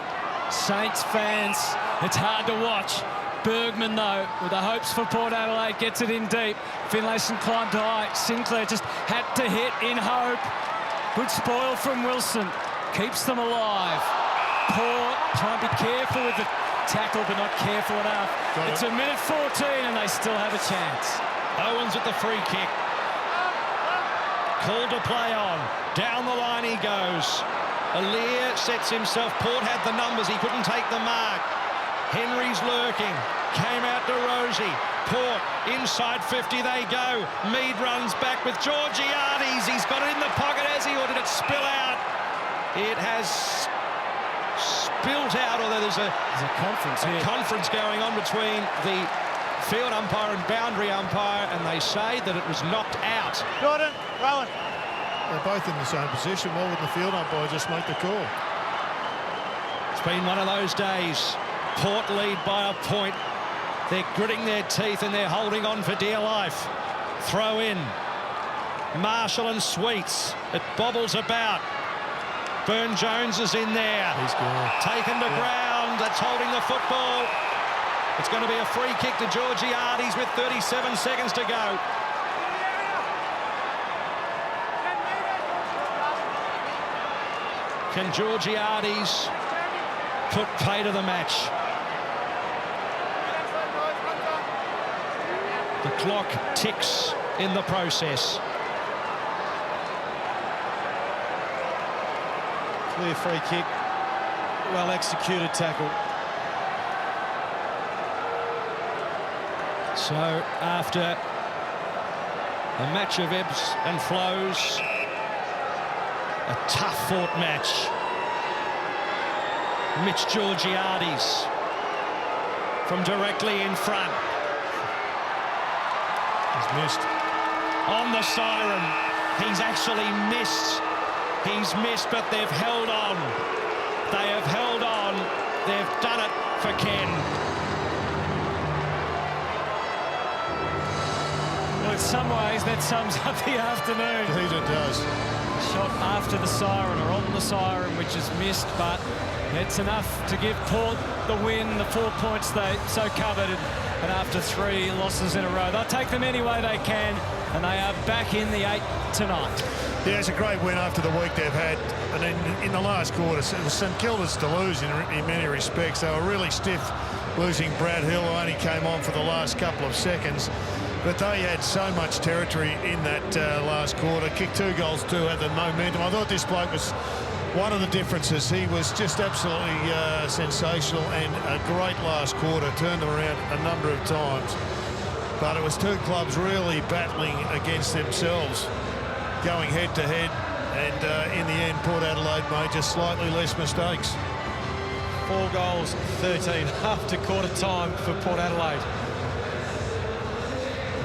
Saints fans, it's hard to watch. Bergman, though, with the hopes for Port Adelaide, gets it in deep. Finlayson climbed high. Sinclair just had to hit in hope. Good spoil from Wilson. Keeps them alive. Port trying to be careful with the tackle, but not careful enough. It's a minute 14, and they still have a chance. Owens at the free kick. Called to play on. Down the line he goes. Alier sets himself. Port had the numbers. He couldn't take the mark. Henry's lurking. Came out to Rosie. Port inside 50 they go. Mead runs back with Georgiades. He's got it in the pocket, has he, or did it spill out? It has spilled out, although there's a conference going on between the field umpire and boundary umpire, and they say that it was knocked out. Jordan, Rowan. They're both in the same position. Why wouldn't the field umpire just make the call? It's been one of those days. Port lead by a point. They're gritting their teeth and they're holding on for dear life. Throw in. Marshall and Sweets. It bobbles about. Burne-Jones is in there. He's good. Taken to ground. That's holding the football. It's going to be a free kick to Georgiades with 37 seconds to go. Can Georgiades put pay to the match? The clock ticks in the process. Clear free kick. Well executed tackle. So after a match of ebbs and flows, a tough-fought match. Mitch Georgiades from directly in front. He's missed. On the siren. He's actually missed. He's missed, but they've held on. They have held on. They've done it for Ken. Well, in some ways, that sums up the afternoon. Indeed it does. Shot after the siren, or on the siren, which is missed, but it's enough to give Port the win, the 4 points they so coveted, and after 3 losses in a row. They'll take them any way they can, and they are back in the 8 tonight. Yeah, it's a great win after the week they've had. And then in the last quarter, it was St Kilda's to lose in many respects. They were really stiff, losing Brad Hill, who only came on for the last couple of seconds. But they had so much territory in that last quarter. Kicked 2 goals too, had the momentum. I thought this bloke was one of the differences. He was just absolutely sensational, and a great last quarter. Turned them around a number of times. But it was 2 clubs really battling against themselves, going head to head, and in the end Port Adelaide made just slightly less mistakes. 4 goals, 13 after quarter time for Port Adelaide.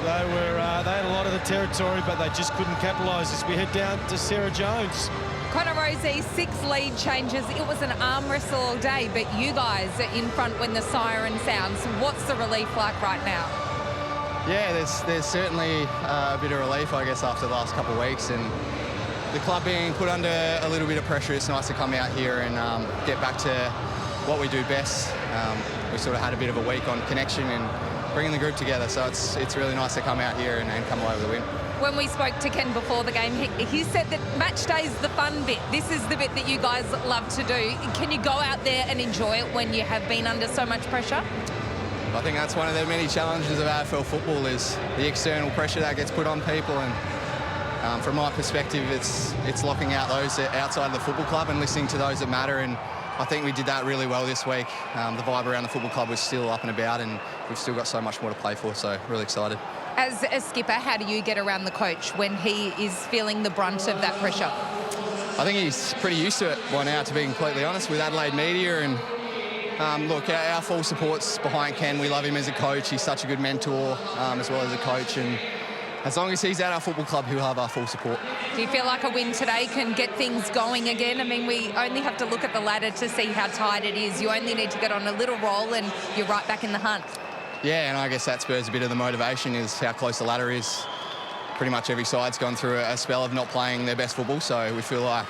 They had a lot of the territory, but they just couldn't capitalise as we head down to Sarah Jones. Connor Rosie, 6 lead changes. It was an arm wrestle all day, but you guys are in front when the siren sounds. What's the relief like right now? Yeah, there's certainly a bit of relief, I guess, after the last couple of weeks, and the club being put under a little bit of pressure. It's nice to come out here and get back to what we do best. We sort of had a bit of a week on connection and bringing the group together, so it's really nice to come out here and come away with a win. When we spoke to Ken before the game, he said that match day is the fun bit. This is the bit that you guys love to do. Can you go out there and enjoy it when you have been under so much pressure? I think that's one of the many challenges of AFL football, is the external pressure that gets put on people, and from my perspective, it's locking out those outside of the football club and listening to those that matter, and I think we did that really well this week. The vibe around the football club was still up and about, and we've still got so much more to play for, so really excited. As a skipper, how do you get around the coach when he is feeling the brunt of that pressure? I think he's pretty used to it by now, to be completely honest, with Adelaide media and Look, our full support's behind Ken. We love him as a coach. He's such a good mentor as well as a coach. And as long as he's at our football club, he'll have our full support. Do you feel like a win today can get things going again? I mean, we only have to look at the ladder to see how tight it is. You only need to get on a little roll and you're right back in the hunt. Yeah, and I guess that spurs a bit of the motivation is how close the ladder is. Pretty much every side's gone through a spell of not playing their best football, so we feel like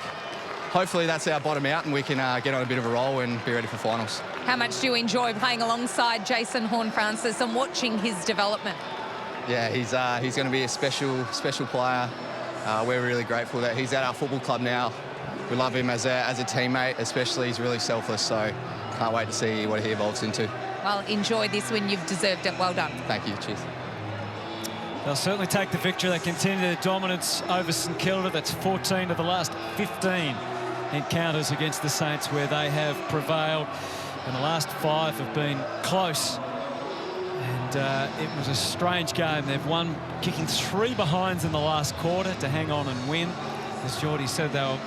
hopefully that's our bottom out and we can get on a bit of a roll and be ready for finals. How much do you enjoy playing alongside Jason Horne-Francis and watching his development? Yeah, he's going to be a special player. We're really grateful that he's at our football club now. We love him as a teammate, especially. He's really selfless, so can't wait to see what he evolves into. Well, enjoy this win. You've deserved it. Well done. Thank you. Cheers. They'll certainly take the victory. They continue their dominance over St.Kilda. That's 14 of the last 15 encounters against the Saints where they have prevailed. And the last 5 have been close. And it was a strange game. They've won kicking 3 behinds in the last quarter to hang on and win. As Geordie said, they were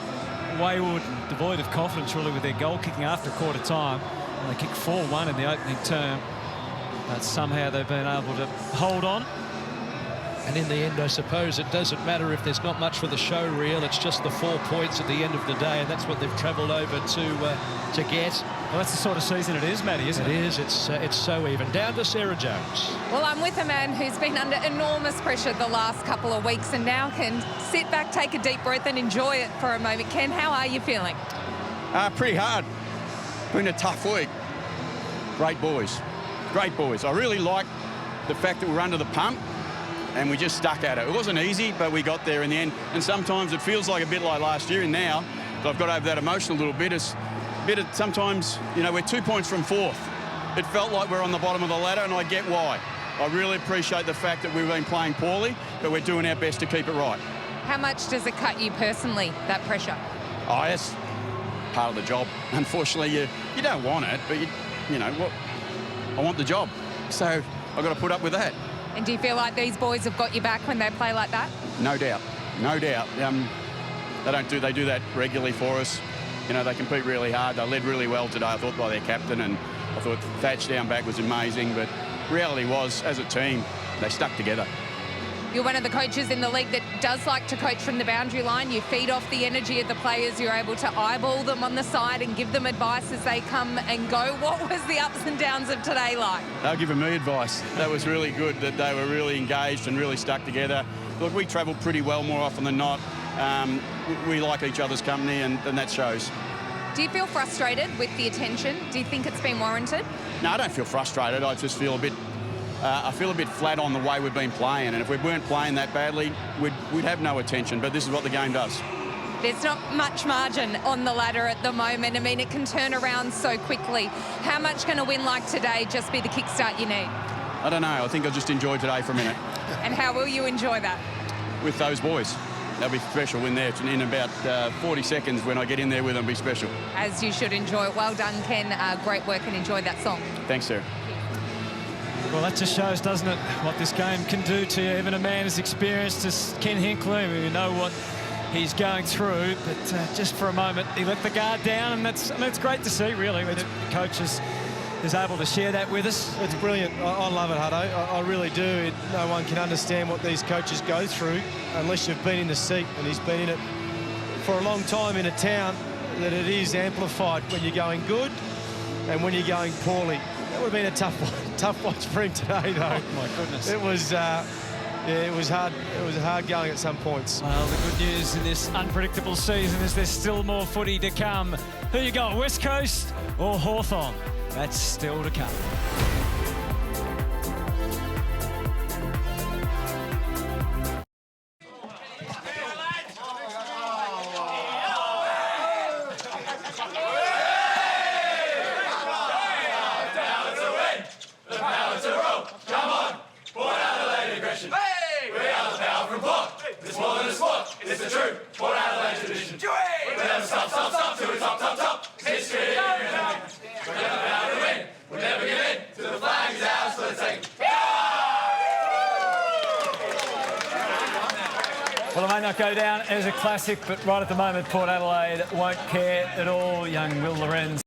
wayward and devoid of confidence really with their goal kicking after quarter time. And they kicked 4-1 in the opening term. But somehow they've been able to hold on. And in the end, I suppose it doesn't matter if there's not much for the show reel. It's just the 4 points at the end of the day, and that's what they've travelled over to get. Well, that's the sort of season it is, Matty, isn't it? It is. It's so even. Down to Sarah Jones. Well, I'm with a man who's been under enormous pressure the last couple of weeks and now can sit back, take a deep breath and enjoy it for a moment. Ken, how are you feeling? Pretty hard. Been a tough week. Great boys. Great boys. I really like the fact that we're under the pump and we just stuck at it. It wasn't easy, but we got there in the end. And sometimes it feels like a bit like last year, and now that I've got over that emotion a little bit, sometimes, you know, we're 2 points from 4th. It felt like we're on the bottom of the ladder, and I get why. I really appreciate the fact that we've been playing poorly, but we're doing our best to keep it right. How much does it cut you personally, that pressure? Oh, that's part of the job. Unfortunately, you don't want it, but you know what? I want the job, so I've got to put up with that. And do you feel like these boys have got you back when they play like that? No doubt, no doubt. They do that regularly for us. You know, they compete really hard. They led really well today, I thought, by their captain, and I thought Thatch down back was amazing. But reality was, as a team, they stuck together. You're one of the coaches in the league that does like to coach from the boundary line. You feed off the energy of the players. You're able to eyeball them on the side and give them advice as they come and go. What was the ups and downs of today like? They were giving me advice. That was really good, that they were really engaged and really stuck together. Look, we travel pretty well more often than not. We like each other's company, and that shows. Do you feel frustrated with the attention? Do you think it's been warranted? No, I don't feel frustrated. I just feel a bit... I feel a bit flat on the way we've been playing, and if we weren't playing that badly, we'd have no attention, but this is what the game does. There's not much margin on the ladder at the moment. I mean, it can turn around so quickly. How much can a win like today just be the kickstart you need? I don't know. I think I'll just enjoy today for a minute. And how will you enjoy that? With those boys. They'll be special when they're in about 40 seconds when I get in there with them, be special. As you should enjoy it. Well done, Ken. Great work, and enjoy that song. Thanks, Sarah. Well, that just shows, doesn't it, what this game can do to you. Even a man as experienced as Ken Hinckley, we know what he's going through, but just for a moment, he let the guard down, and that's great to see, really. The coach is able to share that with us. It's brilliant. I love it, Hutto. I really do. No one can understand what these coaches go through unless you've been in the seat, and he's been in it for a long time in a town, that it is amplified when you're going good and when you're going poorly. That would have been a tough watch for him today, though. Oh, my goodness. It was, yeah, it was hard. It was hard going at some points. Well, the good news in this unpredictable season is there's still more footy to come. Who you got, West Coast or Hawthorn? That's still to come. It's more than a sport, it's the true Port Adelaide tradition. We'll never stop till we top. History. We're never bound to win, we'll never give in till the flag is ours for the taking. Well, it may not go down as a classic, but right at the moment, Port Adelaide won't care at all. Young Will Lorenz